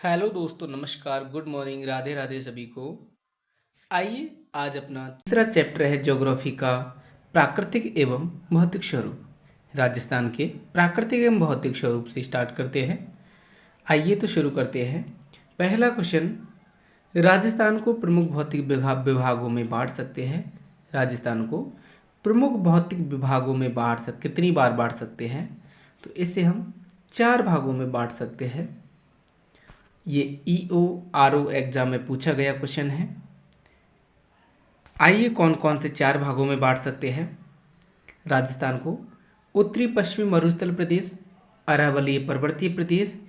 Hello दोस्तों, नमस्कार, good morning, Radhe Radhe सभी को। आइए आज अपना तीसरा चैप्टर है ज्योग्राफी का प्राकृतिक एवं भौतिक स्वरूप। राजस्थान के प्राकृतिक एवं भौतिक स्वरूप से स्टार्ट करते हैं। आइए तो शुरू करते हैं। पहला क्वेश्चन, राजस्थान को प्रमुख भौतिक विभागों में बांट सकते हैं। राजस्थान को प्रमुख भौतिक विभागों में कितनी बार बांट सकते हैं? तो इसे हम 4 भागों में बांट सकते हैं। ये ईओ आरओ एग्जाम में पूछा गया क्वेश्चन है। आइए कौन कौन से 4 भागों में बांट सकते हैं राजस्थान को? उत्तरी पश्चिमी मरुस्थल प्रदेश, अरावलीय पर्वतीय प्रदेश,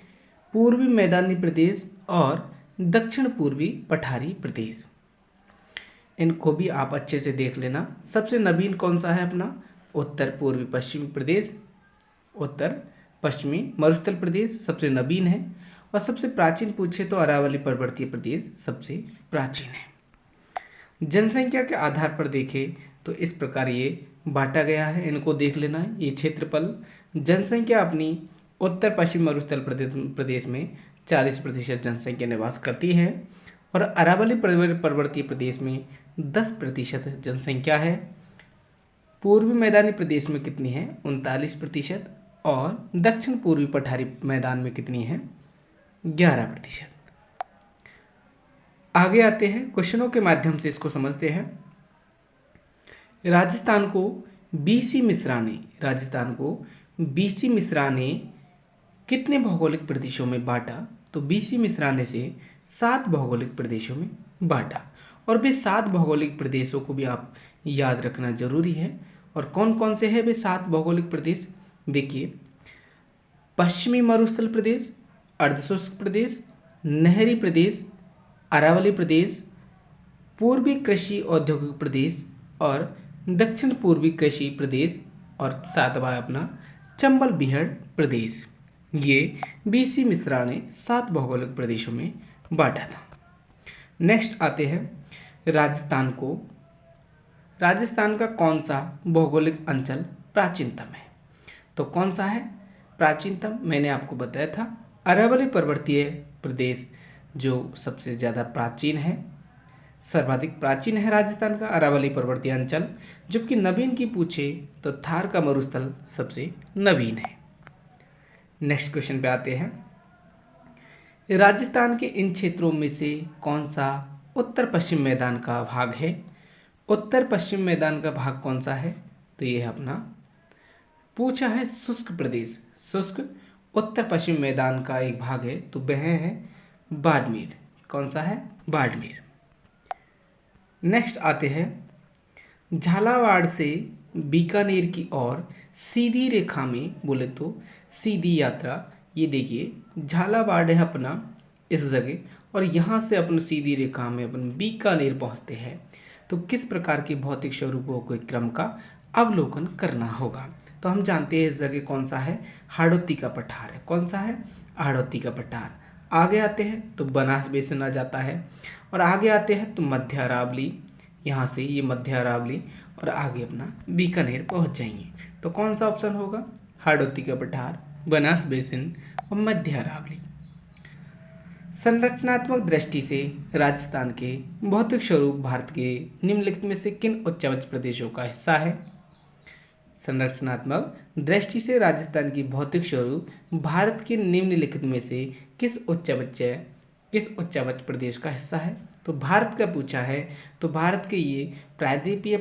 पूर्वी मैदानी प्रदेश और दक्षिण पूर्वी पठारी प्रदेश। इनको भी आप अच्छे से देख लेना। सबसे नवीन कौन सा है अपना? उत्तर पूर्वी पश्चिमी प्रदेश, उत्तर पश्चिमी मरुस्थल प्रदेश सबसे नवीन है। और सबसे प्राचीन पूछे तो अरावली पर्वतीय प्रदेश सबसे प्राचीन है। जनसंख्या के आधार पर देखें तो इस प्रकार ये बांटा गया है, इनको देख लेना है। ये क्षेत्रफल जनसंख्या अपनी उत्तर पश्चिम मरुस्थल प्रदेश में 40% जनसंख्या निवास करती है और अरावली पर्वतीय प्रदेश में 10% जनसंख्या है। पूर्वी मैदानी प्रदेश में कितनी है? 39%। और दक्षिण पूर्वी पठारी मैदान में कितनी है? 11%। आगे आते हैं, क्वेश्चनों के माध्यम से इसको समझते हैं। राजस्थान को बीसी मिश्रा ने कितने भौगोलिक प्रदेशों में बांटा? तो बीसी मिश्रा ने से 7 भौगोलिक प्रदेशों में बांटा। और वे 7 भौगोलिक प्रदेशों को भी आप याद रखना जरूरी है। और कौन कौन से हैं वे 7 भौगोलिक प्रदेश? देखिए, पश्चिमी मरुस्थल प्रदेश, अर्धशुष्क प्रदेश, नहरी प्रदेश, अरावली प्रदेश, पूर्वी कृषि औद्योगिक प्रदेश और दक्षिण पूर्वी कृषि प्रदेश और 7वां अपना चंबल बीहड़ प्रदेश। ये बीसी मिश्रा ने 7 भौगोलिक प्रदेशों में बांटा था। नेक्स्ट आते हैं राजस्थान का कौन सा भौगोलिक अंचल प्राचीनतम है? तो कौन सा है प्राचीनतम? मैंने आपको बताया था अरावली पर्वतीय प्रदेश जो सबसे ज़्यादा प्राचीन है, सर्वाधिक प्राचीन है राजस्थान का अरावली पर्वतीय अंचल। जबकि नवीन की पूछे तो थार का मरुस्थल सबसे नवीन है। नेक्स्ट क्वेश्चन पे आते हैं। राजस्थान के इन क्षेत्रों में से कौन सा उत्तर पश्चिम मैदान का भाग है? उत्तर पश्चिम मैदान का भाग कौन सा है? तो ये अपना पूछा है शुष्क प्रदेश। शुष्क उत्तर पश्चिम मैदान का एक भाग है, तो वह है बाड़मेर। कौन सा है? बाड़मेर। नेक्स्ट आते हैं, झालावाड़ से बीकानेर की ओर सीधी रेखा में बोले तो सीधी यात्रा, ये देखिए झालावाड़ है अपना इस जगह और यहाँ से अपन सीधी रेखा में अपन बीकानेर पहुँचते हैं। तो किस प्रकार के भौतिक स्वरूपों के क्रम का अवलोकन करना होगा? तो हम जानते हैं इस जगह कौन सा है? हाड़ौती का पठार है। कौन सा है? हाड़ौती का पठार। आगे आते हैं तो बनास बेसिन आ जाता है और आगे आते हैं तो मध्य अरावली, यहाँ से ये मध्य अरावली और आगे अपना बीकानेर पहुँच जाएंगे। तो कौन सा ऑप्शन होगा? हाड़ौती का पठार, बनास बेसिन और मध्य अरावली। संरचनात्मक दृष्टि से राजस्थान के भौतिक स्वरूप भारत के निम्नलिखित में से किन उच्चवच प्रदेशों का हिस्सा है? संरचनात्मक दृष्टि से राजस्थान की भौतिक स्वरूप भारत के निम्नलिखित में से किस उच्चवच प्रदेश का हिस्सा है? तो भारत का पूछा है, तो भारत के ये प्रायद्वीपीय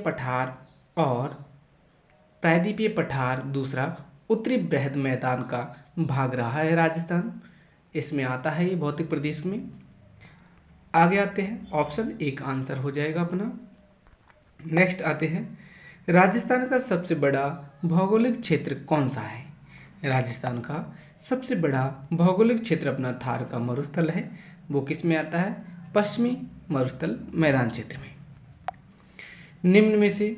पठार दूसरा उत्तरी बृहद मैदान का भाग रहा है राजस्थान। इसमें आता है ये भौतिक प्रदेश में। आगे आते हैं, ऑप्शन एक आंसर हो जाएगा अपना। नेक्स्ट आते हैं, राजस्थान का सबसे बड़ा भौगोलिक क्षेत्र कौन सा है? राजस्थान का सबसे बड़ा भौगोलिक क्षेत्र अपना थार का मरुस्थल है। वो किस में आता है? पश्चिमी मरुस्थल मैदान क्षेत्र में। निम्न में से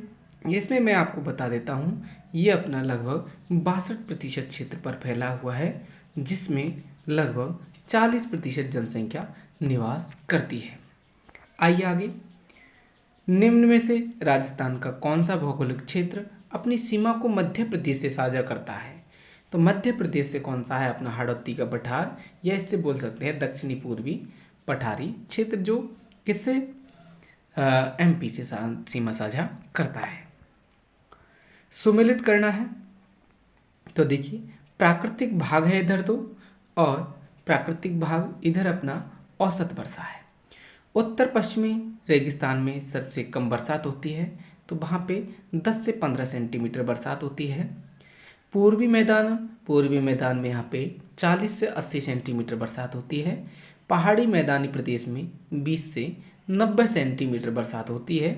इसमें मैं आपको बता देता हूँ, ये अपना लगभग 62% क्षेत्र पर फैला हुआ है, जिसमें लगभग 40% जनसंख्या निवास करती है। आइए आगे, निम्न में से राजस्थान का कौन सा भौगोलिक क्षेत्र अपनी सीमा को मध्य प्रदेश से साझा करता है? तो मध्य प्रदेश से कौन सा है अपना हाड़ौती का पठार, या इससे बोल सकते हैं दक्षिणी पूर्वी पठारी क्षेत्र, जो किससे एमपी से सीमा साझा करता है। सुमिलित करना है तो देखिए प्राकृतिक भाग है इधर तो, और प्राकृतिक भाग इधर अपना औसत वर्षा है। उत्तर पश्चिमी रेगिस्तान में सबसे कम बरसात होती है, तो वहाँ पे 10 से 15 सेंटीमीटर बरसात होती है। पूर्वी मैदान में यहाँ पे 40 से 80 सेंटीमीटर बरसात होती है। पहाड़ी मैदानी प्रदेश में 20 से 90 सेंटीमीटर बरसात होती है,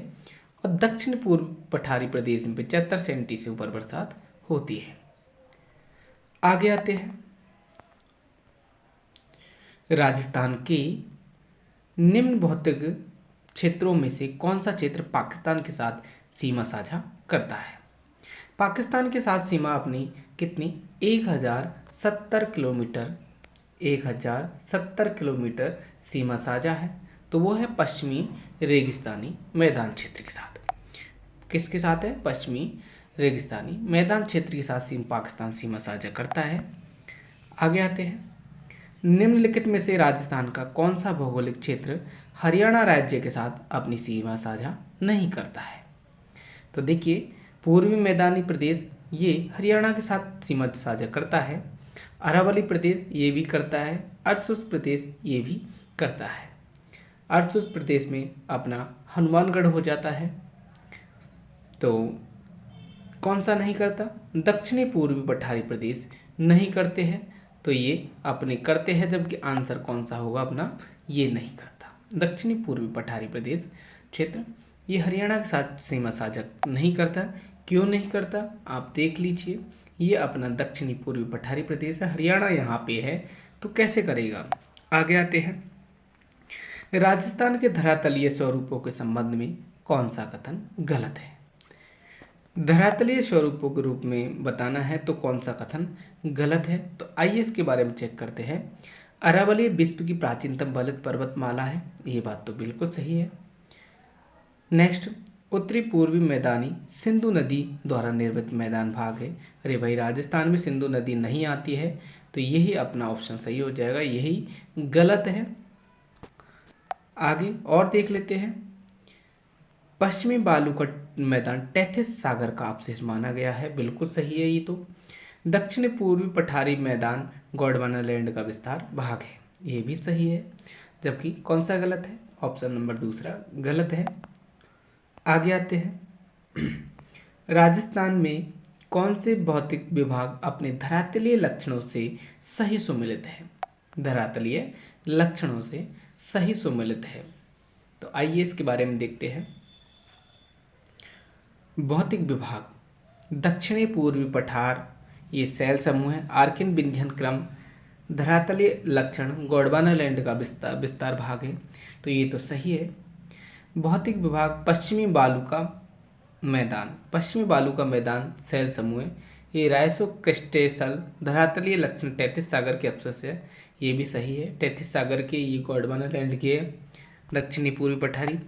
और दक्षिण पूर्व पठारी प्रदेश में 75 सेंटी से ऊपर बरसात होती है। आगे आते हैं, राजस्थान के निम्न भौतिक क्षेत्रों में से कौन सा क्षेत्र पाकिस्तान के साथ सीमा साझा करता है। पाकिस्तान के साथ सीमा अपनी कितनी 1070 किलोमीटर सीमा साझा है, तो वो है पश्चिमी रेगिस्तानी मैदान क्षेत्र के साथ। किसके साथ है, पश्चिमी रेगिस्तानी मैदान क्षेत्र के साथ पाकिस्तान सीमा साझा करता है। आगे आते हैं, निम्नलिखित में से राजस्थान का कौन सा भौगोलिक क्षेत्र हरियाणा राज्य के साथ अपनी सीमा साझा नहीं करता है। तो देखिए पूर्वी मैदानी प्रदेश ये हरियाणा के साथ सीमा साझा करता है, अरावली प्रदेश ये भी करता है, अर्धशुष्क प्रदेश ये भी करता है। अर्धशुष्क प्रदेश में अपना हनुमानगढ़ हो जाता है, तो कौन सा नहीं करता, दक्षिणी पूर्वी पठारी प्रदेश नहीं करते हैं, तो ये अपने करते हैं, जबकि आंसर कौन सा होगा अपना, ये नहीं करता। दक्षिणी पूर्वी पठारी प्रदेश क्षेत्र ये हरियाणा के साथ सीमा साझा नहीं करता। क्यों नहीं करता आप देख लीजिए, ये अपना दक्षिणी पूर्वी पठारी प्रदेश है, हरियाणा यहाँ पे है, तो कैसे करेगा। आगे आते हैं, राजस्थान के धरातलीय स्वरूपों के संबंध में कौन सा कथन गलत है। धरातलीय स्वरूपों के रूप में बताना है तो कौन सा कथन गलत है, तो आइए इसके बारे में चेक करते हैं। अरावली विश्व की प्राचीनतम बलित पर्वतमाला है, ये बात तो बिल्कुल सही है। नेक्स्ट, उत्तरी पूर्वी मैदानी सिंधु नदी द्वारा निर्मित मैदान भाग है। अरे भाई राजस्थान में सिंधु नदी नहीं आती है, तो यही अपना ऑप्शन सही हो जाएगा, यही गलत है। आगे और देख लेते हैं, पश्चिमी बालू का मैदान टेथिस सागर का अवशेष माना गया है, बिल्कुल सही है ये तो। दक्षिण पूर्वी पठारी मैदान गोंडवाना लैंड का विस्तार भाग है, ये भी सही है, जबकि कौन सा गलत है, ऑप्शन नंबर दूसरा गलत है। आगे आते हैं, राजस्थान में कौन से भौतिक विभाग अपने धरातलीय लक्षणों से सही सुमेलित है। धरातलीय लक्षणों से सही सुमेलित है, तो आइए इसके बारे में देखते हैं। भौतिक विभाग दक्षिणी पूर्वी पठार ये शैल समूह है, आर्किन विंध्यन क्रम, धरातलीय लक्षण गोंडवाना लैंड का विस्तार भाग है, तो ये तो सही है। भौतिक विभाग पश्चिमी बालू का मैदान शैल समूह है, ये राइसो क्रिस्टेसल, धरातलीय लक्षण टेथिस सागर के अवशेष है, ये भी सही है। टेथिस सागर के ये गोंडवाना लैंड के दक्षिणी पूर्वी पठारी।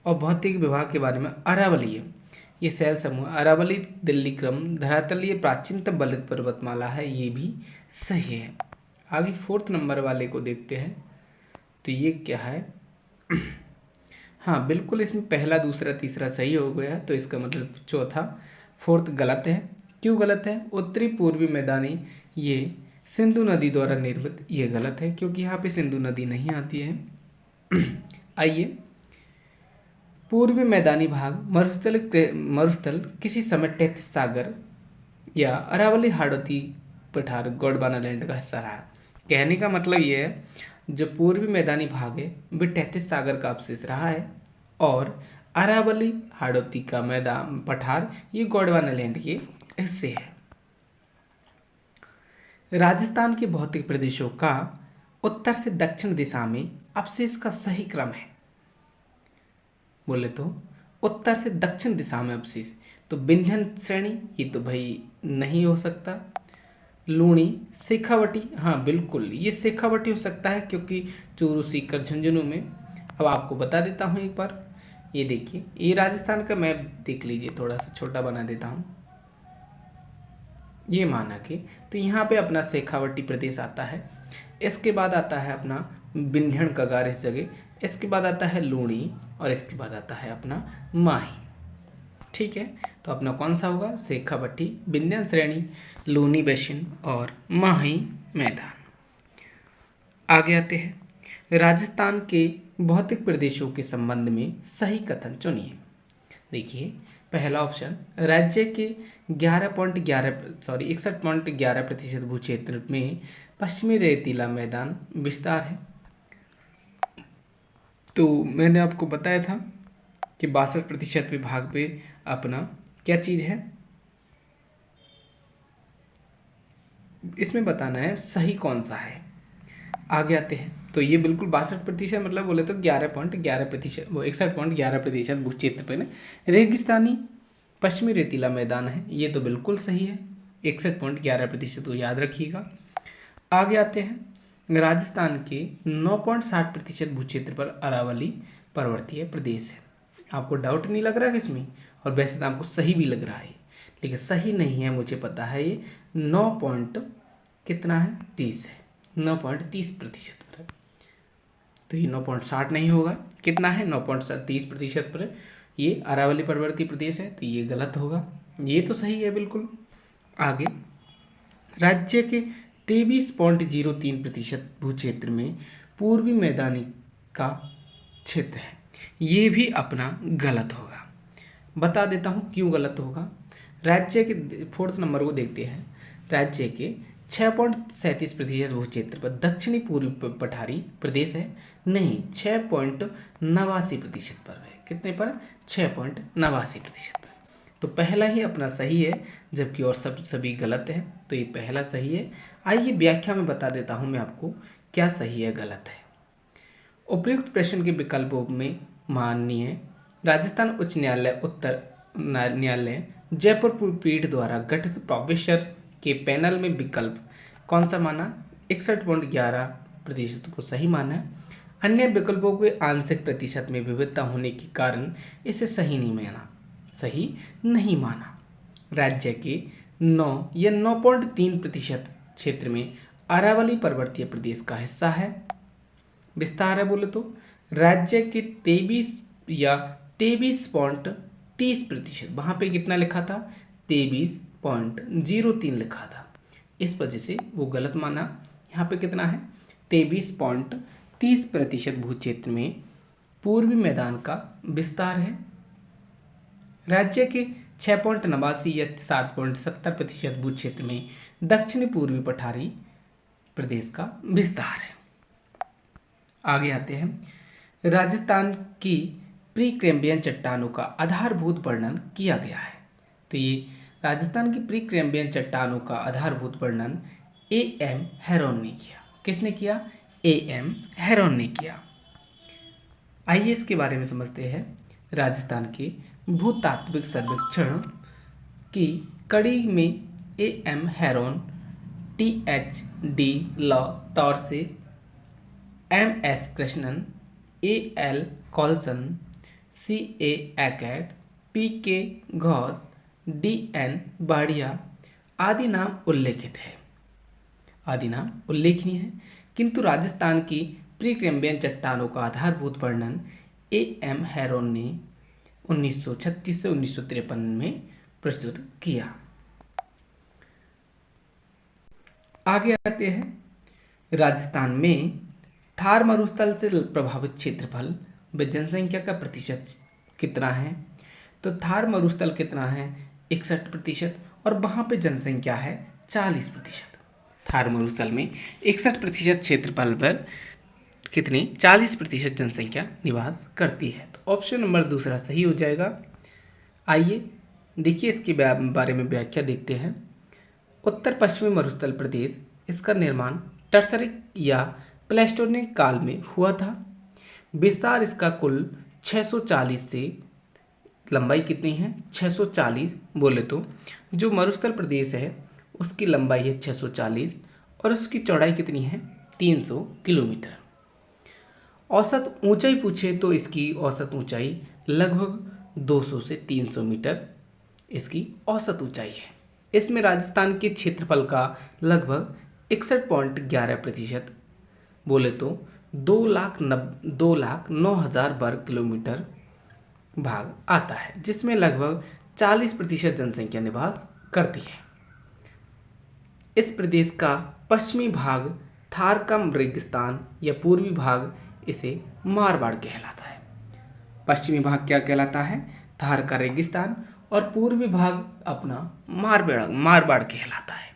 और भौतिक विभाग के बारे में अरावली है, ये शैल समूह अरावली दिल्ली क्रम, धरातलीय प्राचीनतम बलित पर्वतमाला है, ये भी सही है। आगे 4th नंबर वाले को देखते हैं, तो ये क्या है हाँ बिल्कुल, इसमें पहला दूसरा तीसरा सही हो गया, तो इसका मतलब चौथा 4th गलत है। क्यों गलत है, उत्तरी पूर्वी मैदानी ये सिंधु नदी द्वारा निर्मित, ये गलत है क्योंकि यहाँ पे सिंधु नदी नहीं आती है। आइए, पूर्वी मैदानी भाग मरुस्थल किसी समय टेथिस सागर या अरावली हाड़ौती पठार गोंडवाना लैंड का हिस्सा रहा। कहने का मतलब ये है, जो पूर्वी मैदानी भाग है वह टेथिस सागर का अवशेष रहा है, और अरावली हाड़ौती का मैदान पठार ये गोंडवाना लैंड के हिस्से है। राजस्थान के भौतिक प्रदेशों का उत्तर से दक्षिण दिशा में अवशेष का सही क्रम है, बोले तो उत्तर से दक्षिण दिशा में अवशेष, तो विंध्यन श्रेणी ये तो भाई नहीं हो सकता। लूणी, शेखावटी, हाँ बिल्कुल ये शेखावटी हो सकता है क्योंकि चूरू, सीकर, झुंझुनू में। अब आपको बता देता हूँ एक बार, ये देखिए, ये राजस्थान का मैप देख लीजिए, थोड़ा सा छोटा बना देता हूँ, ये माना कि तो यहाँ पे अपना शेखावटी प्रदेश आता है। इसके बाद आता है अपना विंध्यन कगार इस जगह, इसके बाद आता है लूणी और इसके बाद आता है अपना माही। ठीक है, तो अपना कौन सा होगा? शेखावटी, विंध्यन श्रेणी, लूनी बेसिन और माही मैदान। आगे आते हैं, राजस्थान के भौतिक प्रदेशों के संबंध में सही कथन चुनिए। देखिए पहला ऑप्शन, राज्य के 61.11% भू क्षेत्र में पश्चिमी रेतीला मैदान विस्तार है। तो मैंने आपको बताया था कि 62% विभाग पे अपना क्या चीज़ है, इसमें बताना है सही कौन सा है। आगे आते हैं, तो ये बिल्कुल 62% मतलब बोले तो 11.11%, वो 61.11% भू क्षेत्र पे ना रेगिस्तानी पश्चिमी रेतीला मैदान है। ये तो बिल्कुल सही है, 61.11% तो याद रखिएगा। आगे आते हैं, राजस्थान के 9.60% भू क्षेत्र पर अरावली पर्वतीय प्रदेश है। आपको डाउट नहीं लग रहा है इसमें? और वैसे तो आपको सही भी लग रहा है, लेकिन सही नहीं है, मुझे पता है। ये 9.30 है, 9.30% पर है। तो ये 9.60 नहीं होगा, कितना है? 9.30% पर ये अरावली पर्वतीय प्रदेश है, तो ये गलत होगा। ये तो सही है बिल्कुल। आगे, राज्य के 23.03% भू क्षेत्र में पूर्वी मैदानी का क्षेत्र है। ये भी अपना गलत होगा। बता देता हूँ क्यों गलत होगा। राज्य के 4th नंबर को देखते हैं। राज्य के 6.37% भू क्षेत्र पर दक्षिणी पूर्वी पठारी प्रदेश है। नहीं, 6.89% पर है। कितने पर? 6.89% पर। तो पहला ही अपना सही है, जबकि और सभी गलत है। तो ये पहला सही है। आइए व्याख्या में बता देता हूँ मैं आपको क्या सही है गलत है। उपयुक्त प्रश्न के विकल्पों में माननीय राजस्थान उच्च न्यायालय उत्तर न्यायालय जयपुर पीठ द्वारा गठित प्रोफेसर के पैनल में विकल्प कौन सा माना? 61.11% को सही माना। अन्य विकल्पों के आंशिक प्रतिशत में विविधता होने के कारण इसे सही नहीं माना। राज्य के 9 या 9.3% क्षेत्र में अरावली पर्वतीय प्रदेश का हिस्सा है, विस्तार है बोले तो। राज्य के 23 या 23.30%, वहाँ पे कितना लिखा था? 23.03 लिखा था, इस वजह से वो गलत माना। यहाँ पे कितना है? 23.30% भू क्षेत्र में पूर्वी मैदान का विस्तार है। राज्य के 6.89 या 7.70% भू क्षेत्र में दक्षिणी पूर्वी पठारी प्रदेश का विस्तार है। आगे आते हैं, राजस्थान की प्री कैम्ब्रियन चट्टानों का आधारभूत वर्णन किया गया है। तो ये राजस्थान की प्री कैम्ब्रियन चट्टानों का आधारभूत वर्णन A.M. हेरोन ने किया। किसने किया? A.M. हेरोन ने किया। आइए इसके बारे में समझते हैं। राजस्थान के भूतात्विक सर्वेक्षण की कड़ी में A.M. Heron, T.H.D. लॉ तौर से, M.S. Krishnan, A.L. Coulson, C.A. एकैट, P.K. Ghosh, D.N. बाड़िया आदि नाम उल्लेखित है, आदि नाम उल्लेखनीय है। किंतु राजस्थान की प्री कैम्ब्रियन चट्टानों का आधारभूत वर्णन A.M. हेरोन ने 1936 से 1953 में प्रस्तुत किया। आगे आते हैं, राजस्थान में थार मरुस्थल से प्रभावित क्षेत्रफल व जनसंख्या का प्रतिशत कितना है? तो थार मरुस्थल कितना है? 61%, और वहाँ पे जनसंख्या है 40%। थार मरुस्थल में 61% क्षेत्रफल पर कितनी? 40% जनसंख्या निवास करती है। तो ऑप्शन नंबर दूसरा सही हो जाएगा। आइए देखिए इसके बारे में व्याख्या देखते हैं। उत्तर पश्चिमी मरुस्थल प्रदेश, इसका निर्माण टर्सरिक या प्लेस्टोनिक काल में हुआ था। विस्तार इसका कुल 640 से, लंबाई कितनी है? 640 बोले तो जो मरुस्थल प्रदेश है उसकी लंबाई है 640 और उसकी चौड़ाई कितनी है? 300 किलोमीटर। औसत ऊंचाई पूछे तो इसकी औसत ऊंचाई लगभग 200 से 300 मीटर इसकी औसत ऊंचाई है। इसमें राजस्थान के क्षेत्रफल का लगभग 61.11% बोले तो 2,09,000 वर्ग किलोमीटर भाग आता है, जिसमें लगभग 40% जनसंख्या निवास करती है। इस प्रदेश का पश्चिमी भाग थार का रेगिस्तान या पूर्वी भाग इसे मारवाड़ कहलाता है। पश्चिमी भाग क्या कहलाता है? थार का रेगिस्तान, और पूर्वी भाग अपना मारवाड़ कहलाता है।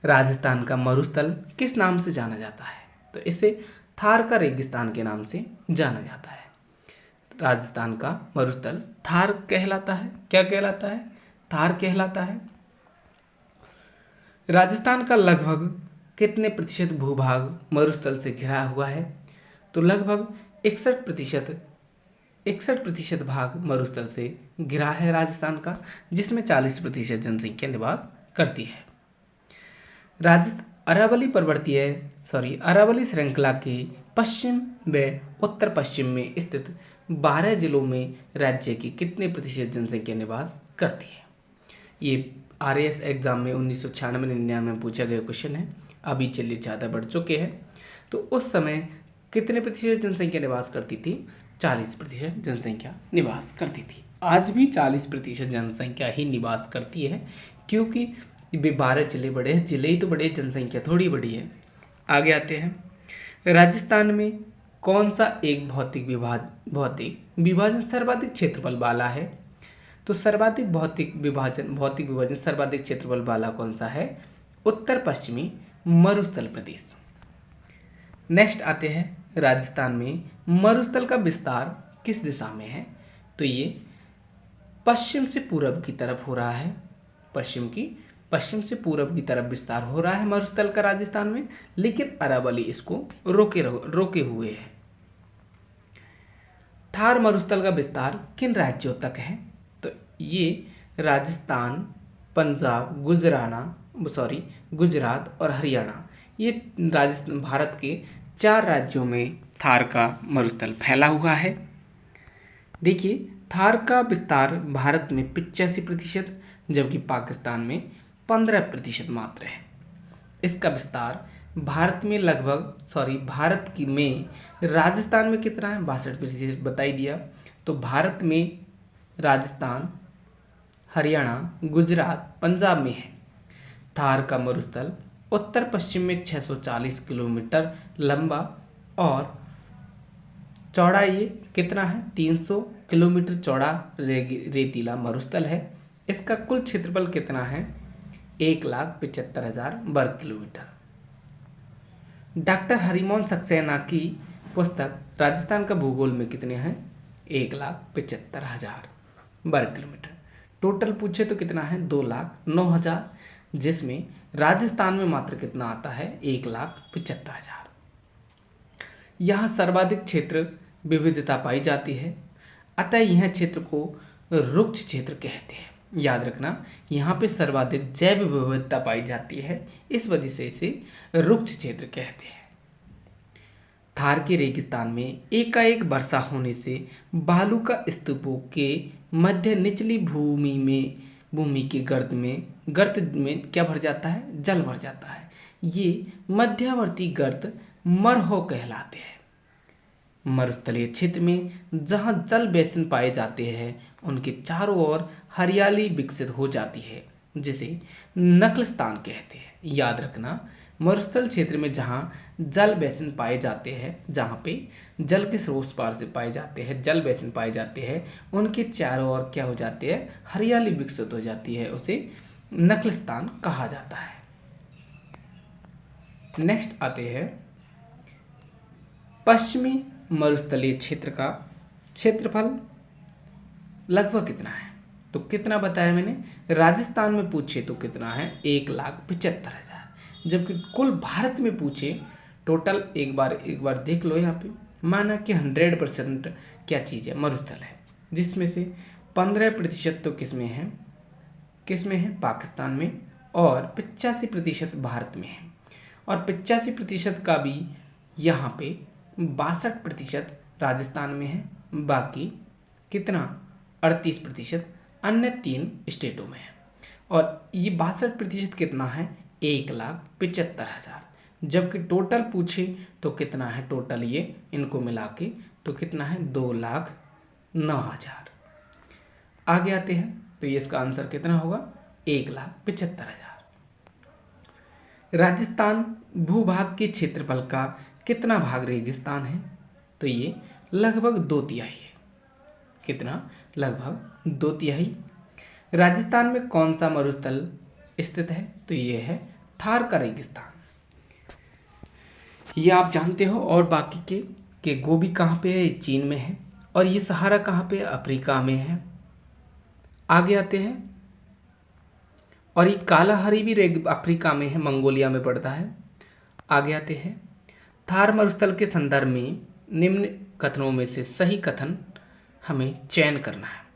राजस्थान का मरुस्थल किस नाम से जाना जाता है? तो इसे थार का रेगिस्तान के नाम से जाना जाता है। राजस्थान का मरुस्थल थार कहलाता है। क्या कहलाता है? थार कहलाता है। राजस्थान का लगभग कितने प्रतिशत भूभाग मरुस्थल से घिरा हुआ है? तो लगभग 61% भाग मरुस्थल से घिरा है राजस्थान का, जिसमें 40% जनसंख्या निवास करती है। अरावली श्रृंखला के पश्चिम व उत्तर पश्चिम में स्थित 12 जिलों में राज्य की कितने प्रतिशत जनसंख्या निवास करती है? ये RAS एग्जाम में 1996-99 में पूछा गया क्वेश्चन है। अभी चलिए ज़्यादा बढ़ चुके हैं। तो उस समय कितने प्रतिशत जनसंख्या निवास करती थी? 40% जनसंख्या निवास करती थी। आज भी 40% जनसंख्या ही निवास करती है, क्योंकि 12 जिले बड़े हैं। जिले ही तो बड़े, जनसंख्या थोड़ी बड़ी है। आगे आते हैं। राजस्थान में कौन सा एक भौतिक विभाजन सर्वाधिक क्षेत्रफल वाला है? तो सर्वाधिक भौतिक विभाजन सर्वाधिक क्षेत्रफल वाला कौन सा है? उत्तर पश्चिमी मरुस्थल प्रदेश। नेक्स्ट आते हैं। राजस्थान में मरुस्थल का विस्तार किस दिशा में है? तो ये पश्चिम से पूरब की तरफ हो रहा है। पश्चिम से पूरब की तरफ विस्तार हो रहा है मरुस्थल का राजस्थान में, लेकिन अरावली इसको रोके हुए है। थार मरुस्थल का विस्तार किन राज्यों तक है? तो ये राजस्थान, पंजाब, गुजरात और हरियाणा, ये भारत के 4 राज्यों में थार का मरुस्थल फैला हुआ है। देखिए, थार का विस्तार भारत में 85%, जबकि पाकिस्तान में 15% मात्र है। इसका विस्तार भारत में राजस्थान में कितना है? 62% बता ही दिया। तो भारत में राजस्थान, हरियाणा, गुजरात, पंजाब में है। थार का मरुस्थल उत्तर पश्चिम में 640 किलोमीटर लंबा और चौड़ा, ये कितना है? 300 किलोमीटर चौड़ा रेतीला मरुस्थल है। इसका कुल क्षेत्रफल कितना है? 1,75,000 वर्ग किलोमीटर। डॉक्टर हरिमोहन सक्सेना की पुस्तक राजस्थान का भूगोल में कितने हैं? 1,75,000 वर्ग किलोमीटर। टोटल पूछे तो कितना है? 2,09,000, जिसमें राजस्थान में मात्र कितना आता है? 1,75,000। यहाँ सर्वाधिक क्षेत्र विविधता पाई जाती है, अतः यह क्षेत्र को रुक्ष क्षेत्र कहते हैं। याद रखना, यहाँ पे सर्वाधिक जैव विविधता पाई जाती है, इस वजह से इसे रुक्ष क्षेत्र कहते हैं। थार के रेगिस्तान में एकाएक वर्षा होने से बालू का स्तूपों के मध्य निचली भूमि के गर्त में क्या भर जाता है? जल भर जाता है। ये मध्यवर्ती गर्त मरहो कहलाते हैं। मरुस्थलीय क्षेत्र में जहाँ जल बेसिन पाए जाते हैं, उनके चारों ओर हरियाली विकसित हो जाती है, जिसे नखलस्थान कहते हैं। याद रखना, मरुस्थल क्षेत्र में जहाँ जल बेसिन पाए जाते हैं, जहाँ पे जल के स्रोत पार से पाए जाते हैं, जल बेसिन पाए जाते हैं, उनके चारों ओर क्या हो जाते हैं? हरियाली विकसित हो जाती है, उसे नखलस्थान कहा जाता है। नेक्स्ट आते हैं। पश्चिमी मरुस्थलीय क्षेत्र का क्षेत्रफल लगभग कितना है? तो कितना बताया मैंने? राजस्थान में पूछे तो कितना है? 1,75,000, जबकि कुल भारत में पूछे टोटल एक बार देख लो। यहाँ पे माना कि 100% क्या चीज़ है? मरुस्थल है, जिसमें से 15% तो किस में है? पाकिस्तान में, और 85% भारत में है। और 85% का भी यहाँ पे 62% राजस्थान में है, बाकी कितना? 38% अन्य 3 स्टेटों में है। और ये 62% कितना है, 1,75,000। जबकि टोटल पूछे तो कितना है टोटल, ये इनको मिला के तो कितना है 2,09,000। आगे आते हैं तो ये इसका आंसर कितना होगा, 1,75,000। राजस्थान भूभाग के क्षेत्रफल का कितना भाग रेगिस्तान है, तो ये लगभग 2/3 है। कितना, लगभग 2/3। राजस्थान में कौन सा मरुस्थल स्थित है, तो ये है थार का रेगिस्तान। ये आप जानते हो। और बाकी के गोबी कहाँ पे है, ये चीन में है। और ये सहारा कहाँ पे है, अफ्रीका में है। आगे आते हैं, और ये कालाहारी भी अफ्रीका में है, मंगोलिया में पड़ता है। आगे आते हैं, थार मरुस्थल के संदर्भ में निम्न कथनों में से सही कथन हमें चयन करना है।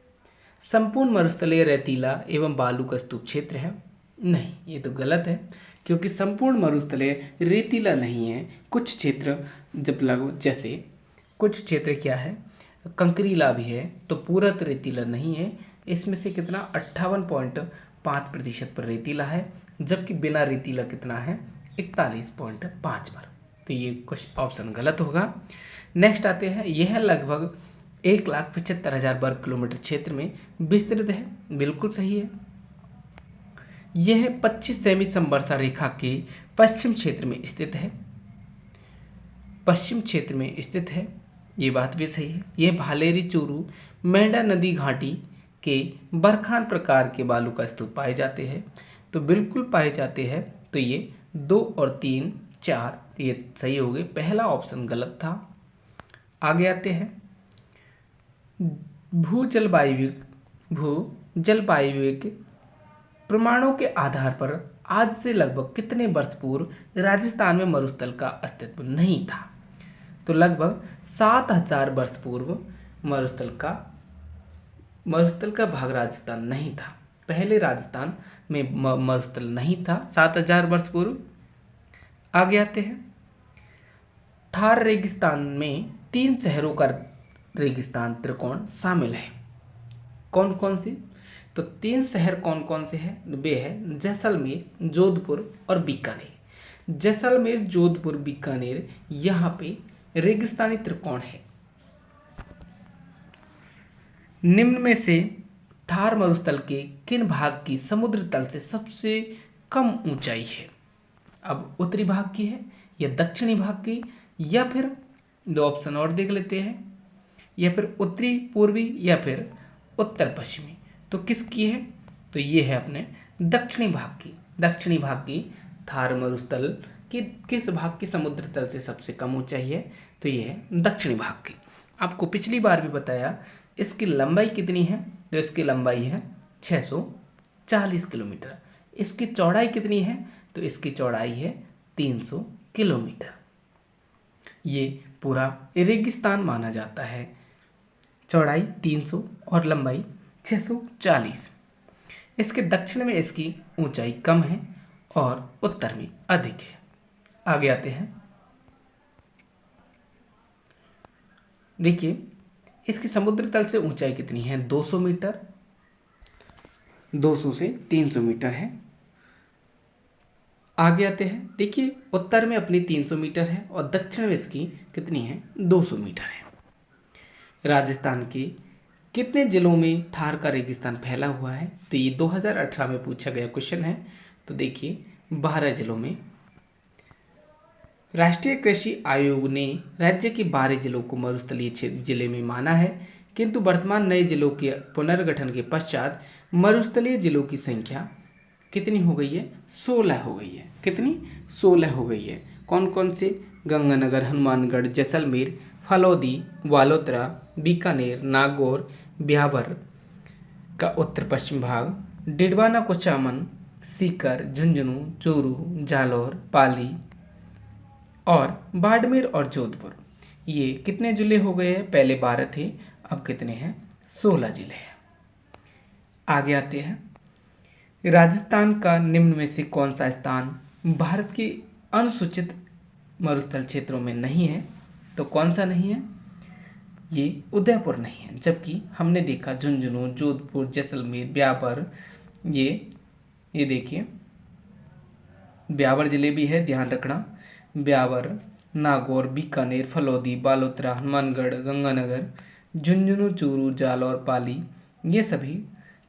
संपूर्ण मरुस्थलीय रेतीला एवं बालू का स्तूप क्षेत्र है। नहीं, ये तो गलत है, क्योंकि संपूर्ण मरुस्थलीय रेतीला नहीं है। कुछ क्षेत्र जैसे कुछ क्षेत्र क्या है, कंकरीला भी है, तो पूरा तो रेतीला नहीं है। इसमें से कितना 58.5% पर रेतीला है, जबकि बिना रेतीला कितना है 41.5 पर। तो ये कुछ ऑप्शन गलत होगा। नेक्स्ट आते हैं, यह लगभग 1,75,000 वर्ग किलोमीटर क्षेत्र में विस्तृत है। बिल्कुल सही है। यह 25 सेमी समवर्षा रेखा के पश्चिम क्षेत्र में स्थित है। पश्चिम क्षेत्र में स्थित है, ये बात भी सही है। यह भालेरी चूरू मेंढा नदी घाटी के बरखान प्रकार के बालू का स्तूप पाए जाते हैं, तो बिल्कुल पाए जाते हैं। तो ये 2 और 3 4 ये सही हो गए, पहला ऑप्शन गलत था। आगे आते हैं, भू जलवायु प्रमाणों के आधार पर आज से लगभग कितने वर्ष पूर्व राजस्थान में मरुस्थल का अस्तित्व नहीं था, तो लगभग 7,000 वर्ष पूर्व मरुस्थल का भाग राजस्थान नहीं था। पहले राजस्थान में मरुस्थल नहीं था 7,000 वर्ष पूर्व। आगे आते हैं, थार रेगिस्तान में 3 शहरों का रेगिस्तान त्रिकोण शामिल है। कौन कौन से, तो 3 शहर कौन कौन से हैं, वे है जैसलमेर, जोधपुर और बीकानेर। जैसलमेर, जोधपुर, बीकानेर, यहाँ पे रेगिस्तानी त्रिकोण है। निम्न में से थार मरुस्थल के किन भाग की समुद्र तल से सबसे कम ऊंचाई है। अब उत्तरी भाग की है या दक्षिणी भाग की, या फिर 2 ऑप्शन और देख लेते हैं, या फिर उत्तरी पूर्वी या फिर उत्तर पश्चिमी। तो किसकी है, तो ये है अपने दक्षिणी भाग की। दक्षिणी भाग की थार मरुस्थल की किस भाग की समुद्र तल से सबसे कम ऊंचाई है, तो ये है दक्षिणी भाग की। आपको पिछली बार भी बताया इसकी लंबाई कितनी है, तो इसकी लंबाई है 640 किलोमीटर। इसकी चौड़ाई कितनी है, तो इसकी चौड़ाई है 300 किलोमीटर। ये पूरा रेगिस्तान माना जाता है। चौड़ाई 300 और लंबाई 640। इसके दक्षिण में इसकी ऊंचाई कम है और उत्तर में अधिक है। आगे आते हैं, देखिए इसकी समुद्र तल से ऊंचाई कितनी है, 200 मीटर, 200 से 300 मीटर है। आगे आते हैं, देखिए उत्तर में अपनी 300 मीटर है और दक्षिण में इसकी कितनी है, 200 मीटर है। राजस्थान के कितने जिलों में थार का रेगिस्तान फैला हुआ है, तो ये 2018 में पूछा गया क्वेश्चन है। तो देखिए 12 जिलों में। राष्ट्रीय कृषि आयोग ने राज्य के 12 जिलों को मरुस्थलीय जिले में माना है, किंतु वर्तमान नए जिलों के पुनर्गठन के पश्चात मरुस्थलीय जिलों की संख्या कितनी हो गई है, 16 हो गई है। कितनी, 16 हो गई है। कौन कौन से, गंगानगर, हनुमानगढ़, जैसलमेर, फलौदी, वालोतरा, बीकानेर, नागौर, ब्यावर का उत्तर पश्चिम भाग, डिडवाना, कुचामन, सीकर, झुंझुनू, चूरू, जालौर, पाली और बाड़मेर और जोधपुर। ये कितने जिले हो गए हैं, पहले 12 थे, अब कितने हैं, 16 जिले हैं। आगे आते हैं, राजस्थान का निम्न में से कौन सा स्थान भारत के अनुसूचित मरुस्थल क्षेत्रों में नहीं है, तो कौन सा नहीं है, ये उदयपुर नहीं है। जबकि हमने देखा झुंझुनू, जोधपुर, जैसलमेर, ब्यावर, ये ये देखिए ब्यावर जिले भी है, ध्यान रखना। ब्यावर, नागौर, बीकानेर, फलौदी, बालोतरा, हनुमानगढ़, गंगानगर, झुंझुनू, चूरू, जालौर, पाली, ये सभी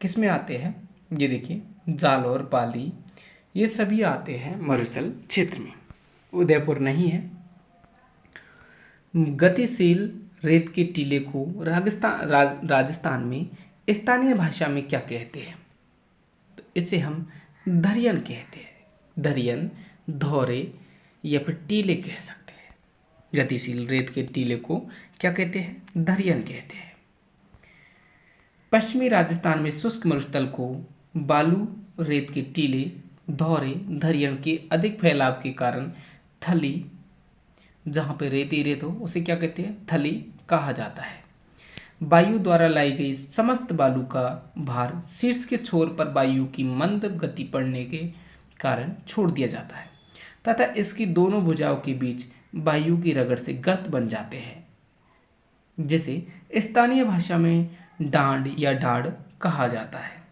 किस में आते हैं? ये देखिए जालौर, पाली, ये सभी आते हैं मरुस्थल क्षेत्र में। उदयपुर नहीं है। गतिशील रेत के टीले को राजस्थान में स्थानीय भाषा में क्या कहते हैं? तो इसे हम धरियन कहते हैं। धरियन, धौरे या फिर टीले कह सकते हैं। गतिशील रेत के टीले को क्या कहते हैं? धरियन कहते हैं। पश्चिमी राजस्थान में शुष्क मरुस्थल को बालू, रेत के टीले, धौरे, धरियन के अधिक फैलाव के कारण थली, जहाँ पे रेत ही रेत हो उसे क्या कहते हैं? थली कहा जाता है। वायु द्वारा लाई गई समस्त बालू का भार शीर्ष के छोर पर वायु की मंद गति पड़ने के कारण छोड़ दिया जाता है तथा इसकी दोनों भुजाओं के बीच वायु की रगड़ से गर्त बन जाते हैं, जिसे स्थानीय भाषा में डांड या डाड़ कहा जाता है।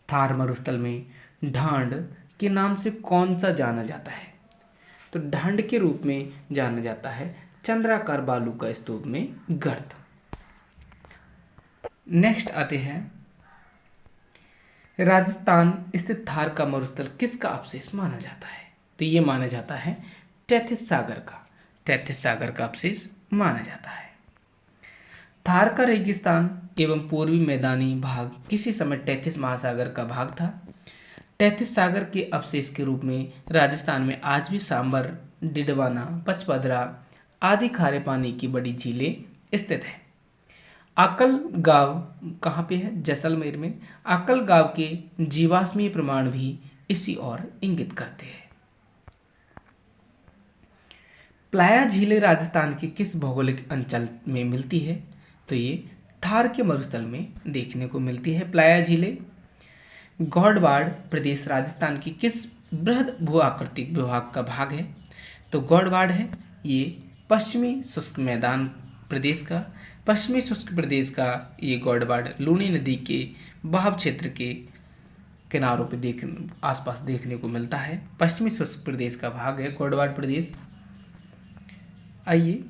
थार मरुस्थल में ढांड के नाम से कौन सा जाना जाता है? तो ढांड के रूप में जाना जाता है चंद्राकार बालू का स्तूप में गर्त। नेक्स्ट आते हैं, राजस्थान स्थित थार का मरुस्थल किसका अवशेष माना जाता है? तो ये माना जाता है तैथिस सागर का। तैथिस सागर का अवशेष माना जाता है। थार का रेगिस्तान एवं पूर्वी मैदानी भाग किसी समय तैथिस महासागर का भाग था। तैथिस सागर के अवशेष के रूप में राजस्थान में आज भी सांबर, डिडवाना, पचपदरा आदि खारे पानी की बड़ी झीलें स्थित हैं। आकल गांव कहाँ पे है? जैसलमेर में। आकल गांव के जीवाश्मीय प्रमाण भी इसी ओर इंगित करते हैं। प्लाया झीलें राजस्थान के किस भौगोलिक अंचल में मिलती है? तो ये थार के मरुस्थल में देखने को मिलती है प्लाया झीलें। गौड़वाड़ प्रदेश राजस्थान की किस बृहद भू आकृतिक विभाग का भाग है? तो गौड़वाड़ है ये पश्चिमी शुष्क मैदान प्रदेश का, पश्चिमी शुष्क प्रदेश का ये गौड़वाड़ लूनी नदी के बहाव क्षेत्र के किनारों पे आसपास देखने को मिलता है। पश्चिमी शुष्क प्रदेश का भाग है गौड़वाड़ प्रदेश। आइए,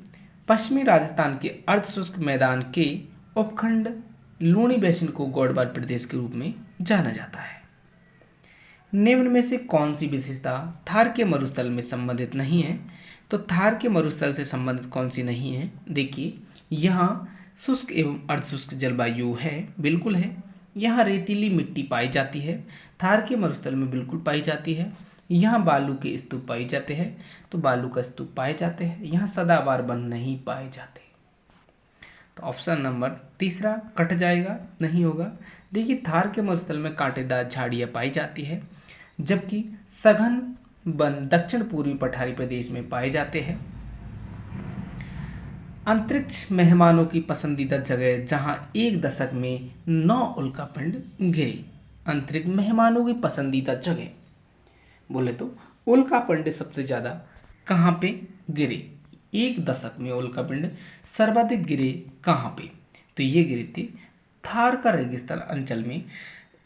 पश्चिमी राजस्थान के अर्ध शुष्क मैदान के उपखंड लूनी बेसिन को गौड़वाड़ प्रदेश के रूप में जाना जाता है। निम्न में से कौन सी विशेषता थार के मरुस्थल में संबंधित नहीं है? तो थार के मरुस्थल से संबंधित कौन सी नहीं है? देखिए, यहाँ शुष्क एवं अर्धशुष्क जलवायु है, बिल्कुल है। यहाँ रेतीली मिट्टी पाई जाती है, थार के मरुस्थल में बिल्कुल पाई जाती है। यहाँ बालू के स्तूप पाए जाते हैं, तो बालू का स्तूप पाए जाते हैं। यहाँ सदाबहार वन नहीं पाए जाते। तो ऑप्शन नंबर तीसरा कट जाएगा, नहीं होगा। देखिए, थार के मरुस्थल में कांटेदार झाड़ियाँ पाई जाती है, जबकि सघन वन दक्षिण पूर्वी पठारी प्रदेश में पाए जाते हैं। अंतरिक्ष मेहमानों की पसंदीदा जगह जहां एक दशक में 9 उल्कापिंड गिरे। अंतरिक्ष मेहमानों की पसंदीदा जगह बोले तो उल्कापिंड सबसे ज़्यादा कहाँ पे गिरे? एक दशक में उल्कापिंड सर्वाधिक गिरे कहाँ पे? तो ये गिरे थे थार का रेगिस्तान अंचल में।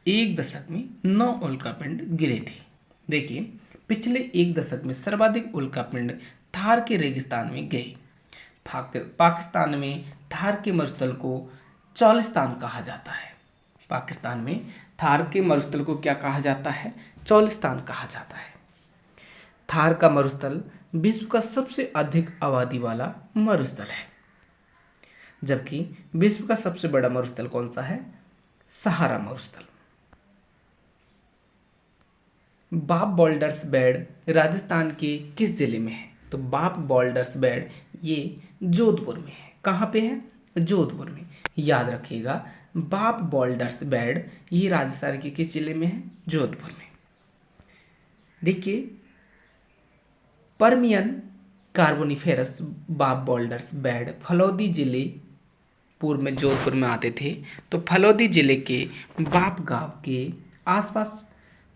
एक दशक में 9 उल्कापिंड गिरे थे। देखिए, पिछले एक दशक में सर्वाधिक उल्कापिंड थार के रेगिस्तान में गए। पाकिस्तान में थार के मरुस्थल को चौलिस्तान कहा जाता है। पाकिस्तान में थार के मरुस्थल को क्या कहा जाता है? चौलिस्तान कहा जाता है। थार का मरुस्थल विश्व का सबसे अधिक आबादी वाला मरुस्थल है, जबकि विश्व का सबसे बड़ा मरुस्थल कौन सा है? सहारा मरुस्थल। बाप बोल्डर्स बेड राजस्थान के किस जिले में है? तो बाप बोल्डर्स बेड ये जोधपुर में है। कहाँ पे है? जोधपुर में। याद रखिएगा, बाप बोल्डर्स बेड ये राजस्थान के किस जिले में है? जोधपुर में। देखिए, परमियन कार्बोनिफेरस बाप बोल्डर्स बेड फलौदी जिले पूर्व में जोधपुर में आते थे। तो फलौदी जिले के बाप गांव के आसपास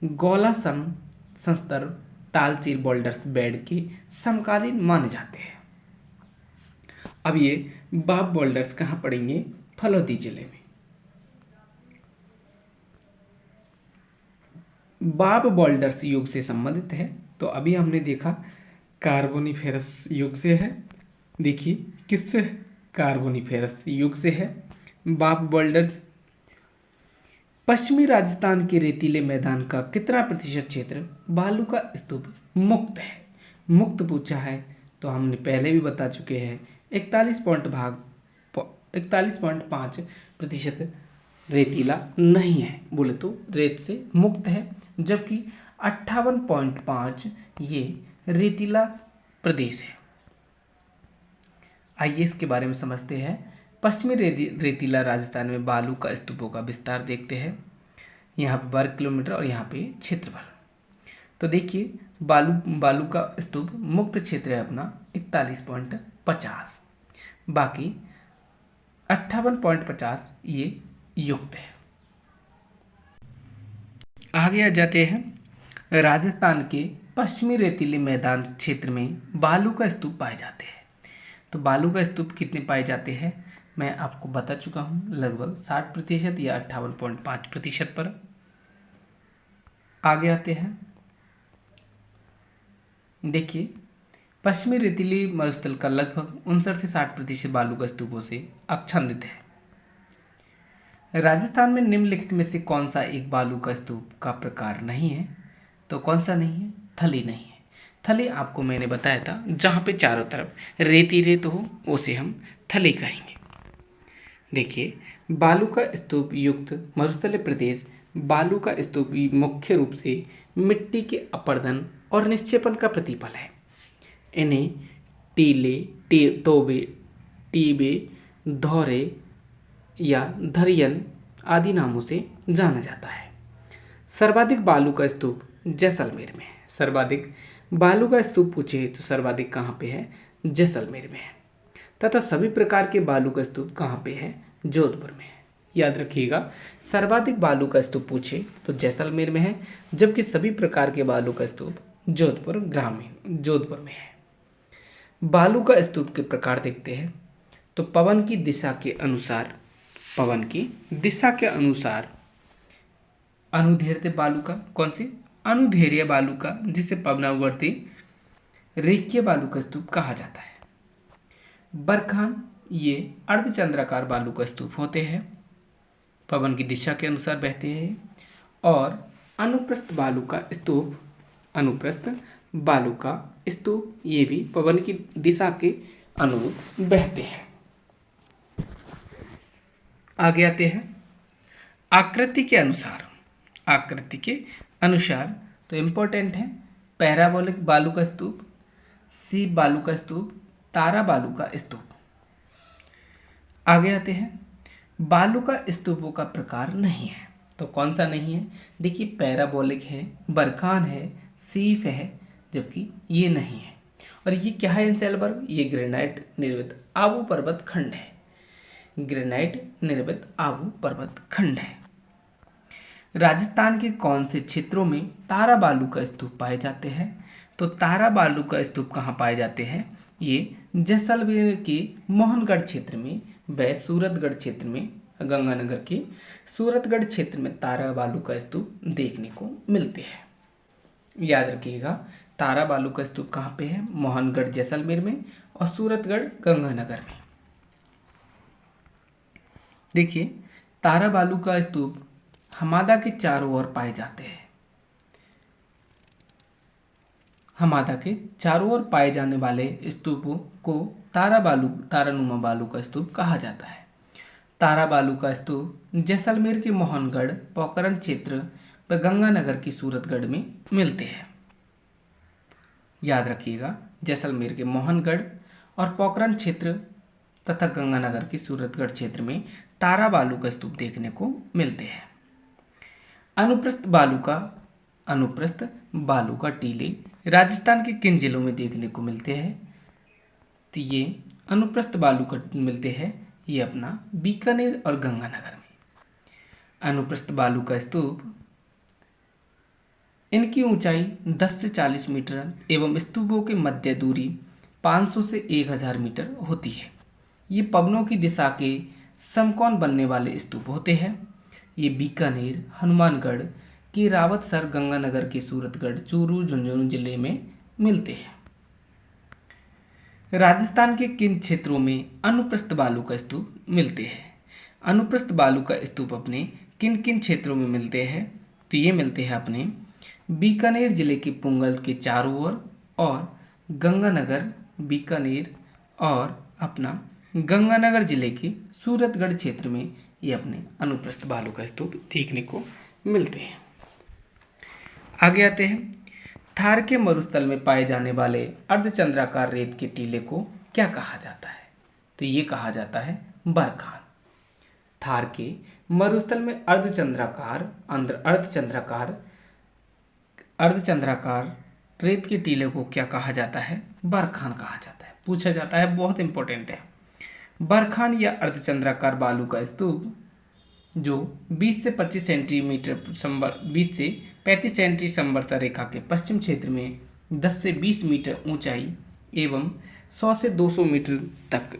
गोलासन संस्तर तालचीर बोल्डर्स बेड के समकालीन माने जाते हैं। अब ये बाप बोल्डर्स कहाँ पड़ेंगे? फलौदी जिले में। बाब बोल्डर्स युग से संबंधित है। तो अभी हमने देखा कार्बोनिफेरस युग से है। देखिए किससे है, कार्बोनिफेरस युग से है बाब बोल्डर्स। पश्चिमी राजस्थान के रेतीले मैदान का कितना प्रतिशत क्षेत्र बालू का स्तूप मुक्त है? मुक्त पूछा है तो हमने पहले भी बता चुके हैं 41.5% रेतीला नहीं है, बोले तो रेत से मुक्त है, जबकि 58.5 ये रेतीला प्रदेश है। आइए इसके बारे में समझते हैं। पश्चिमी रेतीला राजस्थान में बालू का स्तूपों का विस्तार देखते हैं। यहाँ पे वर्ग किलोमीटर और यहाँ पे क्षेत्रफल। तो देखिए बालू का स्तूप मुक्त क्षेत्र है अपना 41.50, बाकी 58.50 ये युक्त है। आगे आ जाते हैं। राजस्थान के पश्चिमी रेतीले मैदान क्षेत्र में बालू का स्तूप पाए जाते हैं। तो बालू का स्तूप कितने पाए जाते हैं मैं आपको बता चुका हूँ, लगभग 60% या 58.5% पर। आगे आते हैं। देखिए पश्चिमी रेतीली मरुस्थल का लगभग 59 से 60% बालू का स्तूपों से आच्छादित है। राजस्थान में निम्नलिखित में से कौन सा एक बालू का स्तूप का प्रकार नहीं है? तो कौन सा नहीं है? थली नहीं है। थली आपको मैंने बताया था जहाँ पे चारों तरफ रेती रेत हो उसे हम थली कहेंगे। देखिए बालू का स्तूप युक्त मरुस्थलीय प्रदेश बालू का स्तूप मुख्य रूप से मिट्टी के अपरदन और निक्षेपण का प्रतिफल है। इन्हें टीले, टोबे, टीबे, धौरे या धरियन आदि नामों से जाना जाता है। सर्वाधिक बालू का स्तूप जैसलमेर में है। सर्वाधिक बालू का स्तूप पूछे तो सर्वाधिक कहाँ पे है? जैसलमेर में है। तथा सभी प्रकार के बालू का स्तूप कहाँ पे है? जोधपुर में है। याद रखिएगा, सर्वाधिक बालू का स्तूप पूछे तो जैसलमेर में है, जबकि सभी प्रकार के बालू का स्तूप जोधपुर में है। बालू का स्तूप के प्रकार देखते हैं तो पवन की दिशा के अनुसार अनुदैर्ध्य बालू का, कौन सी? अनुदैर्ध्य बालू का, जिसे पवनावर्ती रेखीय बालू का स्तूप कहा जाता है। बरखान ये अर्धचंद्राकार बालू का स्तूप होते हैं, पवन की दिशा के अनुसार बहते हैं। और अनुप्रस्थ बालू का स्तूप ये भी पवन की दिशा के अनुरूप बहते हैं। आगे आते हैं। आकृति के अनुसार तो इम्पोर्टेंट है पैराबोलिक बालू का स्तूप, सी बालू का स्तूप, तारा बालू का स्तूप। आगे आते हैं। बालू का स्तूपों का प्रकार नहीं है तो कौन सा नहीं है? देखिए पैराबोलिक है, बरखान है, सीफ है, जबकि ये नहीं है। और ये क्या है इंसेलबर्ग? ये ग्रेनाइट निर्मित आबू पर्वत खंड है। राजस्थान के कौन से क्षेत्रों में तारा बालू का स्तूप पाए जाते हैं? तो तारा बालू का स्तूप कहाँ पाए जाते हैं? ये जैसलमेर के मोहनगढ़ क्षेत्र में व सूरतगढ़ क्षेत्र में, गंगानगर के सूरतगढ़ क्षेत्र में तारा बालू का स्तूप देखने को मिलते हैं। याद रखिएगा, तारा बालू का स्तूप कहाँ पे है? मोहनगढ़ जैसलमेर में और सूरतगढ़ गंगानगर में। देखिए तारा बालू का स्तूप हमादा के चारों ओर पाए जाते हैं। हमादा के चारों ओर पाए जाने वाले स्तूपों को तारानुमा बालू का स्तूप कहा जाता है। तारा बालू का स्तूप जैसलमेर के मोहनगढ़ पोखरण क्षेत्र व गंगानगर की सूरतगढ़ में मिलते हैं। याद रखिएगा, जैसलमेर के मोहनगढ़ और पोखरण क्षेत्र तथा गंगानगर की सूरतगढ़ क्षेत्र में तारा बालू का स्तूप देखने को मिलते हैं। अनुप्रस्थ बालू का टीले राजस्थान के किन जिलों में देखने को मिलते हैं? तो ये अनुप्रस्थ बालू का मिलते हैं ये अपना बीकानेर और गंगानगर में। अनुप्रस्थ बालू का स्तूप, इनकी ऊंचाई 10 से 40 मीटर एवं स्तूपों के मध्य दूरी 500 से 1000 मीटर होती है। ये पवनों की दिशा के समकोण बनने वाले स्तूप होते हैं। ये बीकानेर, हनुमानगढ़, कि रावतसर गंगानगर के सूरतगढ़ चूरू झुंझुनू जिले में मिलते हैं। राजस्थान के किन क्षेत्रों में अनुप्रस्थ बालू का स्तूप मिलते हैं? अनुप्रस्थ बालू का स्तूप अपने किन किन क्षेत्रों में मिलते हैं? तो ये मिलते हैं अपने बीकानेर जिले के पुंगल के चारों ओर और गंगानगर, बीकानेर और अपना गंगानगर जिले के सूरतगढ़ क्षेत्र में ये अपने अनुप्रस्थ बालू का स्तूप देखने को मिलते हैं। आगे आते हैं, थार के मरुस्थल में पाए जाने वाले अर्धचंद्राकार रेत के टीले को क्या कहा जाता है? तो ये कहा जाता है बरखान। थार के मरुस्थल में अर्धचंद्राकार रेत के टीले को क्या कहा जाता है? बरखान कहा जाता है। पूछा जाता है, बहुत इंपॉर्टेंट है। बरखान या अर्धचंद्राकार बालू का स्तूप जो 20 से 35 सेंटी संवत्सर रेखा के पश्चिम क्षेत्र में 10 से 20 मीटर ऊंचाई एवं 100 से 200 मीटर तक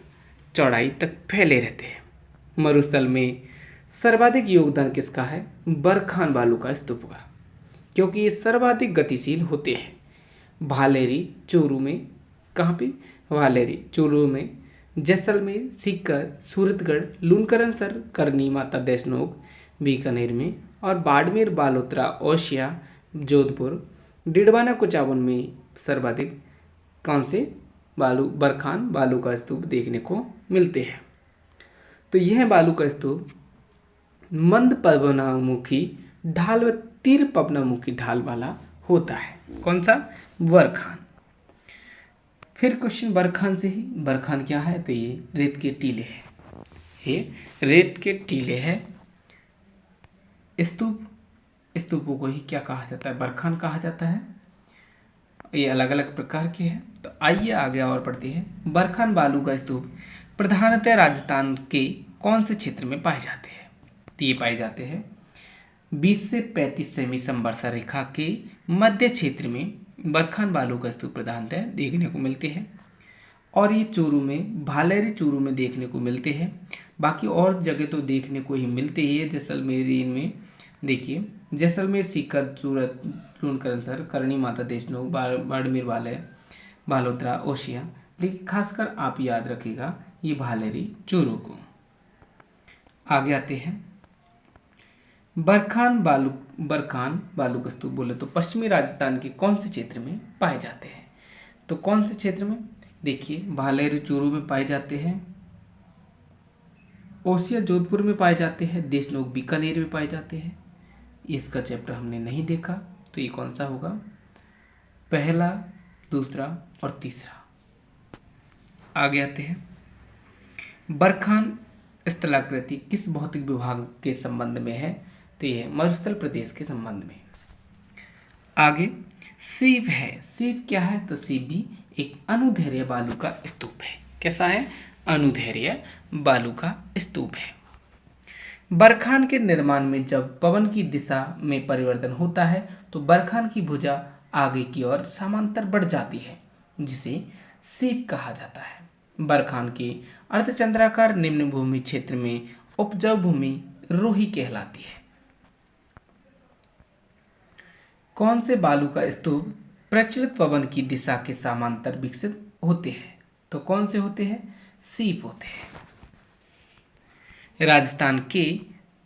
चौड़ाई तक फैले रहते हैं। मरुस्थल में सर्वाधिक योगदान किसका है? बरखान बालू का स्तूप का, क्योंकि ये सर्वाधिक गतिशील होते हैं। भालेरी चूरू में, कहाँ पे? भालेरी चूरू में, जैसलमेर, सीकर, सूरतगढ़, लूनकरनसर, करनी माता देशनोक, बीकानेर में और बाड़मेर, बालोतरा, ओसिया, जोधपुर, डिडवाना, कुचावन में सर्वाधिक कौन से बरखान बालू का स्तूप देखने को मिलते हैं। तो यह बालू का स्तूप मंद पवनामुखी ढाल व तीव्र पवनामुखी ढाल वाला होता है। कौन सा? बरखान। फिर क्वेश्चन बरखान से ही, बरखान क्या है? तो ये रेत के टीले हैं। ये रेत के टीले हैं। स्तूपों को ही क्या कहा जाता है? बरखान कहा जाता है। ये अलग अलग प्रकार के हैं। तो आइए आगे और बढ़ते हैं। बरखान बालू का स्तूप प्रधानतः राजस्थान के कौन से क्षेत्र में पाए जाते हैं? तो ये पाए जाते हैं 20 से 35 सेमी संवत्सर रेखा के मध्य क्षेत्र में बरखान बालू का स्तूप प्रधानतः देखने को मिलते हैं। और ये चूरू में, भालेरी चूरू में देखने को मिलते हैं। बाकी और जगह तो देखने को ही मिलते ही है। जैसलमेर में देखिए, जैसलमेर, सीकर, सूरत, लूनकरनसर, करनी माता देशनोक, बाड़मेर, बालोतरा, ओसिया। लेकिन खासकर आप याद रखिएगा ये भालेरी चूरू को। आगे आते हैं, बरखान बालू का स्तूप बोले तो पश्चिमी राजस्थान के कौन से क्षेत्र में पाए जाते हैं? तो कौन से क्षेत्र में? देखिए, भालेरी चूरू में पाए जाते हैं, ओसिया जोधपुर में पाए जाते हैं, देशनोक बीकानेर में पाए जाते हैं। इसका चैप्टर हमने नहीं देखा, तो ये कौन सा होगा? पहला, दूसरा और तीसरा। आगे आते हैं, बरखान स्थलाकृति किस भौतिक विभाग के संबंध में है? तो यह मरुस्थल प्रदेश के संबंध में। आगे सीप है। सीप क्या है? तो सीप भी एक अनुदैर्घ्य बालू का स्तूप है। कैसा है? अनुदैर्घ्य बालू का स्तूप है। बरखान के निर्माण में जब पवन की दिशा में परिवर्तन होता है तो बरखान की भुजा आगे की ओर समांतर बढ़ जाती है, जिसे सीप कहा जाता है। बरखान के अर्धचंद्राकार निम्न भूमि क्षेत्र में उपजाऊ भूमि रोही कहलाती है। कौन से बालू का स्तूप प्रचलित पवन की दिशा के समांतर विकसित होते हैं? तो कौन से होते हैं? सीप होते हैं। राजस्थान के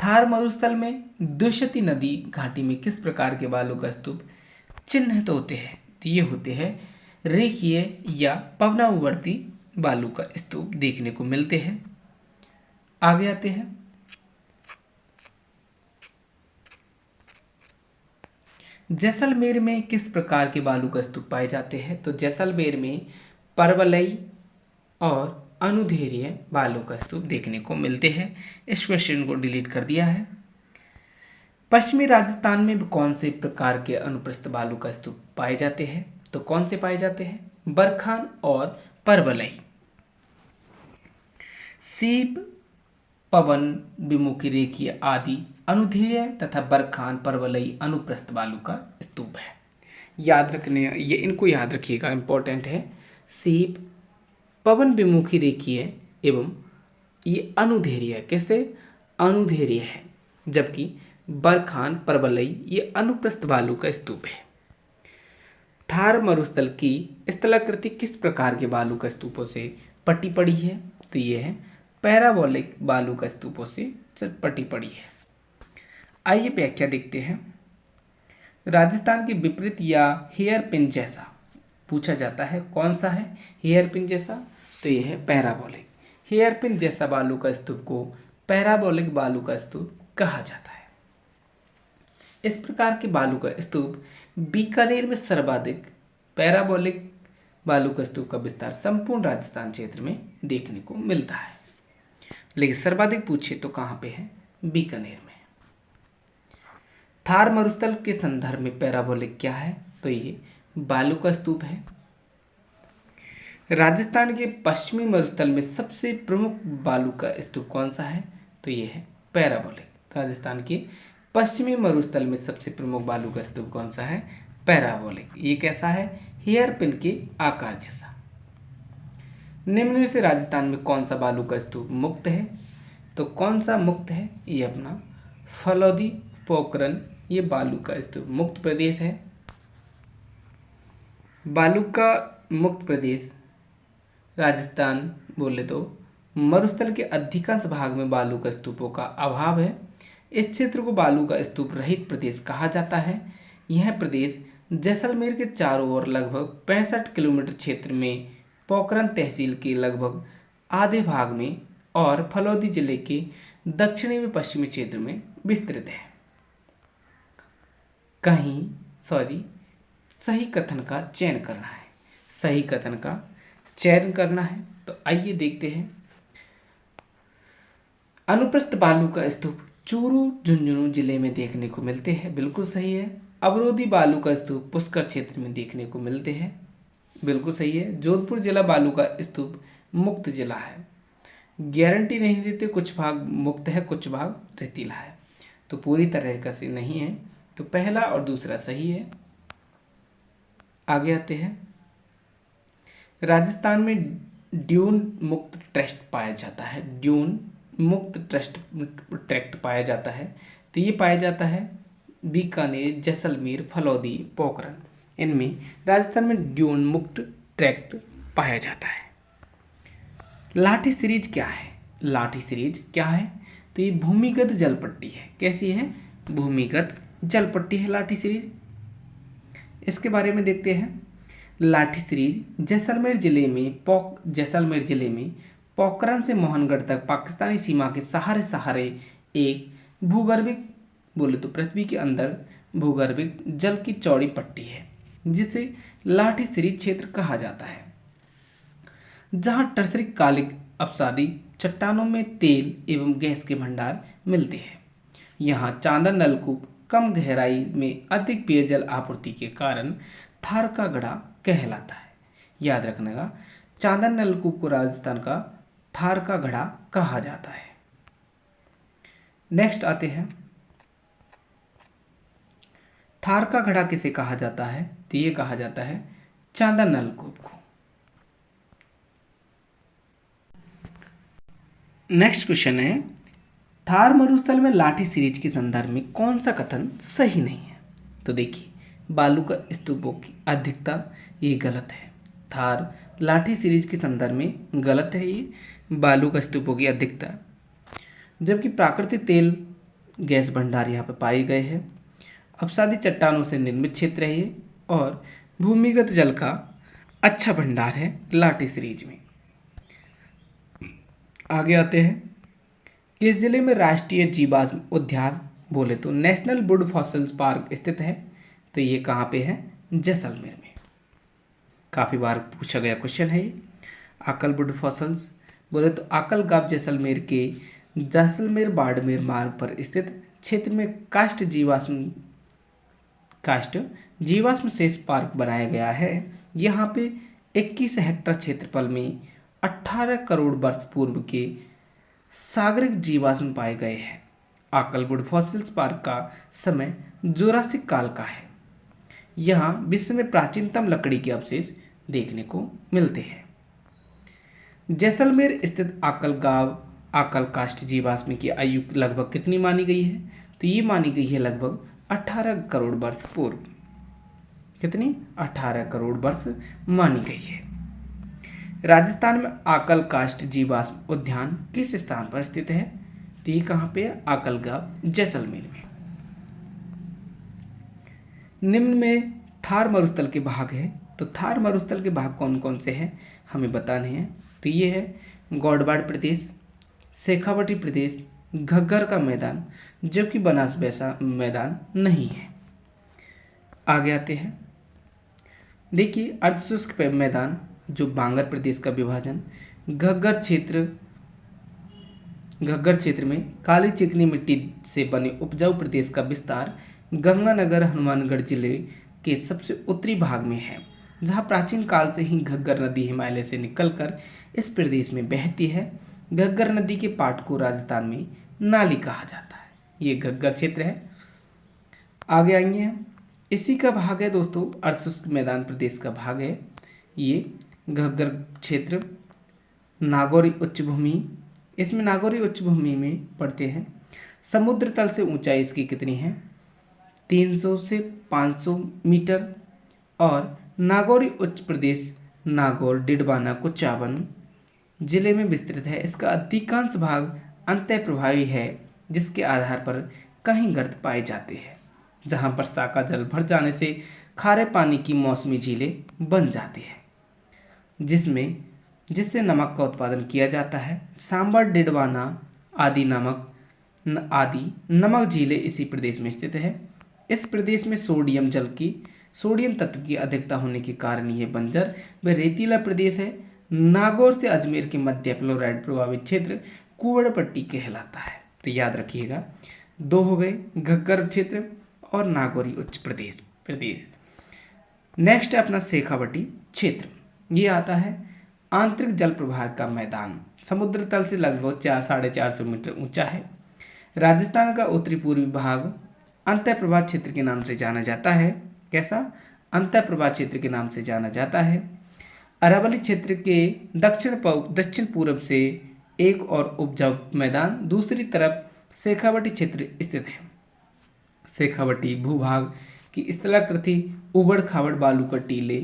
थार मरुस्थल में द्विशती नदी घाटी में किस प्रकार के बालू का स्तूप चिन्हित होते हैं? तो ये होते हैं रेखीय या पवनावर्ती बालू का स्तूप देखने को मिलते हैं। आगे आते हैं, जैसलमेर में किस प्रकार के बालू का स्तूप पाए जाते हैं? तो जैसलमेर में परवलई और अनुदैर्घ्य बालू का स्तूप देखने को मिलते हैं। इस क्वेश्चन को डिलीट कर दिया है। पश्चिमी राजस्थान में कौन से प्रकार के अनुप्रस्थ बालू का स्तूप पाए जाते हैं? तो कौन से पाए जाते हैं? बरखान और परवलई। सीप, पवन विमुखी रेखीय आदि अनुदैर्घ्य तथा बरखान, परवलई अनुप्रस्थ बालू का स्तूप है। याद रखने, ये इनको याद रखिएगा, इंपॉर्टेंट है। सीप, पवन विमुखी रेखीय एवं ये अनुदैर्घ्य, कैसे? अनुदैर्घ्य है, जबकि बरखान परवलई ये अनुप्रस्थ बालू का स्तूप है। थार मरुस्थल की स्थलाकृति किस प्रकार के बालू का स्तूपों से पटी पड़ी है? तो ये है पैराबोलिक बालू का स्तूपों से पटी पड़ी है। आइए व्याख्या देखते हैं। राजस्थान के विपरीत या हेयर पिन जैसा पूछा जाता है, कौन सा है हेयर पिन जैसा? तो यह है पैराबोलिक। हेयर पिन जैसा बालू का स्तूप को पैराबोलिक बालू का स्तूप कहा जाता है। इस प्रकार के बालू का स्तूप बीकानेर में सर्वाधिक पैराबोलिक बालू का स्तूप का विस्तार संपूर्ण राजस्थान क्षेत्र में देखने को मिलता है, लेकिन सर्वाधिक पूछे तो कहाँ पे है? बीकानेर में। थार मरुस्थल के संदर्भ में पैराबोलिक क्या है? तो ये बालू का स्तूप है। राजस्थान के पश्चिमी मरुस्थल में सबसे प्रमुख बालू का स्तूप कौन सा है? तो ये है पैराबोलिक। राजस्थान के पश्चिमी मरुस्थल में सबसे प्रमुख बालू का स्तूप कौन सा है? पैराबोलिक। ये कैसा है? हेयर पिन के आकार जैसा। निम्न में से राजस्थान में कौन सा बालू का स्तूप मुक्त है? तो कौन सा मुक्त है? ये अपना फलौदी पोखरन, ये बालू का स्तूप मुक्त प्रदेश है। बालू का मुक्त प्रदेश राजस्थान बोले तो मरुस्थल के अधिकांश भाग में बालू का स्तूपों का अभाव है। इस क्षेत्र को बालू का स्तूप रहित प्रदेश कहा जाता है। यह प्रदेश जैसलमेर के चारों ओर लगभग 65 किलोमीटर क्षेत्र में, पोखरन तहसील के लगभग आधे भाग में और फलौदी जिले के दक्षिणी व पश्चिमी क्षेत्र में विस्तृत है। सही कथन का चयन करना है। सही कथन का चयन करना है। तो आइए देखते हैं। अनुप्रस्थ बालू का स्तूप चूरू झुंझुनू जिले में देखने को मिलते हैं, बिल्कुल सही है। अवरोधी बालू का स्तूप पुष्कर क्षेत्र में देखने को मिलते हैं, बिल्कुल सही है। जोधपुर जिला बालू का स्तूप मुक्त जिला है। गारंटी नहीं देते, कुछ भाग मुक्त है कुछ भाग रेतीला है, तो पूरी तरह का से नहीं है। तो पहला और दूसरा सही है। आगे आते हैं। राजस्थान में ड्यून मुक्त ट्रस्ट पाया जाता है। ड्यून मुक्त ट्रैक्ट पाया जाता है। तो ये पाया जाता है बीकानेर, जैसलमेर, फलौदी, पोखरन, इनमें राजस्थान में ड्यून मुक्त ट्रैक्ट पाया जाता है। लाठी सीरीज क्या है? लाठी सीरीज क्या है? तो ये भूमिगत जलपट्टी है। कैसी है? भूमिगत जलपट्टी है लाठी सीरीज। इसके बारे में देखते हैं। लाठी सीरीज जैसलमेर जिले में पोखरन से मोहनगढ़ तक पाकिस्तानी सीमा के सहारे एक भूगर्भिक बोले तो पृथ्वी के अंदर भूगर्भिक जल की चौड़ी पट्टी है, जिसे लाठी सीरीज क्षेत्र कहा जाता है, जहां टर्सरी कालिक अपसादी चट्टानों में तेल एवं गैस के भंडार मिलते हैं। यहाँ चांदन नलकूप कम गहराई में अधिक पेयजल आपूर्ति के कारण थार का गढ़ा कहलाता है। याद रखना, चांदन नलकूप को राजस्थान का थार का गढ़ा कहा जाता है। नेक्स्ट आते हैं। थार का गढ़ा किसे कहा जाता है? तो ये कहा जाता है चांदन नलकूप को। नेक्स्ट क्वेश्चन है, थार मरुस्थल में लाठी सीरीज के संदर्भ में कौन सा कथन सही नहीं है? तो देखिए, बालू का स्तूपों की अधिकता, ये गलत है। थार लाठी सीरीज के संदर्भ में गलत है ये बालू का स्तूपों की अधिकता, जबकि प्राकृतिक तेल गैस भंडार यहाँ पर पाए गए हैं। अपसादी चट्टानों से निर्मित क्षेत्र है ये, और भूमिगत जल का अच्छा भंडार है लाठी सीरीज में। आगे आते हैं। किस जिले में राष्ट्रीय जीवाश्म उद्यान बोले तो नेशनल वुड फॉसिल्स पार्क स्थित है? तो ये कहाँ पे है? जैसलमेर में। काफ़ी बार पूछा गया क्वेश्चन है ये। आकल वुड फॉसिल्स बोले तो आकल गांव जैसलमेर के जैसलमेर बाड़मेर मार्ग पर स्थित क्षेत्र में काष्ठ जीवाश्म शेष पार्क बनाया गया है। यहाँ पे 21 हेक्टेयर क्षेत्रफल में 18 करोड़ वर्ष पूर्व के सागरिक जीवाश्म पाए गए हैं। आकलवुड फॉसिल्स पार्क का समय जुरासिक काल का है। यहाँ विश्व में प्राचीनतम लकड़ी के अवशेष देखने को मिलते हैं। जैसलमेर स्थित आकल गांव आकल काष्ठ जीवाश्म की आयु लगभग कितनी मानी गई है? तो ये मानी गई है लगभग 18 करोड़ वर्ष पूर्व। कितनी? 18 करोड़ वर्ष मानी गई है। राजस्थान में आकल काष्ठ जीवाश्म उद्यान किस स्थान पर स्थित है? तो ये कहाँ पे है? आकलगांव, जैसलमेर में। निम्न में थार मरुस्थल के भाग है, तो थार मरुस्थल के भाग कौन कौन से हैं हमें बताने हैं। तो ये है गौड़वाड़ प्रदेश, शेखावटी प्रदेश, घग्गर का मैदान, जबकि बनास वैसा मैदान नहीं है। आगे आते हैं, देखिए अर्धशुष्क मैदान जो बांगर प्रदेश का विभाजन, घग्गर क्षेत्र में काली चिकनी मिट्टी से बने उपजाऊ प्रदेश का विस्तार गंगानगर हनुमानगढ़ जिले के सबसे उत्तरी भाग में है, जहाँ प्राचीन काल से ही घग्गर नदी हिमालय से निकलकर इस प्रदेश में बहती है। घग्गर नदी के पाट को राजस्थान में नाली कहा जाता है। ये घग्गर क्षेत्र है। आगे आएंगे हम, इसी का भाग है दोस्तों अर्धशुष्क मैदान प्रदेश का भाग है ये घग्गर क्षेत्र। नागौरी उच्च भूमि, इसमें नागौरी उच्च भूमि में पड़ते हैं। समुद्र तल से ऊंचाई इसकी कितनी है? 300 से 500 मीटर। और नागौरी उच्च प्रदेश नागौर, डिडवाना, कुचावन जिले में विस्तृत है। इसका अधिकांश भाग अंतः प्रवाही है, जिसके आधार पर कहीं गर्त पाए जाते हैं, जहां वर्षा का जल भर जाने से खारे पानी की मौसमी झीलें बन जाती हैं, जिससे नमक का उत्पादन किया जाता है। सांबर, डिडवाना आदि नमक झीलें इसी प्रदेश में स्थित है। इस प्रदेश में सोडियम तत्व की अधिकता होने के कारण यह बंजर व रेतीला प्रदेश है। नागौर से अजमेर के मध्य फ्लोराइड प्रभावित क्षेत्र कुंवड़पट्टी कहलाता है। तो याद रखिएगा, 2 हो गए, घग्गर क्षेत्र और नागौरी उच्च प्रदेश। नेक्स्ट है अपना शेखावटी क्षेत्र। ये आता है आंतरिक जल प्रवाह का मैदान, समुद्र तल से लगभग 400-450 मीटर ऊंचा है। राजस्थान का उत्तरी पूर्वी भाग अंतः प्रवाह क्षेत्र के नाम से जाना जाता है। कैसा? अंतः प्रवाह क्षेत्र के नाम से जाना जाता है। अरावली क्षेत्र के दक्षिण पूर्व से एक और उपजाऊ मैदान, दूसरी तरफ शेखावटी क्षेत्र स्थित है। शेखावटी भूभाग की स्थलाकृति उबड़ खाबड़ बालू का टीले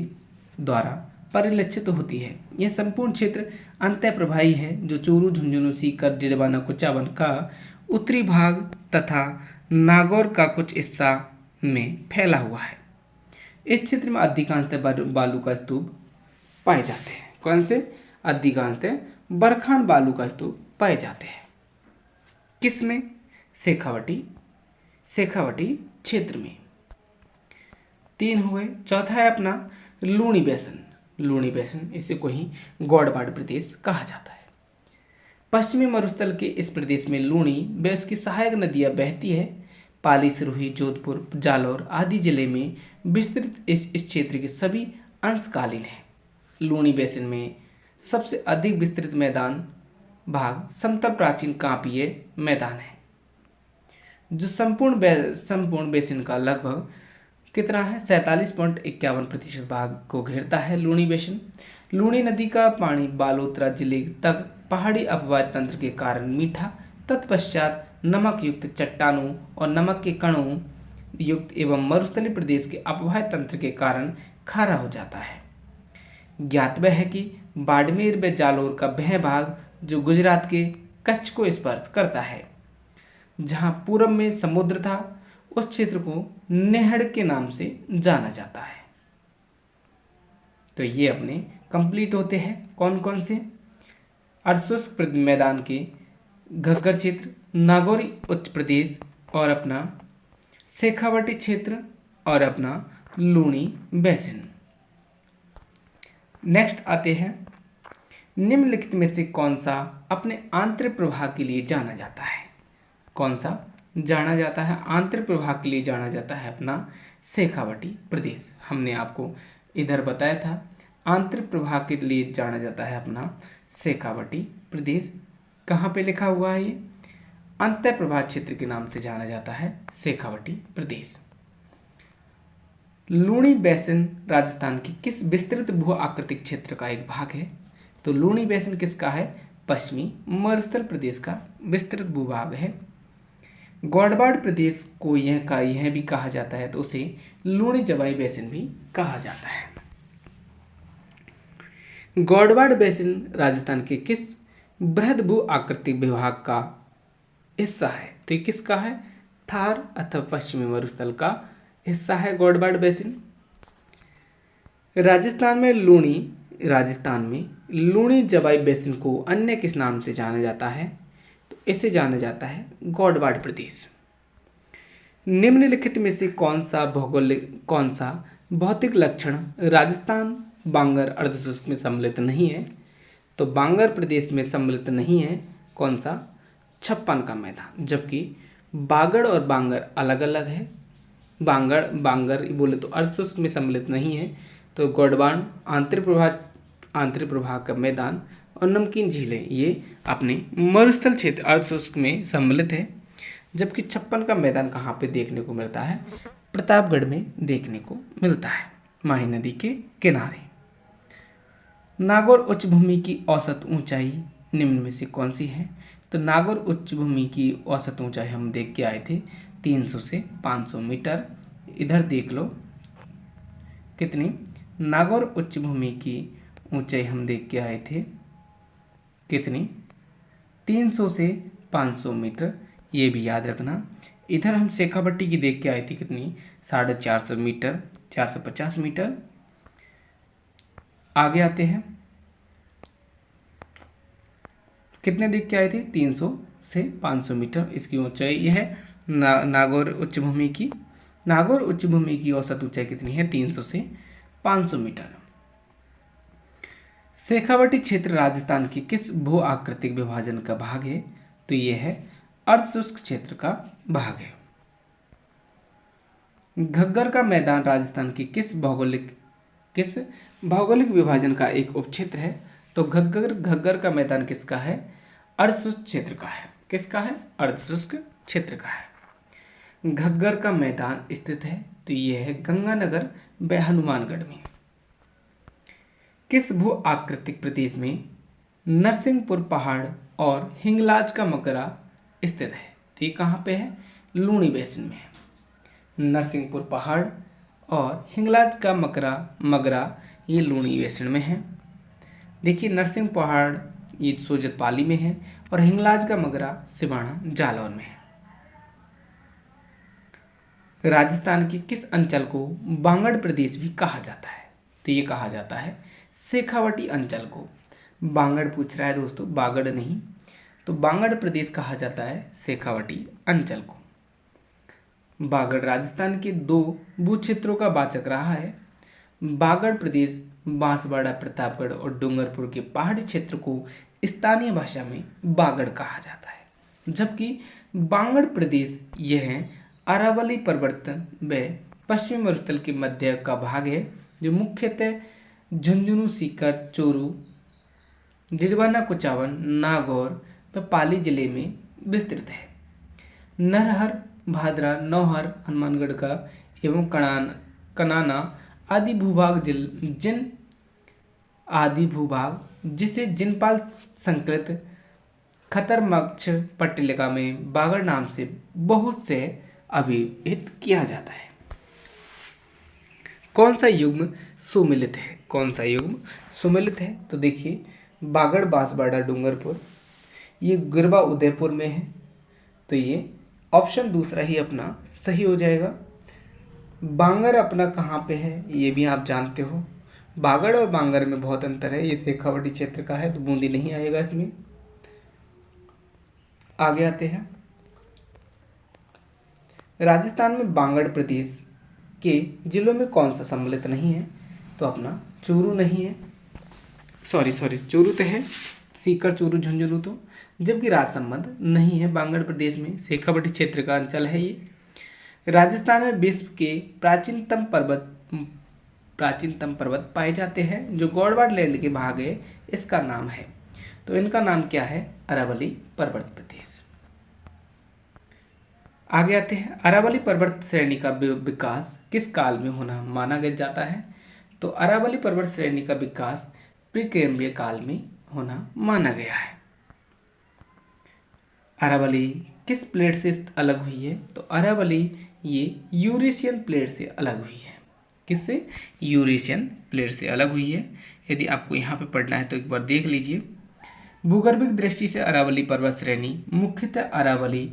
द्वारा परिलक्षित होती है। यह संपूर्ण क्षेत्र अंतः प्रवाही है, जो चूरू, झुंझुनू, सीकर, डिडवाना, कुचावन का उत्तरी भाग तथा नागौर का कुछ हिस्सा में फैला हुआ है। इस क्षेत्र में अधिकांशतः बालू का स्तूप पाए जाते हैं। कौन से? अधिकांशतः बरखान बालू का स्तूप पाए जाते हैं। किस में? शेखावटी क्षेत्र में। 3 हुए। चौथा है अपना लूणी बेसिन, इसे कोई गौड़वाड़ प्रदेश कहा जाता है। पश्चिमी मरुस्थल के इस प्रदेश में लूणी व उसकी सहायक नदियां बहती है। पाली, सिरोही, जोधपुर, जालौर आदि जिले में विस्तृत इस क्षेत्र के सभी अंश कालीन हैं। लूणी बेसिन में सबसे अधिक विस्तृत मैदान भाग समतल प्राचीन कांपीय मैदान है, जो संपूर्ण बेसिन का लगभग कितना है? 47.51% भाग को घेरता है लूणी बेसिन। लूणी नदी का पानी बालोतरा जिले तक पहाड़ी अपवाह तंत्र के कारण मीठा, तत्पश्चात नमक युक्त चट्टानों और नमक के कणों युक्त एवं मरुस्थलीय प्रदेश के अपवाह तंत्र के कारण खारा हो जाता है। ज्ञातव्य है कि बाड़मेर व जालोर का वह भाग जो गुजरात के कच्छ को स्पर्श करता है, जहां पूर्व में समुद्र था, उस क्षेत्र को नेहड़ के नाम से जाना जाता है। तो ये अपने कंप्लीट होते हैं कौन कौन से? अर्धशुष्क मैदान के घग्गर क्षेत्र, नागौरी उच्च प्रदेश और अपना शेखावटी क्षेत्र और अपना लूणी बेसिन। नेक्स्ट आते हैं, निम्नलिखित में से कौन सा अपने आंतरिक प्रवाह के लिए जाना जाता है? कौन सा जाना जाता है? आंतरिक प्रवाह के लिए जाना जाता है अपना शेखावटी प्रदेश। हमने आपको इधर बताया था आंतरिक प्रवाह के लिए जाना जाता है अपना शेखावटी प्रदेश। कहाँ पे लिखा हुआ है ये? अंतः प्रवाह क्षेत्र के नाम से जाना जाता है शेखावटी प्रदेश। लूणी बेसिन राजस्थान की किस विस्तृत भू आकृतिक क्षेत्र का एक भाग है? तो लूणी बेसिन किसका है? पश्चिमी मरुस्थल प्रदेश का विस्तृत भूभाग है। गौड़वाड़ प्रदेश को यह भी कहा जाता है, तो उसे लूणी जवाई बेसिन भी कहा जाता है। गौड़वाड़ बेसिन राजस्थान के किस बृहद भू आकृतिक विभाग का हिस्सा है? तो ये किसका है? थार अथवा पश्चिमी मरुस्थल का हिस्सा है गौड़वाड़ बेसिन। राजस्थान में लूणी जवाई बेसिन को अन्य किस नाम से जाना जाता है? तो इसे जाना जाता है गौड़वाड़ प्रदेश। निम्नलिखित में से कौन सा भौतिक लक्षण राजस्थान बांगर अर्धशुष्क में सम्मिलित नहीं है? तो बांगर प्रदेश में सम्मिलित नहीं है कौन सा? छप्पन का मैदान। जबकि बागड़ और बांगर अलग अलग है। बांगर बोले तो अर्धशुष्क में सम्मिलित नहीं है, तो गौड़वाड़ आंतरिक प्रवाह का मैदान और नमकीन झीलें ये अपने मरुस्थल क्षेत्र अर्धशुष्क में सम्मिलित है। जबकि छप्पन का मैदान कहाँ पे देखने को मिलता है? प्रतापगढ़ में देखने को मिलता है, माही नदी के किनारे। नागौर उच्च भूमि की औसत ऊंचाई निम्न में से कौन सी है? तो नागौर उच्च भूमि की औसत ऊंचाई हम देख के आए थे 300 से 500 मीटर। इधर देख लो कितनी। नागौर उच्च भूमि की ऊंचाई हम देख के आए थे कितनी? 300 से 500 मीटर, ये भी याद रखना। इधर हम शेखावटी की देख के आए थे कितनी? 450 मीटर, 450 मीटर। आगे आते हैं, कितने देख के आए थे? 300 से 500 मीटर इसकी ऊंचाई। यह है नागौर उच्च भूमि की। नागौर उच्च भूमि की औसत ऊंचाई कितनी है? 300 से 500 मीटर। शेखावटी क्षेत्र राजस्थान के किस भू आकृतिक विभाजन का भाग है? तो यह है अर्धशुष्क क्षेत्र का भाग है। घग्गर का मैदान राजस्थान की किस भौगोलिक विभाजन का एक उपक्षेत्र है? तो घग्गर का मैदान किसका है? अर्धशुष्क क्षेत्र का है। किसका है? अर्धशुष्क क्षेत्र का है। घग्गर का मैदान स्थित है, तो यह है गंगानगर व हनुमानगढ़ में। किस भू आकृतिक प्रदेश में नरसिंहपुर पहाड़ और हिंगलाज का मकरा स्थित है? तो ये कहाँ पे है? लूणी बेसिन में है। नरसिंहपुर पहाड़ और हिंगलाज का मगरा ये लूणी बेसिन में है। देखिए नरसिंह पहाड़ ये सोजत पाली में है और हिंगलाज का मगरा सिवाना जालौर में है। राजस्थान के किस अंचल को बांगड़ प्रदेश भी कहा जाता है? तो ये कहा जाता है शेखावटी अंचल को। बांगड़ पूछ रहा है दोस्तों, बागड़ नहीं। तो बांगड़ प्रदेश कहा जाता है शेखावटी अंचल को। बागड़ राजस्थान के 2 भू क्षेत्रों का वाचक रहा है। बागड़ प्रदेश बांसवाड़ा, प्रतापगढ़ और डूंगरपुर के पहाड़ी क्षेत्र को स्थानीय भाषा में बागड़ कहा जाता है। जबकि बांगड़ प्रदेश यह अरावली पर्वत व पश्चिमी मरुस्थल के मध्य का भाग है, जो मुख्यतः झुंझुनू, सीकर, चोरू, डिडवाना, कुचावन, नागौर व पाली जिले में विस्तृत है। नरहर, भादरा, नौहर, हनुमानगढ़ का एवं कनाना आदि भूभाग जिसे जिनपाल संकलित खतरमक्ष पट्टिलिका में बागड़ नाम से बहुत से अभिहित किया जाता है। कौन सा युग्म सुमिलित है? कौन सा युग्म सुमिलित है? तो देखिए बागड़, बांसवाड़ा, डूंगरपुर ये गिरवा उदयपुर में है, तो ये ऑप्शन दूसरा ही अपना सही हो जाएगा। बांगर अपना कहाँ पे है ये भी आप जानते हो। बागड़ और बांगर में बहुत अंतर है। ये शेखावटी क्षेत्र का है, तो बूंदी नहीं आएगा इसमें। आगे आते हैं, राजस्थान में बांगड़ प्रदेश के जिलों में कौन सा सम्मिलित नहीं है? तो अपना चूरू नहीं है, सॉरी चूरू तो है, सीकर, चूरू, झुंझुनू तो। जबकि राजसमंद नहीं है बांगड़ प्रदेश में, शेखावटी क्षेत्र का अंचल है ये। राजस्थान में विश्व के प्राचीनतम पर्वत पाए जाते हैं, जो गौड़वाड़ लैंड के भाग है, इसका नाम है। तो इनका नाम क्या है? अरावली पर्वत प्रदेश। आगे आते हैं, अरावली पर्वत श्रेणी का विकास किस काल में होना माना जाता है? तो अरावली पर्वत श्रेणी का विकास प्रीकैम्ब्रिय काल में होना माना गया है। अरावली किस प्लेट से अलग हुई है? तो अरावली ये यूरेशियन प्लेट से अलग हुई है। किससे? यूरेशियन प्लेट से अलग हुई है। यदि आपको यहाँ पे पढ़ना है तो एक बार देख लीजिए। भूगर्भिक दृष्टि से अरावली पर्वत श्रेणी मुख्यतः अरावली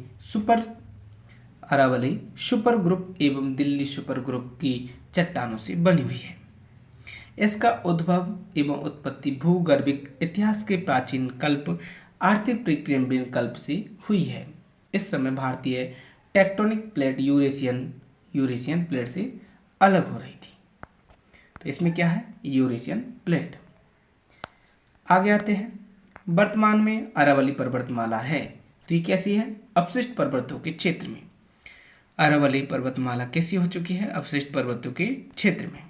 सुपर ग्रुप एवं दिल्ली सुपर ग्रुप की चट्टानों से बनी हुई है। इसका उद्भव एवं उत्पत्ति भूगर्भिक इतिहास के प्राचीन कल्प आर्थिक प्रीकैम्ब्रियन कल्प से हुई है। इस समय भारतीय टेक्टोनिक प्लेट यूरेशियन प्लेट से अलग हो रही थी। तो इसमें क्या है? Eurasian plate. आगे आते हैं। वर्तमान में अरावली पर्वतमाला है तो ये कैसी है? अपशिष्ट पर्वतों के क्षेत्र में। अरावली पर्वतमाला कैसी हो चुकी है? अपशिष्ट पर्वतों के क्षेत्र में।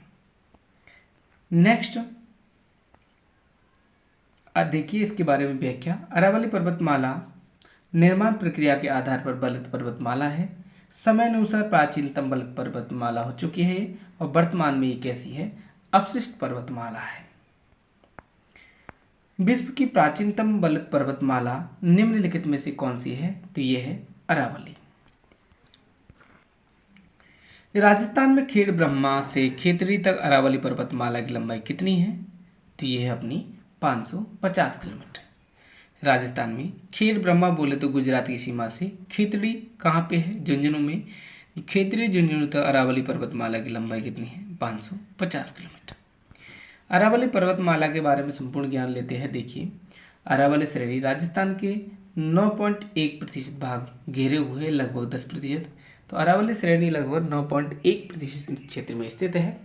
नेक्स्ट देखिए इसके बारे में व्याख्या। अरावली पर्वतमाला निर्माण प्रक्रिया के आधार पर बलित पर्वतमाला है। समय अनुसार प्राचीनतम बलित पर्वतमाला हो चुकी है और वर्तमान में ये कैसी है? अपशिष्ट पर्वतमाला है। विश्व की प्राचीनतम बलित पर्वतमाला निम्नलिखित में से कौन सी है? तो ये है अरावली। राजस्थान में खेड़ ब्रह्मा से खेतड़ी तक अरावली पर्वतमाला की लंबाई कितनी है? तो ये है अपनी 550 किलोमीटर। राजस्थान में खेड़ ब्रह्मा बोले तो गुजरात की सीमा से खेतड़ी कहाँ पे है? झुंझुनू में। खेतड़ी झुंझुनू तक अरावली पर्वतमाला की लंबाई कितनी है? 550 किलोमीटर। अरावली पर्वतमाला के बारे में संपूर्ण ज्ञान लेते हैं। देखिए, अरावली श्रेणी राजस्थान के 9.1% भाग घेरे हुए, लगभग 10%। तो अरावली श्रेणी लगभग 9.1% क्षेत्र में स्थित है।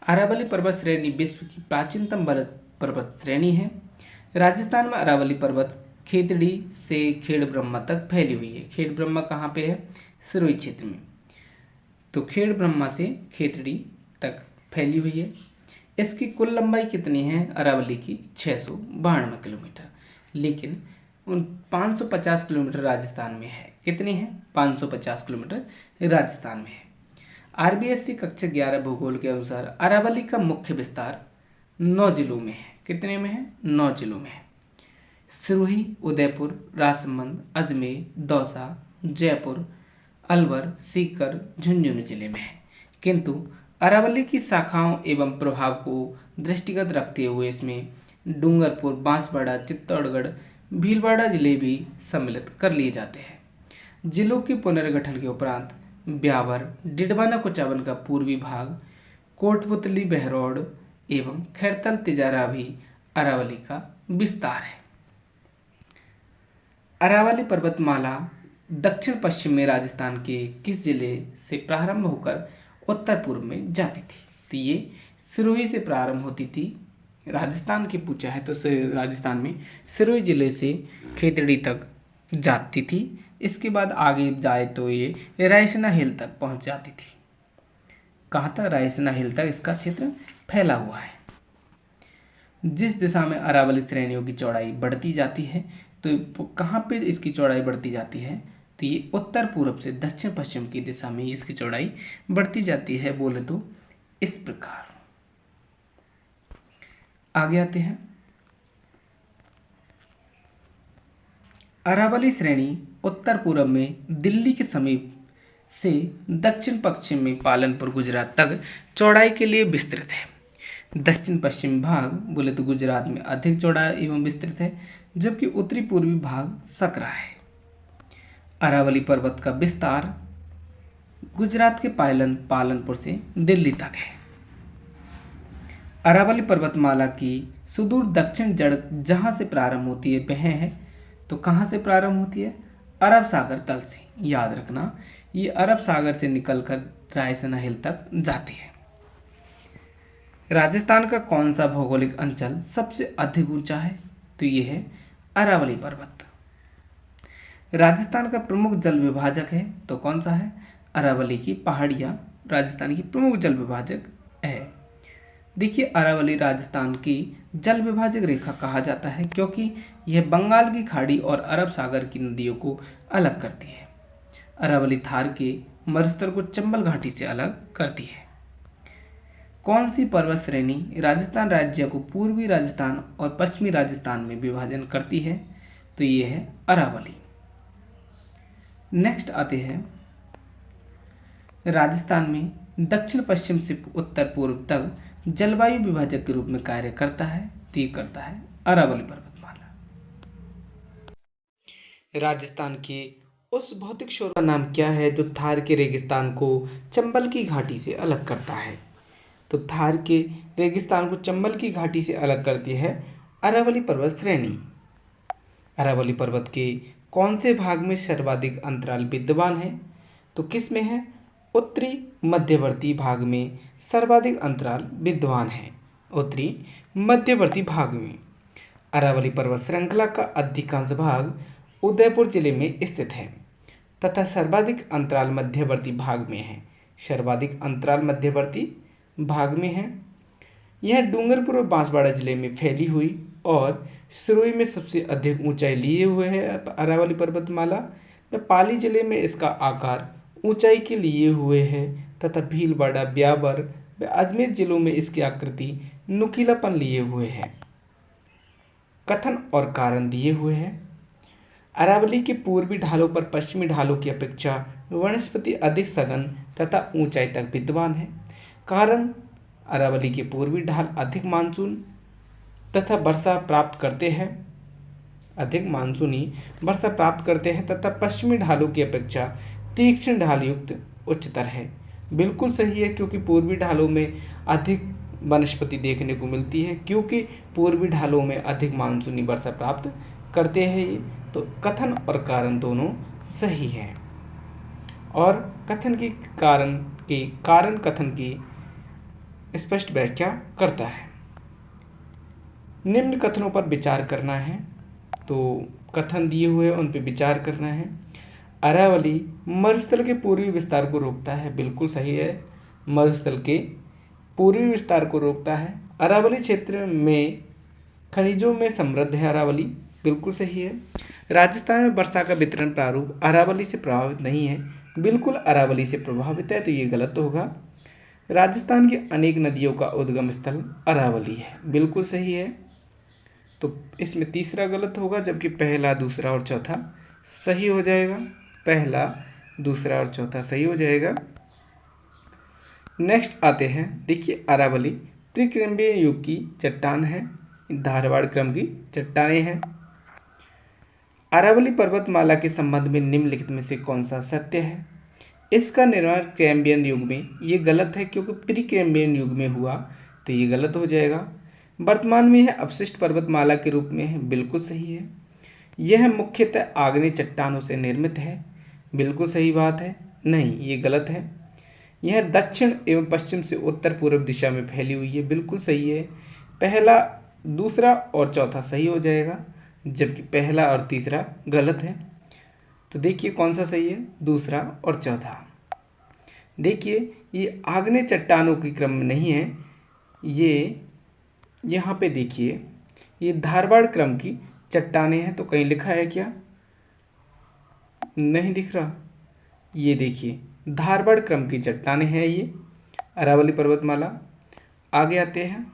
अरावली पर्वत श्रेणी विश्व की प्राचीनतम पर्वत श्रेणी है। राजस्थान में अरावली पर्वत खेतड़ी से खेड़ ब्रह्मा तक फैली हुई है। खेड़ ब्रह्मा कहाँ पे है? सिरोही क्षेत्र में। तो खेड़ ब्रह्मा से खेतड़ी तक फैली हुई है। इसकी कुल लंबाई कितनी है? अरावली की 692 किलोमीटर, लेकिन 550 किलोमीटर राजस्थान में है। कितनी है? 550 किलोमीटर राजस्थान में है। आरबीएससी कक्षा 11 भूगोल के अनुसार अरावली का मुख्य विस्तार 9 जिलों में है। कितने में है? 9 जिलों में है। सिरोही, उदयपुर, राजसमंद, अजमेर, दौसा, जयपुर, अलवर, सीकर, झुंझुनू जिले में है। किंतु अरावली की शाखाओं एवं प्रभाव को दृष्टिगत रखते हुए इसमें डूंगरपुर, बांसवाड़ा, चित्तौड़गढ़, भीलवाड़ा जिले भी सम्मिलित कर लिए जाते हैं। जिलों के पुनर्गठन के उपरांत ब्यावर, डिडवाना कुचावन का पूर्वी भाग, कोटपुतली, बहरौड़ एवं खैरतन, तिजारा भी अरावली का विस्तार है। अरावली पर्वतमाला दक्षिण पश्चिम में राजस्थान के किस जिले से प्रारंभ होकर उत्तर पूर्व में जाती थी? तो ये सिरोही से प्रारंभ होती थी। राजस्थान की पूछा है तो राजस्थान में सिरोही जिले से खेतड़ी तक जाती थी। इसके बाद आगे जाए तो ये रायसेना हिल तक पहुंच जाती थी। कहाँ तक? रायसेना हिल तक इसका क्षेत्र फैला हुआ है। जिस दिशा में अरावली श्रेणियों की चौड़ाई बढ़ती जाती है, तो कहाँ पे इसकी चौड़ाई बढ़ती जाती है? तो ये उत्तर पूर्व से दक्षिण पश्चिम की दिशा में इसकी चौड़ाई बढ़ती जाती है। बोले तो इस प्रकार। आगे आते हैं। अरावली श्रेणी उत्तर पूर्व में दिल्ली के समीप से दक्षिण पश्चिम में पालनपुर, गुजरात तक चौड़ाई के लिए विस्तृत है। दक्षिण पश्चिम भाग बोले तो गुजरात में अधिक चौड़ा एवं विस्तृत है, जबकि उत्तरी पूर्वी भाग सकरा है। अरावली पर्वत का विस्तार गुजरात के पालनपुर से दिल्ली तक है। अरावली पर्वतमाला की सुदूर दक्षिण जड़ जहाँ से प्रारंभ होती है वह है, तो कहाँ से प्रारंभ होती है? अरब सागर तल से। याद रखना, ये अरब सागर से निकलकर रायसेना हिल तक जाती है। राजस्थान का कौन सा भौगोलिक अंचल सबसे अधिक ऊंचा है? तो ये है अरावली पर्वत। राजस्थान का प्रमुख जल विभाजक है, तो कौन सा है? अरावली की पहाड़ियाँ राजस्थान की प्रमुख जल विभाजक है। देखिए, अरावली राजस्थान की जल विभाजक रेखा कहा जाता है क्योंकि यह बंगाल की खाड़ी और अरब सागर की नदियों को अलग करती है। अरावली थार के मरुस्थल को चंबल घाटी से अलग करती है। कौन सी पर्वत श्रेणी राजस्थान राज्य को पूर्वी राजस्थान और पश्चिमी राजस्थान में विभाजन करती है? तो ये है अरावली। नेक्स्ट आते हैं, राजस्थान में दक्षिण पश्चिम से उत्तर पूर्व तक जलवायु विभाजक के रूप में कार्य करता है, तो ये करता है अरावली पर्वतमाला। राजस्थान के उस भौतिक स्वरूप का नाम क्या है जो थार के रेगिस्तान को चंबल की घाटी से अलग करता है? तो थार के रेगिस्तान को चंबल की घाटी से अलग करती है अरावली पर्वत श्रेणी। अरावली पर्वत के कौन से भाग में सर्वाधिक अंतराल विद्यमान है? तो किस में है? उत्तरी मध्यवर्ती भाग में सर्वाधिक अंतराल विद्यमान है, उत्तरी मध्यवर्ती भाग में। अरावली पर्वत श्रृंखला का अधिकांश भाग उदयपुर जिले में स्थित है तथा सर्वाधिक अंतराल मध्यवर्ती भाग में है। सर्वाधिक अंतराल मध्यवर्ती भाग में है। यह डूंगरपुर और बांसवाड़ा जिले में फैली हुई और सिरोही में सबसे अधिक ऊंचाई लिए हुए है अरावली पर्वतमाला। व पाली जिले में इसका आकार ऊंचाई के लिए हुए है तथा भीलवाड़ा, ब्यावर व अजमेर जिलों में इसकी आकृति नुकीलापन लिए हुए है। कथन और कारण दिए हुए हैं। अरावली के पूर्वी ढालों पर पश्चिमी ढालों की अपेक्षा वनस्पति अधिक सघन तथा ऊंचाई तक विद्यमान है। कारण, अरावली के पूर्वी ढाल अधिक मानसून तथा वर्षा प्राप्त करते हैं, अधिक मानसूनी वर्षा प्राप्त करते हैं तथा पश्चिमी ढालों की अपेक्षा तीक्ष्ण ढाल युक्त उच्चतर है। बिल्कुल सही है, क्योंकि पूर्वी ढालों में अधिक वनस्पति देखने को मिलती है, क्योंकि पूर्वी ढालों में अधिक मानसूनी वर्षा प्राप्त करते हैं ये। तो कथन और कारण दोनों सही है। और कथन की कारण कथन की स्पष्ट व्याख्या करता है। निम्न कथनों पर विचार करना है, तो कथन दिए हुए उन पर विचार करना है। अरावली मरुस्थल के पूर्वी विस्तार को रोकता है, बिल्कुल सही है, मरुस्थल के पूर्वी विस्तार को रोकता है। अरावली क्षेत्र में खनिजों में समृद्ध है अरावली, बिल्कुल सही है। राजस्थान में वर्षा का वितरण प्रारूप अरावली से प्रभावित नहीं है, बिल्कुल अरावली से प्रभावित है, तो ये गलत होगा। राजस्थान की अनेक नदियों का उद्गम स्थल अरावली है, बिल्कुल सही है। तो इसमें तीसरा गलत होगा, जबकि पहला, दूसरा और चौथा सही हो जाएगा। पहला, दूसरा और चौथा सही हो जाएगा। नेक्स्ट आते हैं, देखिए अरावली प्रीकैम्ब्रियन युग की चट्टान है, धारवाड़ क्रम की चट्टानें हैं। अरावली पर्वतमाला के संबंध में निम्नलिखित में से कौन सा सत्य है? इसका निर्माण कैम्ब्रियन युग में, ये गलत है क्योंकि प्री कैम्ब्रियन युग में हुआ, तो ये गलत हो जाएगा। वर्तमान में यह अवशिष्ट पर्वतमाला के रूप में है, बिल्कुल सही है। यह मुख्यतः आग्नेय चट्टानों से निर्मित है, बिल्कुल सही बात है। नहीं, ये गलत है। यह दक्षिण एवं पश्चिम से उत्तर पूर्व दिशा में फैली हुई है, बिल्कुल सही है। पहला, दूसरा और चौथा सही हो जाएगा, जबकि पहला और तीसरा गलत है। तो देखिए कौन सा सही है, दूसरा और चौथा। देखिए ये आग्नेय चट्टानों के क्रम में नहीं है, ये यहाँ पे देखिए ये धारवाड़ क्रम की चट्टानें हैं। तो कहीं लिखा है क्या? नहीं दिख रहा। ये देखिए धारवाड़ क्रम की चट्टानें हैं ये अरावली पर्वतमाला। आगे आते हैं,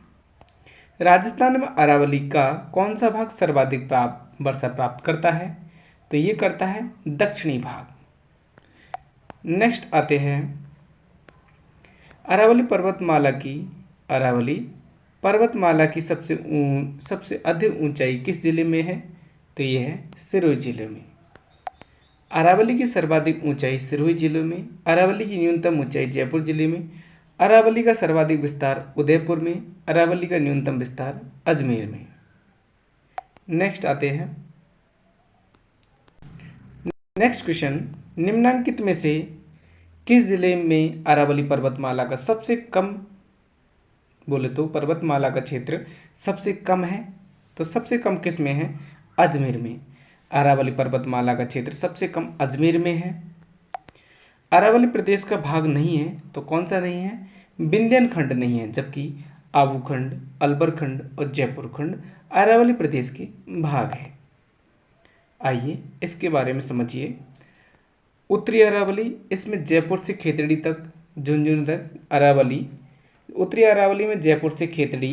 राजस्थान में अरावली का कौन सा भाग सर्वाधिक वर्षा प्राप्त करता है? तो ये करता है दक्षिणी भाग। नेक्स्ट आते हैं, अरावली पर्वतमाला की सबसे अधिक ऊंचाई किस जिले में है? तो ये है सिरोही जिले में। अरावली की सर्वाधिक ऊंचाई सिरोही जिले में, अरावली की न्यूनतम ऊंचाई जयपुर जिले में, अरावली का सर्वाधिक विस्तार उदयपुर में, अरावली का न्यूनतम विस्तार अजमेर में। नेक्स्ट आते हैं, नेक्स्ट क्वेश्चन, निम्नांकित में से किस जिले में अरावली पर्वतमाला का सबसे कम, बोले तो पर्वतमाला का क्षेत्र सबसे कम है? तो सबसे कम किस में है? अजमेर में। अरावली पर्वतमाला का क्षेत्र सबसे कम अजमेर में है। अरावली प्रदेश का भाग नहीं है, तो कौन सा नहीं है? विंध्यन खंड नहीं है, जबकि आबू खंड, अलवर खंड और जयपुर खंड अरावली प्रदेश के भाग है। आइए इसके बारे में समझिए। उत्तरी अरावली, इसमें जयपुर से खेतड़ी तक, झुंझुनू तक अरावली। उत्तरी अरावली में जयपुर से खेतड़ी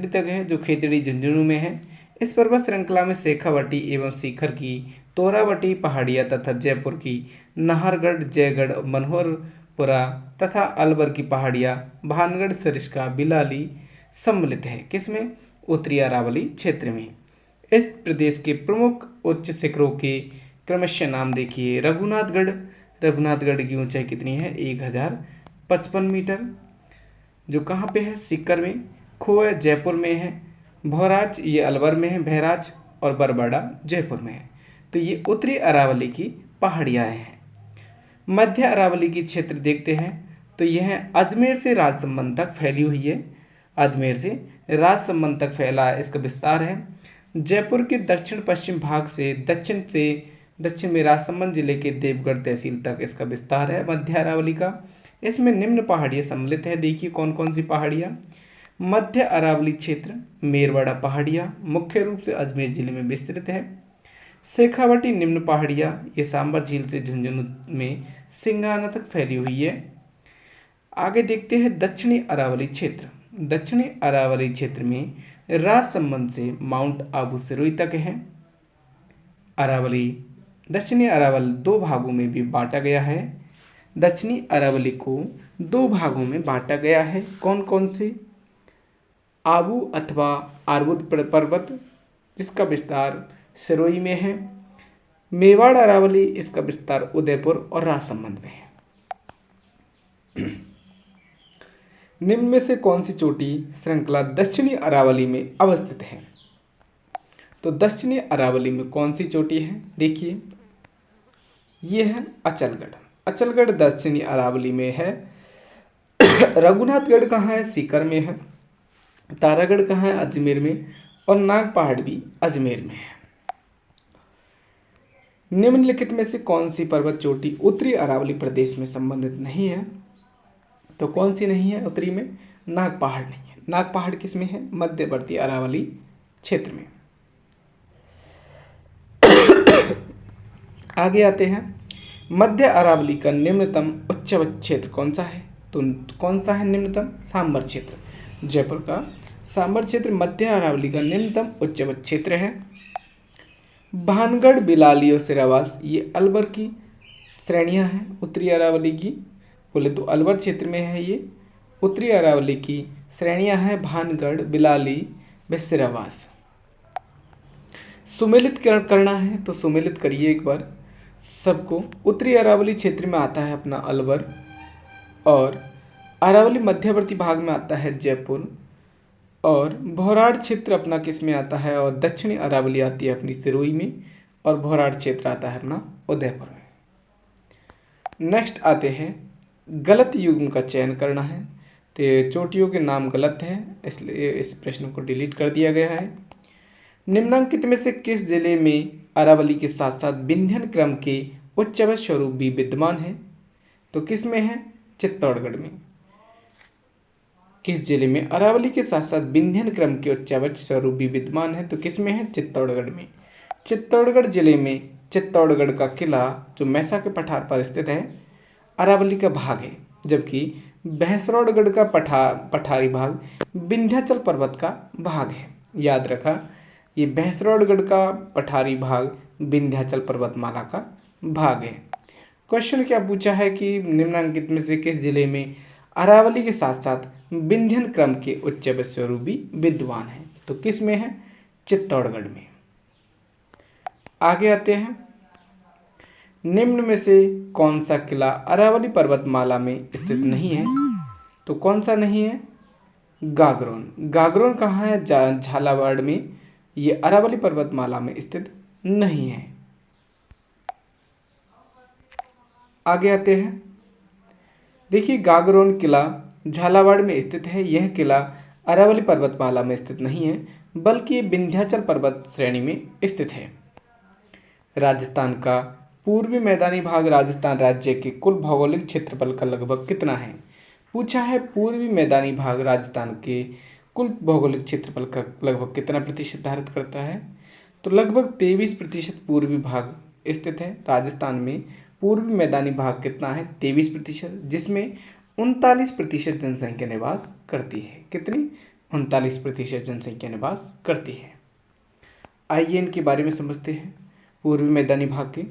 तक है, जो खेतड़ी झुंझुनू में है। इस पर्वत श्रृंखला में शेखावटी एवं शिखर की, तोरावटी पहाड़ियाँ तथा जयपुर की नाहरगढ़, जयगढ़, मनोहरपुरा तथा अलवर की पहाड़ियाँ, भानगढ़, सरिस्का, बिलाली सम्मिलित है। किसमें? उत्तरी अरावली क्षेत्र में। इस प्रदेश के प्रमुख उच्च शिखरों के क्रमशः नाम देखिए। रघुनाथगढ़, रघुनाथगढ़ की ऊंचाई कितनी है? 1055 मीटर, जो कहाँ पे है? सीकर में। खोह जयपुर में है। भौराज ये अलवर में है, बहराज, और बरबड़ा जयपुर में है। तो ये उत्तरी अरावली की पहाड़ियाँ हैं। मध्य अरावली की क्षेत्र देखते हैं तो यह अजमेर से राजसमंद तक फैली हुई है। अजमेर से राजसमंद तक फैला इसका विस्तार है। जयपुर के दक्षिण पश्चिम भाग से दक्षिण में राजसमंद जिले के देवगढ़ तहसील तक इसका विस्तार है मध्य अरावली का। इसमें निम्न पहाड़ियाँ सम्मिलित है। देखिए कौन कौन सी पहाड़ियाँ। मध्य अरावली क्षेत्र मेरवाड़ा पहाड़ियाँ मुख्य रूप से अजमेर जिले में विस्तृत है। शेखावटी निम्न पहाड़ियाँ ये सांबर झील से झुंझुनू में सिंगाना तक फैली हुई है। आगे देखते हैं दक्षिणी अरावली क्षेत्र। दक्षिणी अरावली क्षेत्र में राजसमंद से माउंट आबू सिरोही तक है। दक्षिणी अरावली दो भागों में भी बांटा गया है। दक्षिणी अरावली को दो भागों में बांटा गया है। कौन कौन से? आबू अथवा आर्बुद पर्वत, जिसका विस्तार सिरोही में है। मेवाड़ अरावली, इसका विस्तार उदयपुर और राजसमंद में है। निम्न में से कौन सी चोटी श्रृंखला दक्षिणी अरावली में अवस्थित है? तो दक्षिणी अरावली में कौन सी चोटी है? देखिए ये है अचलगढ़। अचलगढ़ दक्षिणी अरावली में है। रघुनाथगढ़ कहाँ है? सीकर में है। तारागढ़ कहाँ है? अजमेर में। और नाग पहाड़ भी अजमेर में है। निम्नलिखित में से कौन सी पर्वत चोटी उत्तरी अरावली प्रदेश में संबंधित नहीं है? तो कौन सी नहीं है उत्तरी में? नाग पहाड़ नहीं है। नाग पहाड़ किस में है? मध्यवर्ती अरावली क्षेत्र में। आगे आते हैं। मध्य अरावली का निम्नतम उच्चवत क्षेत्र कौन सा है? तो कौन सा है निम्नतम? सांबर क्षेत्र। जयपुर का सांबर क्षेत्र मध्य अरावली का निम्नतम उच्चवत क्षेत्र है। भानगढ़, बिलाली और सिरावास ये अलवर की श्रेणियां हैं। उत्तरी अरावली की बोले तो अलवर क्षेत्र में है ये। उत्तरी अरावली की श्रेणियां हैं भानगढ़, बिलाली व सिरावास। सुमेलित करना है तो सुमेलित करिए एक बार सबको। उत्तरी अरावली क्षेत्र में आता है अपना अलवर, और अरावली मध्यवर्ती भाग में आता है जयपुर, और भौराड़ क्षेत्र अपना किस में आता है? और दक्षिणी अरावली आती है अपनी सिरोही में, और भौराड़ क्षेत्र आता है अपना उदयपुर में। नेक्स्ट आते हैं गलत युग्म का चयन करना है। तो ये चोटियों के नाम गलत है, इसलिए इस प्रश्न को डिलीट कर दिया गया है। निम्नांकित में से किस जिले में अरावली के साथ साथ विंध्यन क्रम के उच्चवत स्वरूप भी विद्यमान है? तो किस में है? चित्तौड़गढ़ में। किस जिले में अरावली के साथ साथ विंध्यन क्रम के उच्चवत स्वरूप भी विद्यमान है? तो किस में है? चित्तौड़गढ़ में। चित्तौड़गढ़ जिले में चित्तौड़गढ़ का किला जो मैसा के पठार पर स्थित है अरावली का भाग है, जबकि भैंसरौड़गढ़ का पठारी भाग विंध्याचल पर्वत का भाग है। याद रखा, ये भैंसरौड़गढ़ का पठारी भाग विंध्याचल पर्वतमाला का भाग है। क्वेश्चन क्या पूछा है कि निम्नांकित में से किस जिले में अरावली के साथ साथ विंध्यन क्रम के उच्चवत स्वरूप भी विद्यमान है? तो किस में है? चित्तौड़गढ़ में। आगे आते हैं। निम्न में से कौन सा किला अरावली पर्वतमाला में स्थित नहीं है? तो कौन सा नहीं है? गागरोन। गागरोन कहाँ है? झालावाड़ में। ये अरावली पर्वतमाला में स्थित नहीं है। आगे आते हैं। देखिए गागरोन किला झालावाड़ में स्थित है। यह किला अरावली पर्वतमाला में स्थित नहीं है, बल्कि विंध्याचल पर्वत श्रेणी में स्थित है। राजस्थान का पूर्वी मैदानी भाग राजस्थान राज्य के कुल भौगोलिक क्षेत्रफल का लगभग कितना है? पूछा है पूर्वी मैदानी भाग राजस्थान के कुल भौगोलिक क्षेत्रफल का लगभग कितना प्रतिशत धारित करता है? तो लगभग 23% पूर्वी भाग स्थित है। राजस्थान में पूर्वी मैदानी भाग कितना है? 23%, जिसमें 39% जनसंख्या निवास करती है। कितनी? 39% जनसंख्या निवास करती है। आइए इनके बारे में समझते हैं। पूर्वी मैदानी भाग के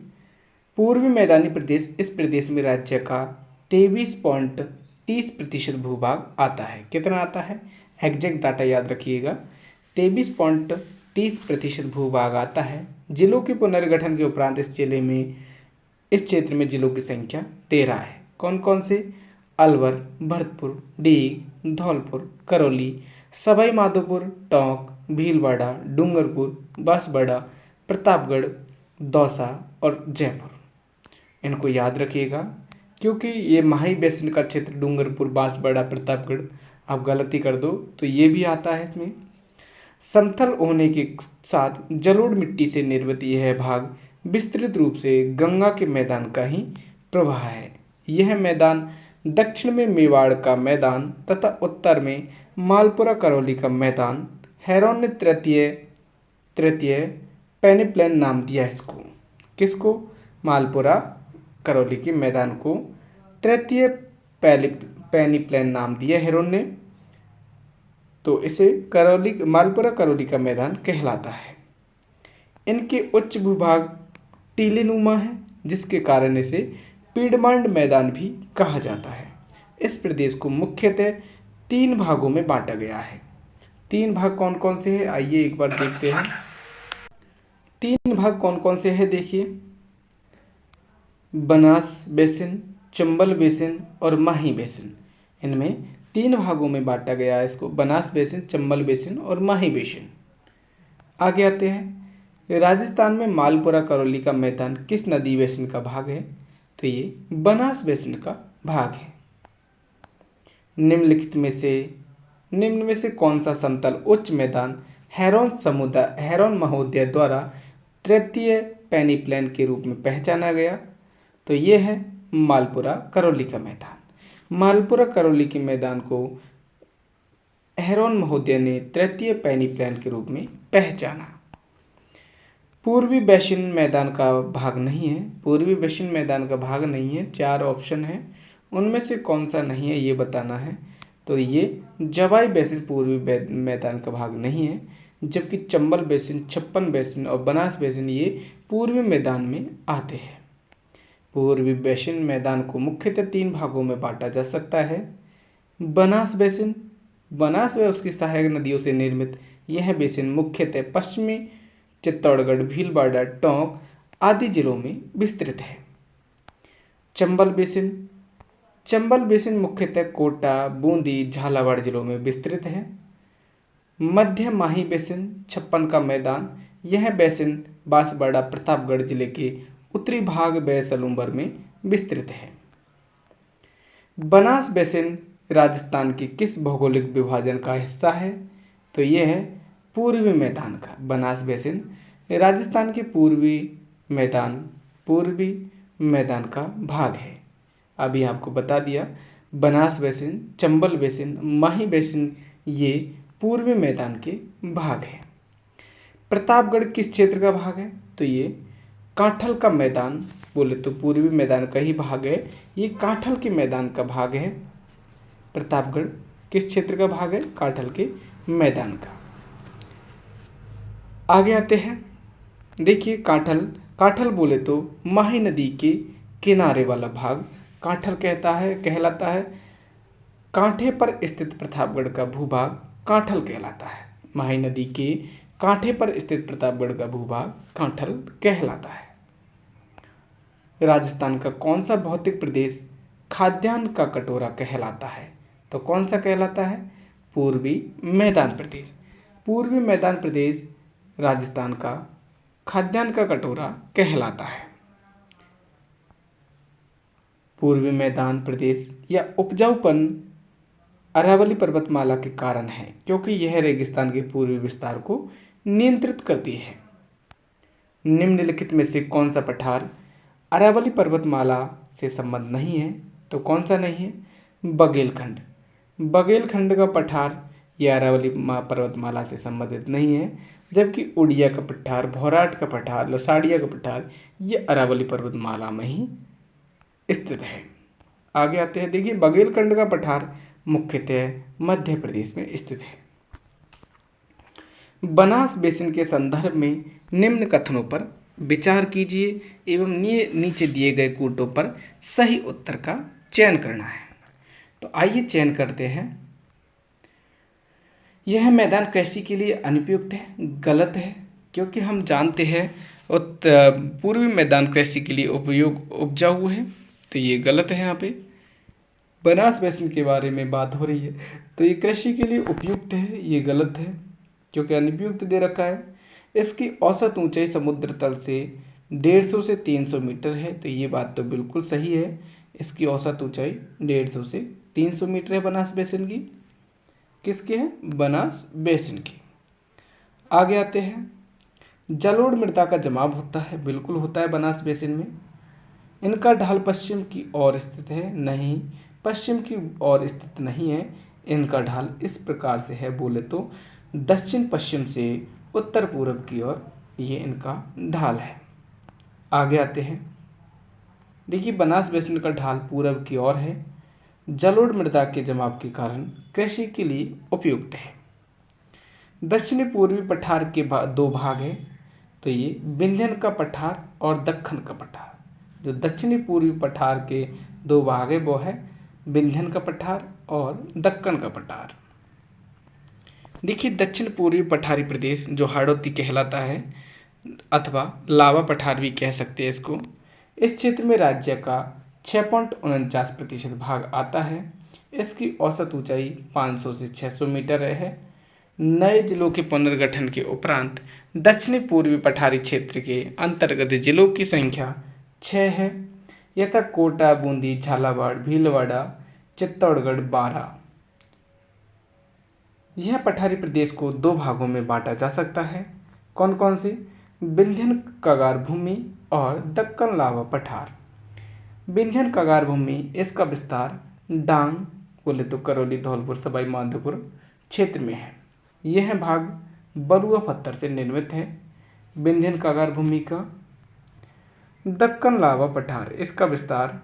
पूर्वी मैदानी प्रदेश, इस प्रदेश में राज्य का 23.30% भूभाग आता है। कितना आता है? एग्जैक्ट डाटा याद रखिएगा। 23.30% भूभाग आता है। जिलों के पुनर्गठन के उपरांत इस क्षेत्र में जिलों की संख्या 13 है। कौन कौन से? अलवर, भरतपुर, डीग, धौलपुर, करौली, सवाई माधोपुर, टोंक, भीलवाड़ा, डूंगरपुर, बांसवाड़ा, प्रतापगढ़, दौसा और जयपुर। इनको याद रखिएगा क्योंकि ये माही बेसिन का क्षेत्र डूंगरपुर, बांसवाड़ा, प्रतापगढ़, आप गलती कर दो तो ये भी आता है इसमें। समतल होने के साथ जलोढ़ मिट्टी से निर्मित यह भाग विस्तृत रूप से गंगा के मैदान का ही प्रवाह है। यह मैदान दक्षिण में मेवाड़ का मैदान तथा उत्तर में मालपुरा करौली का मैदान, हेरोन ने तृतीय पेनिप्लेन नाम दिया इसको। किसको? मालपुरा करौली के मैदान को तृतीय पेनिप्लेन नाम दिया हेरोन ने, तो इसे मालपुरा करौली का मैदान कहलाता है। इनके उच्च भूभाग टीलेनुमा है, जिसके कारण इसे पीडमांड मैदान भी कहा जाता है। इस प्रदेश को मुख्यतः 3 भागों में बांटा गया है। 3 भाग कौन कौन से हैं? आइए एक बार देखते हैं। 3 भाग कौन कौन से हैं? देखिए, बनास बेसिन, चंबल बेसिन और माही बेसिन। इनमें 3 भागों में बांटा गया है इसको, बनास बेसिन, चंबल बेसिन और माही बेसिन। आगे आते हैं। राजस्थान में मालपुरा करौली का मैदान किस नदी बेसिन का भाग है? तो ये बनास बेसिन का भाग है। निम्न में से कौन सा समतल उच्च मैदान हेरोन महोदय द्वारा तृतीय पेनिप्लेन के रूप में पहचाना गया? तो ये है मालपुरा करौली का मैदान। मालपुरा करौली के मैदान को हेरोन महोदय ने तृतीय पेनिप्लेन के रूप में पहचाना। पूर्वी बेसिन मैदान का भाग नहीं है। पूर्वी बेसिन मैदान का भाग नहीं है। 4 ऑप्शन है, उनमें से कौन सा नहीं है ये बताना है। तो ये जवाई बेसिन पूर्वी मैदान का भाग नहीं है, जबकि चंबल बेसिन, छप्पन बेसिन और बनास बेसिन ये पूर्वी मैदान में आते हैं। पूर्वी बेसिन मैदान को मुख्यतः 3 भागों में बांटा जा सकता है। बनास बेसिन, बनास व उसकी सहायक नदियों से निर्मित यह बेसिन मुख्यतः पश्चिमी चित्तौड़गढ़, भीलवाड़ा, टोंक आदि जिलों में विस्तृत है। चंबल बेसिन मुख्यतः कोटा, बूंदी, झालावाड़ जिलों में विस्तृत है। मध्य माही बेसिन, छप्पन का मैदान, यह बेसिन बांसवाड़ा, प्रतापगढ़ जिले के उत्तरी भाग बैसलुम्बर में विस्तृत है। बनास बेसिन राजस्थान के किस भौगोलिक विभाजन का हिस्सा है? तो यह है पूर्वी मैदान का। बनास बेसिन राजस्थान के पूर्वी मैदान का भाग है। अभी आपको बता दिया, बनास बेसिन, चंबल बेसिन, माही बेसिन ये पूर्वी मैदान के भाग हैं। प्रतापगढ़ किस क्षेत्र का भाग है? तो ये कांठल का मैदान, बोले तो पूर्वी मैदान का ही भाग है, ये कांठल के मैदान का भाग है। प्रतापगढ़ किस क्षेत्र का भाग है? कांठल के मैदान का। आगे आते हैं। देखिए, कांठल बोले तो माही नदी के किनारे वाला भाग कांठल कहलाता है। कांठे पर स्थित प्रतापगढ़ का भूभाग कांठल कहलाता है। माही नदी के कांठे पर स्थित प्रतापगढ़ का भूभाग कांठल कहलाता है। राजस्थान का कौन सा भौतिक प्रदेश खाद्यान्न का कटोरा कहलाता है? तो कौन सा कहलाता है? पूर्वी मैदान प्रदेश। पूर्वी मैदान प्रदेश राजस्थान का खाद्यान्न का कटोरा कहलाता है। पूर्वी मैदान प्रदेश या उपजाऊपन अरावली पर्वतमाला के कारण है, क्योंकि यह रेगिस्तान के पूर्वी विस्तार को नियंत्रित करती है। निम्नलिखित में से कौन सा पठार अरावली पर्वतमाला से संबंध नहीं है? तो कौन सा नहीं है? बघेलखंड। बघेलखंड का पठार यह अरावली पर्वतमाला से संबंधित नहीं है, जबकि उड़िया का पठार, भौराट का पठार, लसाड़िया का पठार ये अरावली पर्वतमाला में ही स्थित है। आगे आते हैं। देखिए, बघेलखंड का पठार मुख्यतः मध्य प्रदेश में स्थित है। बनास बेसिन के संदर्भ में निम्न कथनों पर विचार कीजिए एवं नीचे दिए गए कूटों पर सही उत्तर का चयन करना है। तो आइए चयन करते हैं। यह मैदान कृषि के लिए अनुपयुक्त है, गलत है, क्योंकि हम जानते हैं पूर्वी मैदान कृषि के लिए उपजाऊ है, तो ये गलत है। यहाँ पे बनास बेसिन के बारे में बात हो रही है, तो ये कृषि के लिए उपयुक्त है, ये गलत है क्योंकि अनुपयुक्त दे रखा है। इसकी औसत ऊंचाई समुद्र तल से 150 से 300 मीटर है, तो ये बात तो बिल्कुल सही है। इसकी औसत ऊंचाई 150 से 300 मीटर है बनास बेसिन की। किसकी है? बनास बेसिन की। आगे आते हैं। जलोढ़ मृदा का जमाव होता है, बिल्कुल होता है बनास बेसिन में। इनका ढाल पश्चिम की ओर स्थित है, नहीं, पश्चिम की ओर स्थित नहीं है। इनका ढाल इस प्रकार से है, बोले तो दक्षिण पश्चिम से उत्तर पूर्व की ओर ये इनका ढाल है। आगे आते हैं। देखिए बनास बेसिन का ढाल पूर्व की ओर है, जलोढ़ मृदा के जमाव के कारण कृषि के लिए उपयुक्त है। दक्षिणी पूर्वी पठार के दो भाग हैं, तो ये विंध्यन का पठार और दक्कन का पठार। जो दक्षिणी पूर्वी पठार के दो भाग है वो है विंध्यन का पठार और दक्कन का पठार। देखिए दक्षिण पूर्वी पठारी प्रदेश जो हाड़ौती कहलाता है अथवा लावा पठार भी कह सकते हैं इसको, इस क्षेत्र में राज्य का 6.49% भाग आता है। इसकी औसत ऊंचाई 500 से 600 मीटर है। नए जिलों के पुनर्गठन के उपरांत दक्षिणी पूर्वी पठारी क्षेत्र के अंतर्गत जिलों की संख्या 6 है, यथा कोटा, बूंदी, झालावाड़, भीलवाड़ा, चित्तौड़गढ़, बारा। यह पठारी प्रदेश को दो भागों में बांटा जा सकता है। कौन कौन से? विंध्यन कगार भूमि और दक्कन लावा पठार। विंध्यन कगार भूमि, इसका विस्तार डांग, बोले तो करौली, धौलपुर, सवाई माधोपुर क्षेत्र में है। यह भाग बलुआ पत्थर से निर्मित है, विंध्यन कगार भूमि का। दक्कन लावा पठार, इसका विस्तार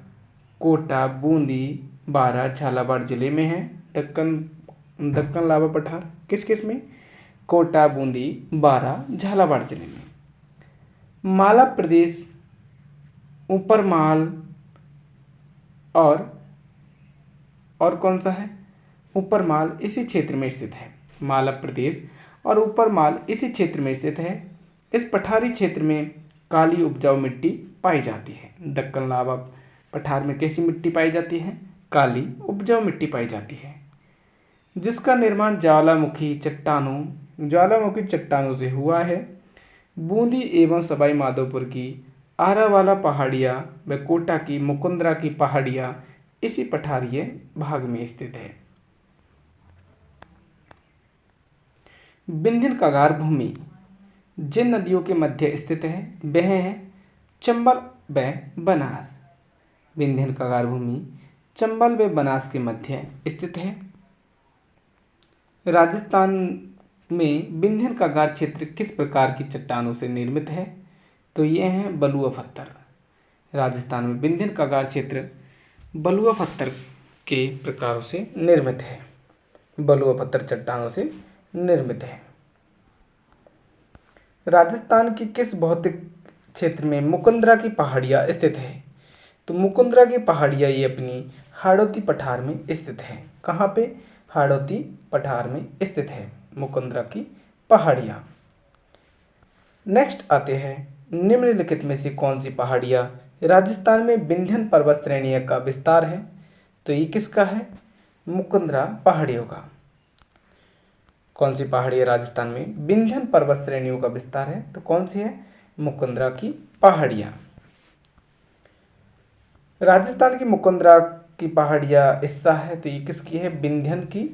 कोटा, बूंदी, बारा, झालावाड़ जिले में है। दक्कन लावा पठार किस किस में? कोटा, बूंदी, बारा, झालावाड़ जिले में। माला प्रदेश, ऊपर माल और कौन सा है? ऊपर माल इसी क्षेत्र में स्थित है। माला प्रदेश और ऊपर माल इसी क्षेत्र में स्थित है। इस पठारी क्षेत्र में काली उपजाऊ मिट्टी पाई जाती है। दक्कन लावा पठार में कैसी मिट्टी पाई जाती है? काली उपजाऊ मिट्टी पाई जाती है, जिसका निर्माण ज्वालामुखी चट्टानों से हुआ है। बूंदी एवं सवाई माधोपुर की आरावाला पहाड़ियाँ व कोटा की मुकुंदरा की पहाड़ियाँ इसी पठारीय भाग में स्थित है। विंध्यन कगार भूमि जिन नदियों के मध्य स्थित है वह है चंबल व बनास। विंध्यन कगार भूमि चंबल व बनास के मध्य स्थित है। राजस्थान में विंध्यन कगार क्षेत्र किस प्रकार की चट्टानों से निर्मित है? तो ये है बलुआ पत्थर। राजस्थान में विंध्यन कगार क्षेत्र बलुआ पत्थर के प्रकारों से निर्मित है, बलुआ पत्थर चट्टानों से निर्मित है। राजस्थान की किस भौतिक क्षेत्र में मुकुंदरा की पहाड़ियाँ स्थित है? तो मुकुंदरा की पहाड़ियाँ ये अपनी हाड़ौती पठार में स्थित है। कहाँ पे? हाड़ौती पठार में स्थित है मुकुंदरा की पहाड़ियाँ। नेक्स्ट आते हैं, निम्नलिखित में से कौन सी पहाड़ियाँ राजस्थान में विंध्यन पर्वत श्रेणी का विस्तार है? तो ये किसका है? मुकुंदरा पहाड़ियों का। कौन सी पहाड़ियाँ राजस्थान में विंध्यन पर्वत श्रेणियों का विस्तार है? तो कौन सी है? मुकुंदरा की पहाड़ियाँ। राजस्थान की मुकुंदरा की पहाड़ियाँ हिस्सा है, तो ये किसकी है? विंध्यन की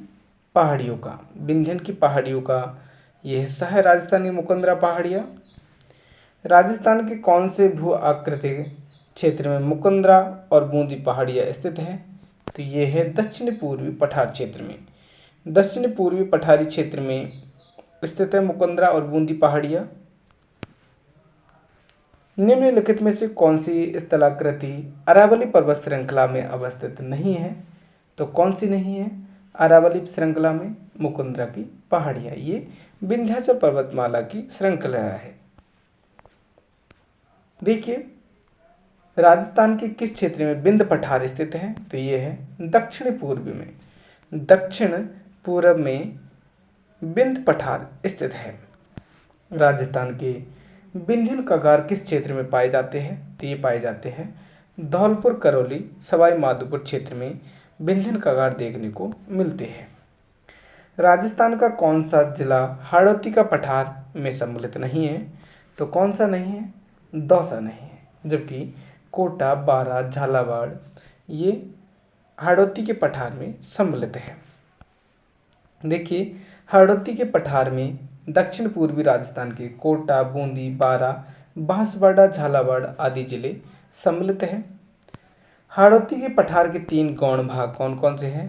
पहाड़ियों का। विंध्यन की पहाड़ियों का ये हिस्सा है राजस्थान की मुकुंदरा पहाड़ियाँ। राजस्थान के कौन से भू आकृतिक क्षेत्र में मुकुंदरा और बूंदी पहाड़ियाँ स्थित हैं? तो ये है दक्षिण पूर्वी पठार क्षेत्र में। दक्षिण पूर्वी पठारी क्षेत्र में स्थित है मुकुंदरा और बूंदी पहाड़ियाँ। निम्नलिखित में से कौन सी स्थलाकृति अरावली पर्वत श्रृंखला में अवस्थित नहीं है? तो कौन सी नहीं है? अरावली श्रृंखला में मुकुंदरा की पहाड़ियाँ, ये विंध्याचल पर्वतमाला की श्रृंखला है। देखिए राजस्थान के किस क्षेत्र में विंध्य पठार स्थित है, तो ये है दक्षिण पूर्व में, दक्षिण पूर्व में विंध्य पठार स्थित है। राजस्थान के विंध्यन कगार किस क्षेत्र में पाए जाते हैं, तो ये पाए जाते हैं धौलपुर, करौली, सवाई माधोपुर क्षेत्र में विंध्यन कगार देखने को मिलते हैं। राजस्थान का कौन सा जिला हाड़ौती का पठार में सम्मिलित नहीं है, तो कौन सा नहीं है, दौसा नहीं है, जबकि कोटा, बारा, झालावाड़ ये हाड़ौती के पठार में सम्मिलित है। देखिए हाड़ौती के पठार में दक्षिण पूर्वी राजस्थान के कोटा, बूंदी, बारा, बांसवाड़ा, झालावाड़ आदि जिले सम्मिलित हैं। हाड़ौती के पठार के 3 गौण भाग कौन कौन से हैं,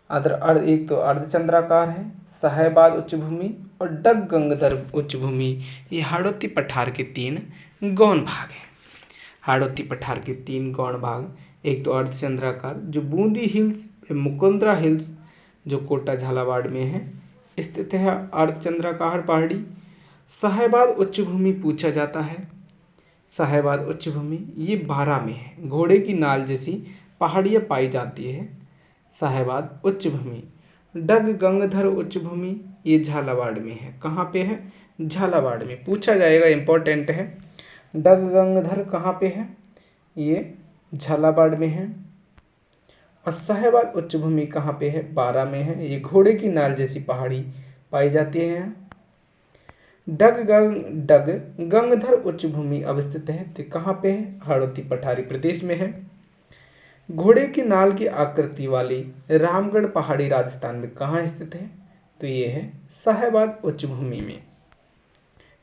एक तो अर्धचंद्राकार है, साहेबाद उच्चभूमि और डग गंगधर उच्चभूमि, ये हाड़ौती पठार के 3 गौण भाग हैं। हाड़ौती पठार के 3 गौण भाग, एक तो अर्धचंद्राकार जो बूंदी हिल्स, मुकुंदरा हिल्स जो कोटा झालावाड़ में है स्थित है अर्धचंद्राकार पहाड़ी। साहेबाद उच्चभूमि पूछा जाता है, साहेबाद उच्चभूमि ये बारा में है, घोड़े की नाल जैसी पहाड़ियाँ पाई जाती है साहेबाद उच्चभूमि। डग गंगधर उच्चभूमि ये झालावाड़ में है, कहाँ पे है, झालावाड़ में, पूछा जाएगा, इंपॉर्टेंट है। डग गंगधर कहाँ पे है, ये झालावाड़ में है। और साहेबाद उच्चभूमि कहाँ पे है, बारा में है, ये घोड़े की नाल जैसी पहाड़ी पाई जाती है। डग गंगधर उच्चभूमि अवस्थित है, तो कहाँ पे है, हाड़ौती पठारी प्रदेश में है। घोड़े की नाल की आकृति वाली रामगढ़ पहाड़ी राजस्थान में कहाँ स्थित है, तो ये है साहेबाद उच्चभूमि में।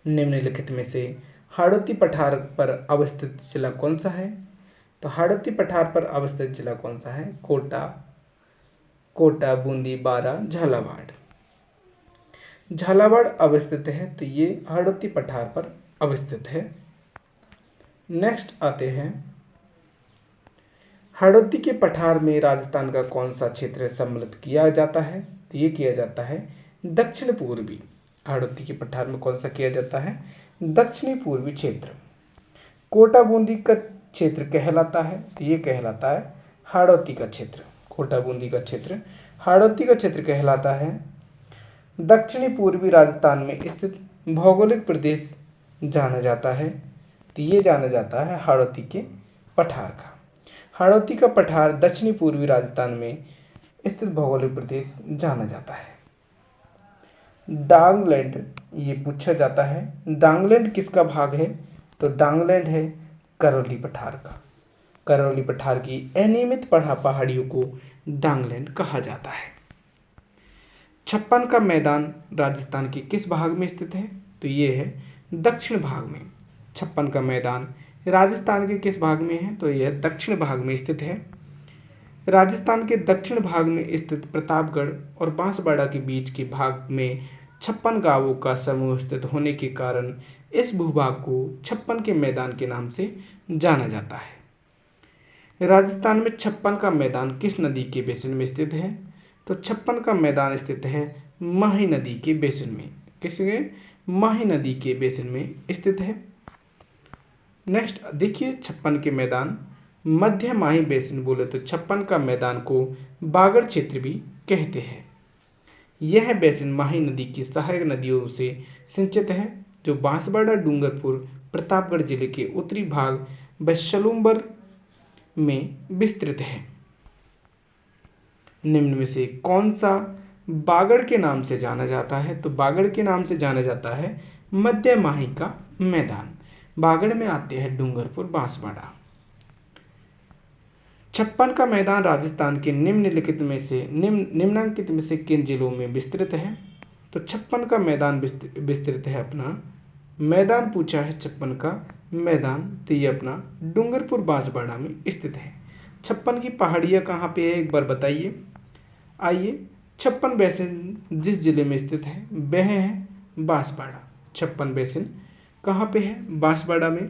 निम्नलिखित में से हाड़ौती पठार पर अवस्थित जिला कौन सा है, तो हाड़ौती पठार पर अवस्थित जिला कौन सा है, कोटा, बूंदी, बारा, झालावाड़। झालावाड़ अवस्थित है, तो ये हाड़ौती पठार पर अवस्थित है। नेक्स्ट आते हैं, हाड़ौती के पठार में राजस्थान का कौन सा क्षेत्र सम्मिलित किया जाता है, तो ये किया जाता है दक्षिण पूर्वी। हाड़ौती के पठार में कौन सा किया जाता है, दक्षिणी पूर्वी क्षेत्र। कोटा बूंदी का क्षेत्र कहलाता है, तो ये कहलाता है हाड़ौती का क्षेत्र। कोटा बूंदी का क्षेत्र हाड़ौती का क्षेत्र कहलाता है। दक्षिणी पूर्वी राजस्थान में स्थित भौगोलिक प्रदेश जाना जाता है, तो ये जाना जाता है हाड़ौती के पठार का। हाड़ौती का पठार दक्षिणी पूर्वी राजस्थान में स्थित भौगोलिक प्रदेश जाना जाता है। डांगलैंड ये पूछा जाता है, डांगलैंड किसका भाग है, तो डांगलैंड है करौली पठार का। करौली पठार की अनियमित पहाड़ियों को डांगलैंड कहा जाता है। छप्पन का मैदान राजस्थान के किस भाग में स्थित है, तो ये है दक्षिण भाग में। छप्पन का मैदान राजस्थान के किस भाग में है, तो यह दक्षिण भाग में स्थित है। राजस्थान के दक्षिण भाग में स्थित प्रतापगढ़ और बांसवाड़ा के बीच के भाग में 56 गांवों का समूह स्थित होने के कारण इस भूभाग को छप्पन के मैदान के नाम से जाना जाता है। राजस्थान में 56 का मैदान किस नदी के बेसिन में स्थित है, तो 56 का मैदान स्थित है माही नदी के बेसिन में। किसमें, माही नदी के बेसिन में स्थित है। नेक्स्ट देखिए, 56 के मैदान मध्य माही बेसिन बोले तो 56 का मैदान को बागड़ क्षेत्र भी कहते हैं। यह बेसिन माही नदी की सहायक नदियों से सिंचित है, जो बांसवाड़ा, डूंगरपुर, प्रतापगढ़ जिले के उत्तरी भाग व सलूम्बर में विस्तृत है। निम्न में से कौन सा बागड़ के नाम से जाना जाता है, तो बागड़ के नाम से जाना जाता है मध्य माही का मैदान। बागड़ में आते हैं डूंगरपुर, बांसवाड़ा। 56 का मैदान राजस्थान के निम्नलिखित में से निम्नांकित में से किन जिलों में विस्तृत है, तो 56 का मैदान विस्तृत है अपना मैदान पूछा है 56 का मैदान, तो ये अपना डूंगरपुर, बांसवाड़ा में स्थित है। 56 की पहाड़ियाँ कहाँ पे है, एक बार बताइए। आइए, 56 बेसिन जिस जिले में स्थित है वह है बांसवाड़ा। 56 बेसिन कहाँ पे है, बांसवाड़ा में।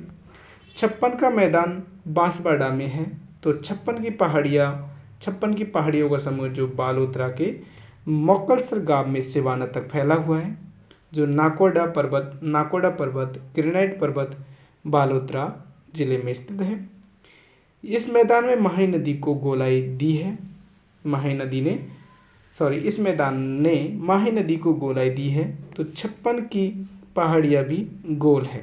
56 का मैदान बांसवाड़ा में है, तो 56 की पहाड़ियाँ 56 की पहाड़ियों का समूह जो बालोतरा के मोकलसर गांव में सिवाना तक फैला हुआ है, जो नाकोडा पर्वत ग्रेनाइट पर्वत बालोतरा जिले में स्थित है। इस मैदान में माही नदी को गोलाई दी है। इस मैदान ने माही नदी को गोलाई दी है, तो 56 की पहाड़ियाँ भी गोल है।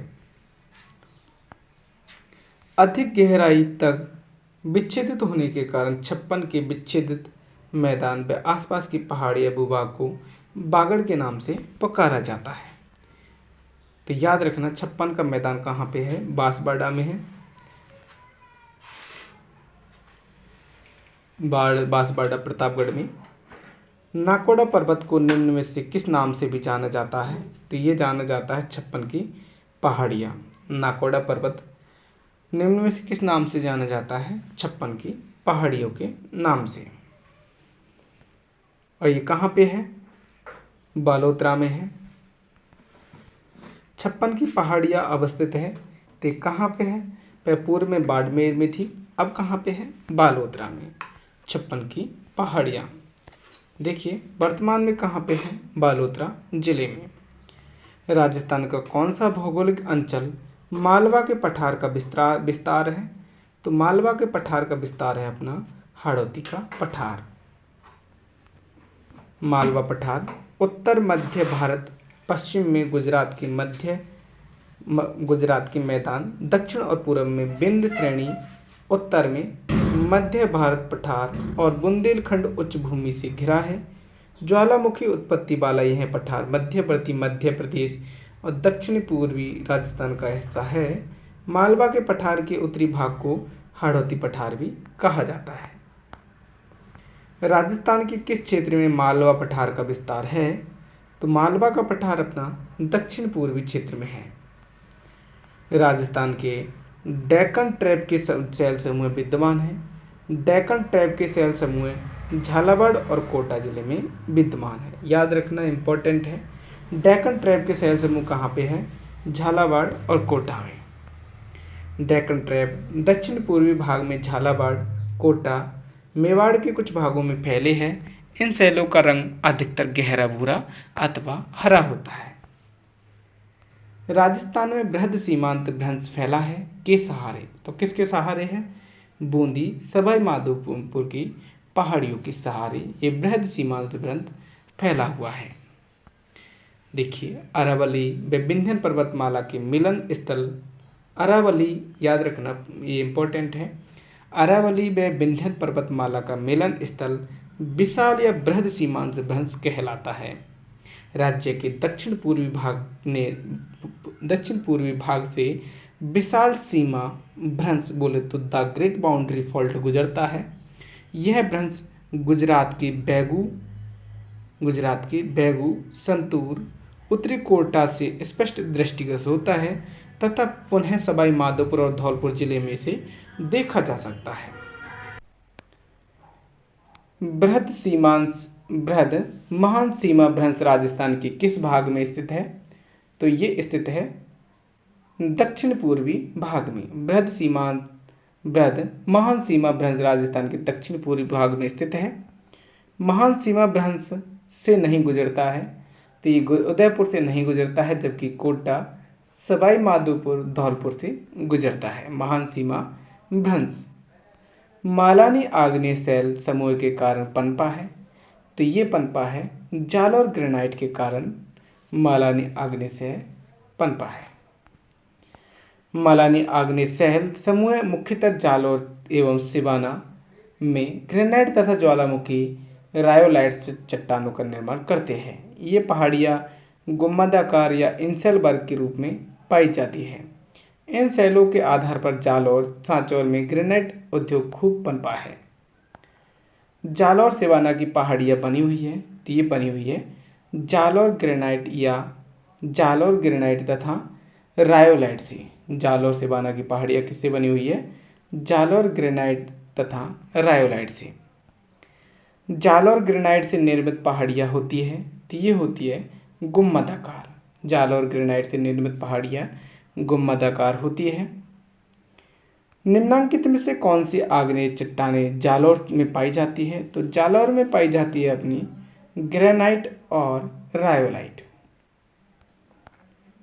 अधिक गहराई तक विच्छेदित होने के कारण 56 के विच्छेदित मैदान व आसपास की पहाड़ियाँ भूभाग को बागड़ के नाम से पुकारा जाता है। तो याद रखना 56 का मैदान कहाँ पे है, बांसवाड़ा में है। बांसवाड़ा प्रतापगढ़ में। नाकोडा पर्वत को निम्न में से किस नाम से भी जाना जाता है, तो ये जाना जाता है 56 की पहाड़ियाँ। नाकोडा पर्वत निम्न में से किस नाम से जाना जाता है, 56 की पहाड़ियों के नाम से। और ये कहाँ पे है, बालोतरा में है। 56 की पहाड़ियाँ अवस्थित है, तो कहाँ पे है, पूर्व में बाड़मेर में थी, अब कहाँ पे है, बालोतरा में। 56 की पहाड़ियाँ देखिए वर्तमान में कहाँ पे है, बालोतरा जिले में। राजस्थान का कौन सा भौगोलिक अंचल मालवा के पठार का विस्तार है, तो मालवा के पठार का विस्तार है अपना हाड़ौती का पठार। मालवा पठार उत्तर मध्य भारत, पश्चिम में गुजरात के मैदान, दक्षिण और पूर्व में विंध्य श्रेणी, उत्तर में मध्य भारत पठार और बुंदेलखंड उच्च भूमि से घिरा है। ज्वालामुखी उत्पत्ति वाला यह पठार मध्यवर्ती मध्य प्रदेश और दक्षिण पूर्वी राजस्थान का हिस्सा है। मालवा के पठार के उत्तरी भाग को हाड़ौती पठार भी कहा जाता है। राजस्थान के किस क्षेत्र में मालवा पठार का विस्तार है, तो मालवा का पठार अपना दक्षिण पूर्वी क्षेत्र में है। राजस्थान के डेक्कन ट्रैप के शैल समूह विद्यमान है। डेक्कन ट्रैप के शैल समूह झालावाड़ और कोटा जिले में विद्यमान है। याद रखना इम्पोर्टेंट है, डेक्कन ट्रैप के शैल समूह कहाँ पे है, झालावाड़ और कोटा में। डेक्कन ट्रैप दक्षिण पूर्वी भाग में झालावाड़, कोटा, मेवाड़ के कुछ भागों में फैले हैं। इन शैलों का रंग अधिकतर गहरा भूरा अथवा हरा होता है। राजस्थान में बृहद सीमांत भ्रंश फैला है के सहारे, तो किसके सहारे है, बूंदी सवाई माधोपुर की पहाड़ियों के सहारे ये बृहद सीमांत भ्रंश फैला हुआ है। देखिए अरावली व विंध्य पर्वतमाला के मिलन स्थल, अरावली याद रखना ये इम्पोर्टेंट है, अरावली व विंध्य पर्वतमाला का मिलन स्थल विशाल या बृहद सीमांत भ्रंश कहलाता है। राज्य के दक्षिण पूर्वी भाग से विशाल सीमा भ्रंश बोले तो द ग्रेट बाउंड्री फॉल्ट गुजरता है। यह भ्रंश गुजरात के बैगू, संतूर, उत्तरी कोटा से स्पष्ट दृष्टिगत होता है तथा पुनः सवाई माधोपुर और धौलपुर जिले में से देखा जा सकता है। महान सीमा भ्रंश राजस्थान के किस भाग में स्थित है, तो ये स्थित है दक्षिण पूर्वी भाग में। महान सीमा भ्रंश राजस्थान के दक्षिण पूर्वी भाग में स्थित है। महान सीमा भ्रंश से नहीं गुजरता है, तो ये उदयपुर से नहीं गुजरता है, जबकि कोटा सवाई माधोपुर धौलपुर से गुजरता है। महान सीमा भ्रंश मालानी आग्नेय शैल समूह के कारण पनपा है, तो ये पनपा है जालौर ग्रेनाइट के कारण मालानी आग्नेय शैल पनपा है। मालानी आग्नेय शैल समूह मुख्यतः जालौर एवं सिवाना में ग्रेनाइट तथा ज्वालामुखी रायोलाइट से चट्टानों का निर्माण करते हैं। ये पहाड़ियाँ गुम्बदाकार या इंसेल वर्ग के रूप में पाई जाती है। इन शैलों के आधार पर जालौर सांचौर में ग्रेनाइट उद्योग खूब पनपा है। जालौर सिवाना की पहाड़ियाँ बनी हुई है, तो ये बनी हुई है जालौर ग्रेनाइट या जालौर ग्रेनाइट तथा रायोलाइट से। जालौर सिवाना की पहाड़ियाँ किससे बनी हुई है, जालौर ग्रेनाइट तथा रायोलाइट से। जालौर ग्रेनाइट से निर्मित पहाड़ियाँ होती है, तो ये होती है गुम्बदाकार। जालौर ग्रेनाइट से निर्मित पहाड़ियाँ गुम्बदाकार होती है। निम्नांकित में से कौन सी आग्नेय चट्टानें जालौर में पाई जाती है? तो जालौर में पाई जाती है अपनी ग्रेनाइट और रायोलाइट।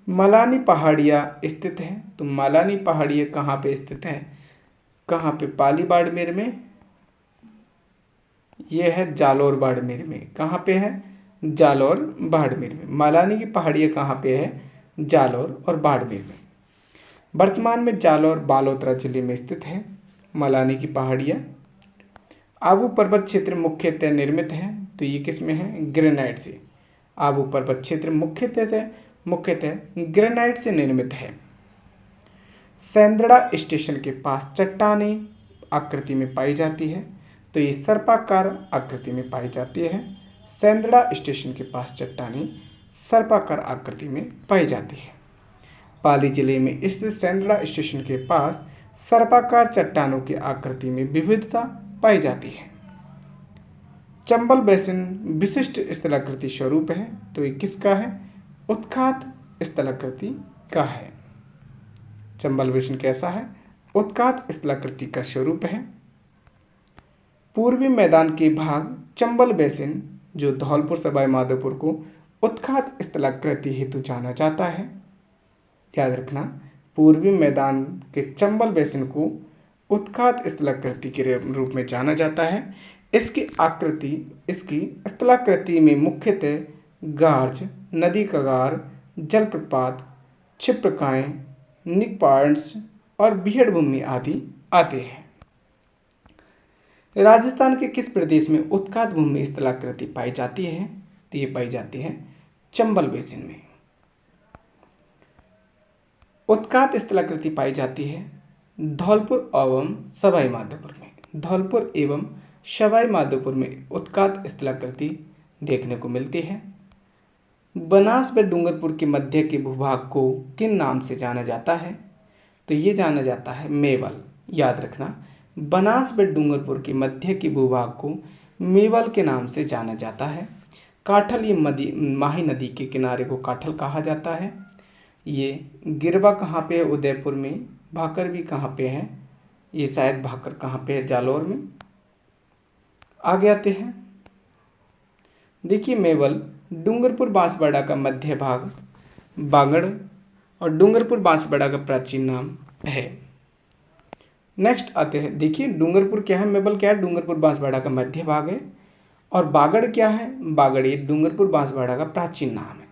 मलानी पहाड़ियाँ स्थित है, तो मलानी पहाड़ियाँ कहाँ पे स्थित है? कहाँ पे? पाली बाड़मेर में। ये है जालौर बाड़मेर में। कहाँ पे है? जालौर बाड़मेर में। मलानी की पहाड़ियाँ कहाँ पे है? जालौर और बाड़मेर में। वर्तमान में जालौर बालोतरा जिले में स्थित है मलानी की पहाड़ियाँ। आबू पर्वत क्षेत्र मुख्यतः निर्मित है, तो ये किस में है? ग्रेनाइट से। आबू पर्वत क्षेत्र मुख्यतः ग्रेनाइट से निर्मित है। सेंदड़ा स्टेशन के पास चट्टानें आकृति में पाई जाती है, तो ये सर्पाकार आकृति में पाई जाती है। सेंदड़ा स्टेशन के पास चट्टानें सर्पाकार आकृति में पाई जाती है। पाली जिले में स्थित सेंदड़ा स्टेशन के पास सर्पाकार चट्टानों की आकृति में विविधता पाई जाती है। चंबल बेसिन विशिष्ट स्थलाकृति स्वरूप है, तो ये किसका है? उत्खात स्थलाकृति का है। चंबल बेसिन कैसा है? उत्खात स्थलाकृति का स्वरूप है। पूर्वी मैदान के भाग चंबल बेसिन जो धौलपुर सवाई माधोपुर को उत्खात स्थलाकृति हेतु जाना जाता है। याद रखना, पूर्वी मैदान के चंबल बेसिन को उत्खात स्थलाकृति के रूप में जाना जाता है। इसकी स्थलाकृति में मुख्यतः गार्ज, नदी कगार, जलप्रपात, क्षिप्रकाएँ, निक पॉइंट्स और बीहड़ भूमि आदि आते हैं। राजस्थान के किस प्रदेश में उत्खात भूमि स्थलाकृति पाई जाती है? तो ये पाई जाती है चंबल बेसिन में। उत्खात स्थलाकृति पाई जाती है धौलपुर एवं सवाई माधोपुर में। धौलपुर एवं सवाई माधोपुर में उत्खात स्थलाकृति देखने को मिलती है। बनास व डूंगरपुर के मध्य के भूभाग को किन नाम से जाना जाता है? तो ये जाना जाता है मेवल। याद रखना, बनास व डूंगरपुर के मध्य के भूभाग को मेवल के नाम से जाना जाता है। काठल, ये माही नदी के किनारे को काठल कहा जाता है। ये गिरवा कहाँ पे है? उदयपुर में। भाकर भी कहाँ पे है? ये शायद भाकर कहाँ पे है? जालौर में। आगे आते हैं, देखिए मेवल डूंगरपुर बांसवाड़ा का मध्य भाग बागड़ और डूंगरपुर बांसवाड़ा का प्राचीन नाम है। नेक्स्ट आते हैं, देखिए डूंगरपुर क्या है? मेवल क्या है? डूंगरपुर बांसवाड़ा का मध्य भाग है। और बागड़ क्या है? बागड़ ये डूंगरपुर बांसवाड़ा का प्राचीन नाम है।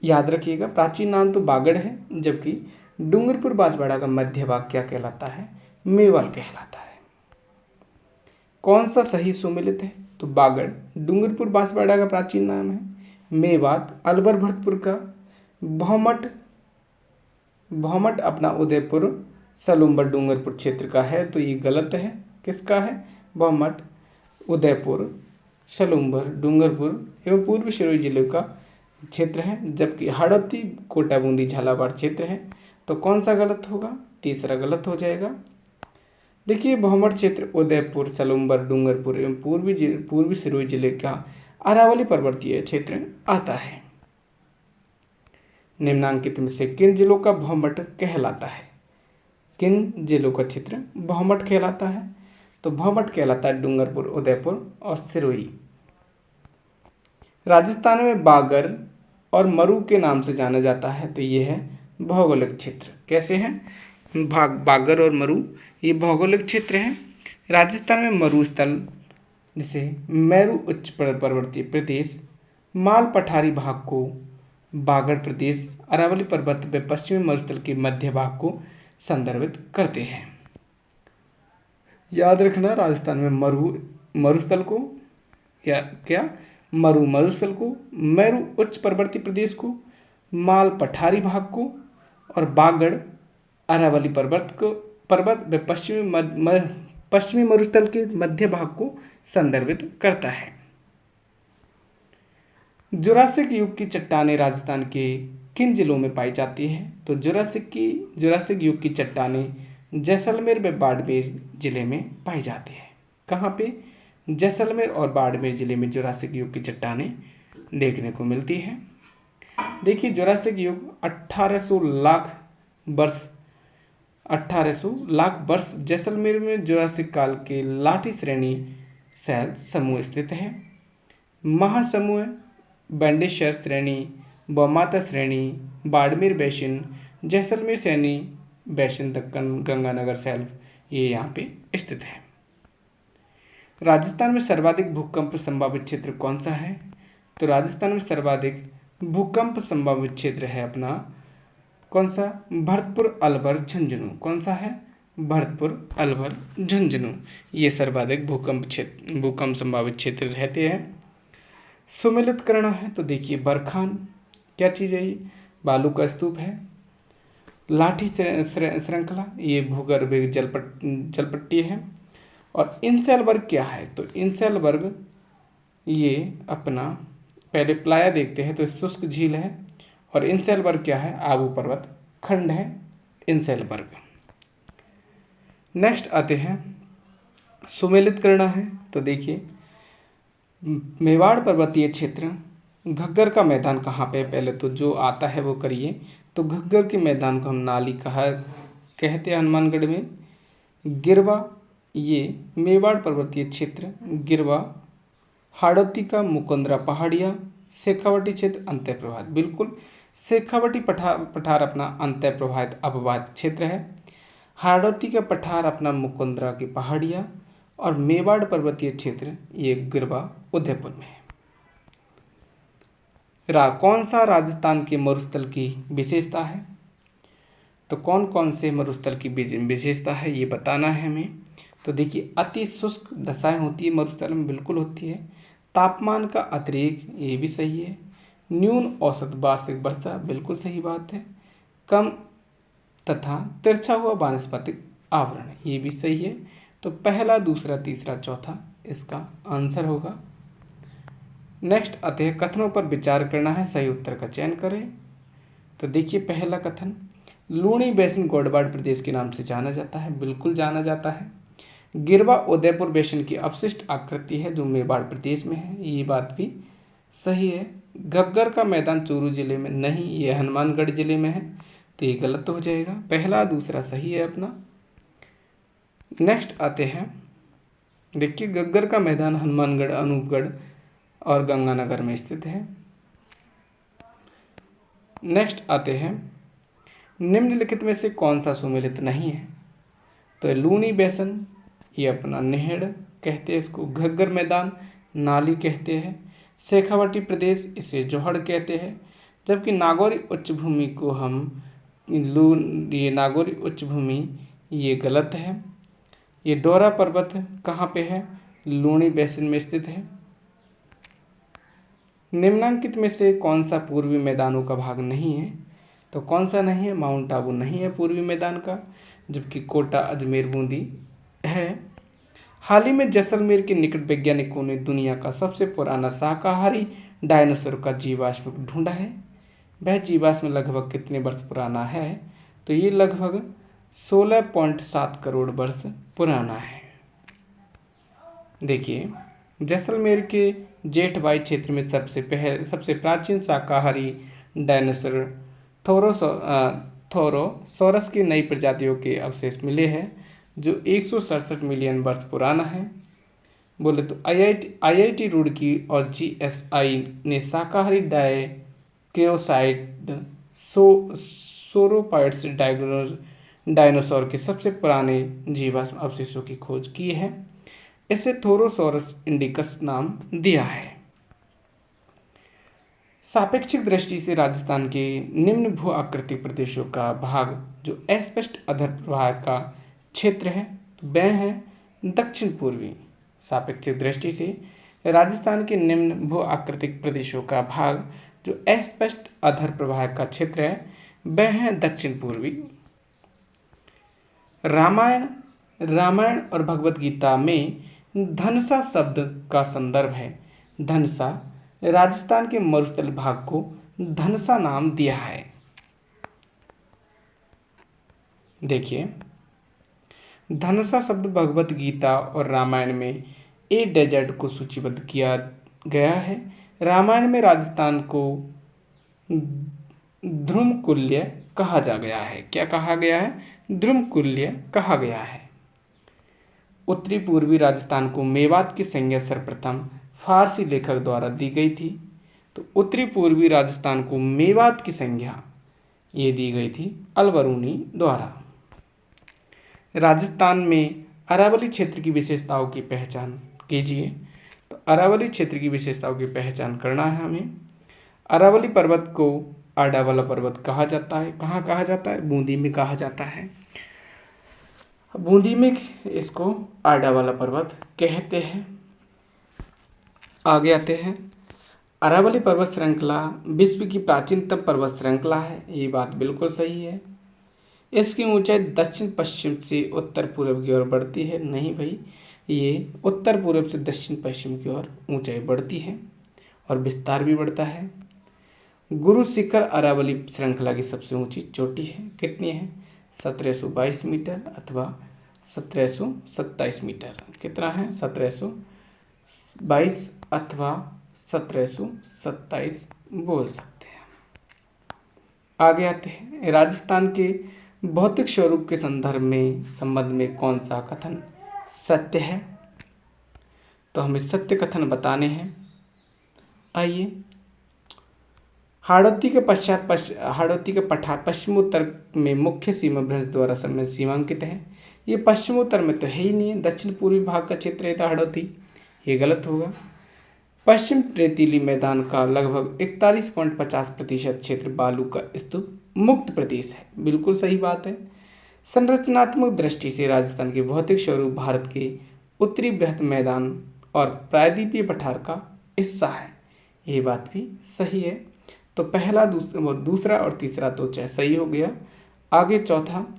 याद रखिएगा, प्राचीन नाम तो बागड़ है, जबकि डूंगरपुर बांसवाड़ा का मध्य भाग क्या कहलाता है? मेवल कहलाता है। कौन सा सही सुमेलित है? तो बागड़ डूंगरपुर बांसवाड़ा का प्राचीन नाम है। मेवात अलवर भरतपुर का। भौमट अपना उदयपुर सलूम्बर डूंगरपुर क्षेत्र का है, तो ये गलत है। किसका है? भौमट उदयपुर सलूम्बर डूंगरपुर एवं पूर्वी सिरोही जिले का क्षेत्र है, जबकि हड़ौती कोटा बूंदी झालावाड़ क्षेत्र है। तो कौन सा गलत होगा? तीसरा गलत हो जाएगा। देखिए भौमट क्षेत्र उदयपुर सलूम्बर डूंगरपुर एवं पूर्वी सिरोही जिले का अरावली पर्वतीय क्षेत्र आता है। निम्नांकित में से किन जिलों का भौमट कहलाता है? किन जिलों का क्षेत्र भौमट कहलाता है? तो भौमट कहलाता है डूंगरपुर, उदयपुर और सिरोही। राजस्थान में बागर और मरु के नाम से जाना जाता है, तो ये है भौगोलिक क्षेत्र। कैसे हैं? बागर और मरु ये भौगोलिक क्षेत्र हैं। राजस्थान में मरुस्थल जिसे मेरू उच्च पर्वतीय प्रदेश, माल पठारी भाग को बागड़ प्रदेश, अरावली पर्वत व पश्चिमी मरुस्थल के मध्य भाग को संदर्भित करते हैं। याद रखना, राजस्थान में मरुस्थल को या क्या मरुस्थल को, मेरू उच्च पर्वतीय प्रदेश को, माल पठारी भाग को और बागड़ अरावली पर्वत व पश्चिमी मरुस्थल के मध्य भाग को संदर्भित करता है। जुरासिक युग की चट्टानें राजस्थान के किन जिलों में पाई जाती है? तो जुरासिक युग की चट्टानें जैसलमेर व बाड़मेर जिले में पाई जाती है। कहाँ पे? जैसलमेर और बाड़मेर जिले में जुरासिक युग की चट्टानें देखने को मिलती है। देखिए जुरासिक युग 1800 लाख वर्ष 1800 लाख वर्ष जैसलमेर में जुरासिक काल के लाठी श्रेणी शैल समूह स्थित है। महासमूह बैंडेशर श्रेणी, बौमाता श्रेणी, बाड़मेर बेसिन, जैसलमेर श्रेणी बेसिन, दक्कन गंगानगर शेल्फ ये यहाँ पे स्थित है। राजस्थान में सर्वाधिक भूकंप संभावित क्षेत्र कौन सा है? तो राजस्थान में सर्वाधिक भूकंप संभावित क्षेत्र है अपना कौन सा? भरतपुर, अलवर, झुंझुनू। कौन सा है? भरतपुर, अलवर, झुंझुनू। ये सर्वाधिक भूकंप संभावित क्षेत्र रहते हैं। सुमेलित करना है तो देखिए बरखान क्या चीज़ है? ये बालू का स्तूप है। लाठी श्रृंखला ये भूगर्भ जलपट्टी है। और इंसेलबर्ग क्या है? तो इंसेलबर्ग ये अपना पहले प्लाया देखते हैं तो शुष्क झील है। और इंसेलबर्ग क्या है? आबू पर्वत खंड है इंसेलबर्ग। नेक्स्ट आते हैं सुमेलित करना है तो देखिए मेवाड़ पर्वतीय क्षेत्र, घग्गर का मैदान कहाँ पे? पहले तो जो आता है वो करिए। तो घग्गर के मैदान को हम नाली कहते हैं हनुमानगढ़ में। गिरवा ये मेवाड़ पर्वतीय क्षेत्र, गिरवा, हाड़ौती का मुकुंदरा पहाड़िया, शेखावटी क्षेत्र अंतः प्रभावित। बिल्कुल शेखावटी पठार अपना अंतः प्रभावित अपवाद क्षेत्र है। हाड़ौती का पठार अपना मुकुंदरा की पहाड़िया और मेवाड़ पर्वतीय क्षेत्र ये गिरवा उदयपुर में है। कौन सा राजस्थान के मरुस्थल की विशेषता है? तो कौन कौन से मरुस्थल की विशेषता है ये बताना है हमें। तो देखिए अति शुष्क दशाएं होती है मरुस्थल में, बिल्कुल होती है। तापमान का अतिरेक ये भी सही है। न्यून औसत वार्षिक वर्षा बिल्कुल सही बात है। कम तथा तिरछा हुआ वानस्पतिक आवरण ये भी सही है। तो पहला, दूसरा, तीसरा, चौथा इसका आंसर होगा। नेक्स्ट आते हैं कथनों पर विचार करना है, सही उत्तर का चयन करें। तो देखिए पहला कथन, लूणी बेसिन गौड़वाड़ प्रदेश के नाम से जाना जाता है। बिल्कुल जाना जाता है। गिरवा उदयपुर बेसिन की अवशिष्ट आकृति है जो मेवाड़ प्रदेश में है, ये बात भी सही है। घग्गर का मैदान चूरू जिले में नहीं, ये हनुमानगढ़ जिले में है, तो ये गलत हो जाएगा। पहला दूसरा सही है अपना। नेक्स्ट आते हैं देखिए घग्गर का मैदान हनुमानगढ़, अनूपगढ़ और गंगानगर में स्थित है। नेक्स्ट आते हैं निम्नलिखित में से कौन सा सुमेलित नहीं है? तो लूणी बेसन ये अपना नेहड़ कहते हैं इसको, घग्गर मैदान नाली कहते हैं, शेखावटी प्रदेश इसे जोहड़ कहते हैं, जबकि नागौरी उच्च भूमि को हम ये नागौरी उच्च भूमि ये गलत है। ये डोरा पर्वत कहाँ पे है? लूणी बेसिन में स्थित है। निम्नांकित में से कौन सा पूर्वी मैदानों का भाग नहीं है? तो कौन सा नहीं है? माउंट आबू नहीं है पूर्वी मैदान का, जबकि कोटा, अजमेर, बूंदी है। हाल ही में जैसलमेर के निकट वैज्ञानिकों ने दुनिया का सबसे पुराना शाकाहारी डायनासोर का जीवाश्म ढूंढा है। वह जीवाश्म लगभग कितने वर्ष पुराना है? तो ये लगभग 16.7 करोड़ वर्ष पुराना है। देखिए जैसलमेर के जेठबाई क्षेत्र में सबसे प्राचीन शाकाहारी डायनासोर थोरोसॉरस की नई प्रजातियों के अवशेष मिले हैं जो 167 मिलियन वर्ष पुराना है। बोले तो IIT रुड़की और GSI ने शाकाहारी डायक्रियोसाइड सोरोपॉड्स डायनासोर के सबसे पुराने जीवाश्म अवशेषों की खोज की है। इसे थोरोसॉरस इंडिकस नाम दिया है। सापेक्षिक दृष्टि से राजस्थान के निम्न भू आकृतिक प्रदेशों का भाग जो अस्पष्ट अधर प्रवाह का क्षेत्र है वह है दक्षिण पूर्वी। सापेक्षिक दृष्टि से राजस्थान के निम्न भू आकृतिक प्रदेशों का भाग जो अस्पष्ट अधर प्रवाह का क्षेत्र है वह है दक्षिण पूर्वी। रामायण और भगवत गीता में धनसा शब्द का संदर्भ है। धनसा राजस्थान के मरुस्थल भाग को धनसा नाम दिया है। देखिए धनसा शब्द भगवत गीता और रामायण में ए डेजर्ट को सूचीबद्ध किया गया है। रामायण में राजस्थान को ध्रुमकुल्य कहा जा गया है। क्या कहा गया है? द्रुमकुल्य कहा गया है। उत्तरी पूर्वी राजस्थान को मेवात की संज्ञा सर्वप्रथम फारसी लेखक द्वारा दी गई थी। तो उत्तरी पूर्वी राजस्थान को मेवात की संज्ञा ये दी गई थी अलबरूनी द्वारा। राजस्थान में अरावली क्षेत्र की विशेषताओं की पहचान कीजिए। तो अरावली क्षेत्र की विशेषताओं की पहचान करना है हमें। अरावली पर्वत को आडावाला पर्वत कहा जाता है। कहाँ कहा जाता है? बूंदी में कहा जाता है। बूंदी में इसको आडावाला पर्वत कहते हैं। आगे आते हैं। अरावली पर्वत श्रृंखला विश्व की प्राचीनतम पर्वत श्रृंखला है। ये बात बिल्कुल सही है। इसकी ऊंचाई दक्षिण पश्चिम से उत्तर पूर्व की ओर बढ़ती है। नहीं भाई, ये उत्तर पूर्व से दक्षिण पश्चिम की ओर ऊंचाई बढ़ती है और विस्तार भी बढ़ता है। गुरु शिखर अरावली श्रृंखला की सबसे ऊंची चोटी है। कितनी है? 1722 मीटर अथवा 1727 मीटर। कितना है? 1722 अथवा 1727 बोल सकते हैं। आगे आते हैं। राजस्थान के भौतिक स्वरूप के संबंध में कौन सा कथन सत्य है? तो हमें सत्य कथन बताने हैं। आइए। हाड़ौती के पठार पश्चिमोत्तर में मुख्य सीमा भ्रंश द्वारा सीमांकित है। ये पश्चिमोत्तर में तो है ही नहीं है, दक्षिण पूर्वी भाग का क्षेत्र है हाड़ौती। ये गलत होगा। पश्चिम रेतीली मैदान का लगभग 41.50% क्षेत्र बालू का स्तूप मुक्त प्रदेश है। बिल्कुल सही बात है। संरचनात्मक दृष्टि से राजस्थान के भौतिक स्वरूप भारत के उत्तरी बृहत मैदान और प्रायद्वीपीय पठार का हिस्सा है। ये बात भी सही है। तो पहला, दूसरा और तीसरा तो सही हो गया। आगे चौथा,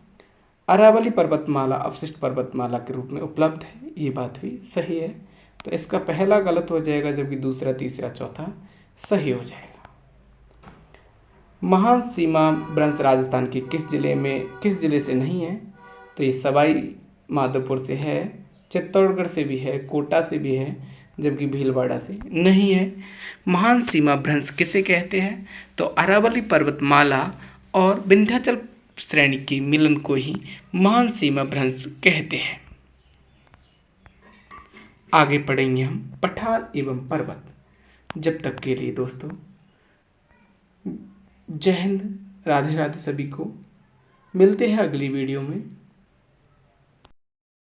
अरावली पर्वतमाला अवशिष्ट पर्वतमाला के रूप में उपलब्ध है। ये बात भी सही है। तो इसका पहला गलत हो जाएगा, जबकि दूसरा, तीसरा, चौथा सही हो जाएगा। महान सीमा भ्रंश राजस्थान के किस जिले से नहीं है? तो ये सवाई माधोपुर से है, चित्तौड़गढ़ से भी है, कोटा से भी है, जबकि भीलवाड़ा से नहीं है। महान सीमा भ्रंश किसे कहते हैं? तो अरावली पर्वतमाला और विंध्याचल श्रेणी के मिलन को ही महान सीमा भ्रंश कहते हैं। आगे पढ़ेंगे हम पठार एवं पर्वत। जब तक के लिए दोस्तों जय हिंद, राधे राधे सभी को। मिलते हैं अगली वीडियो में।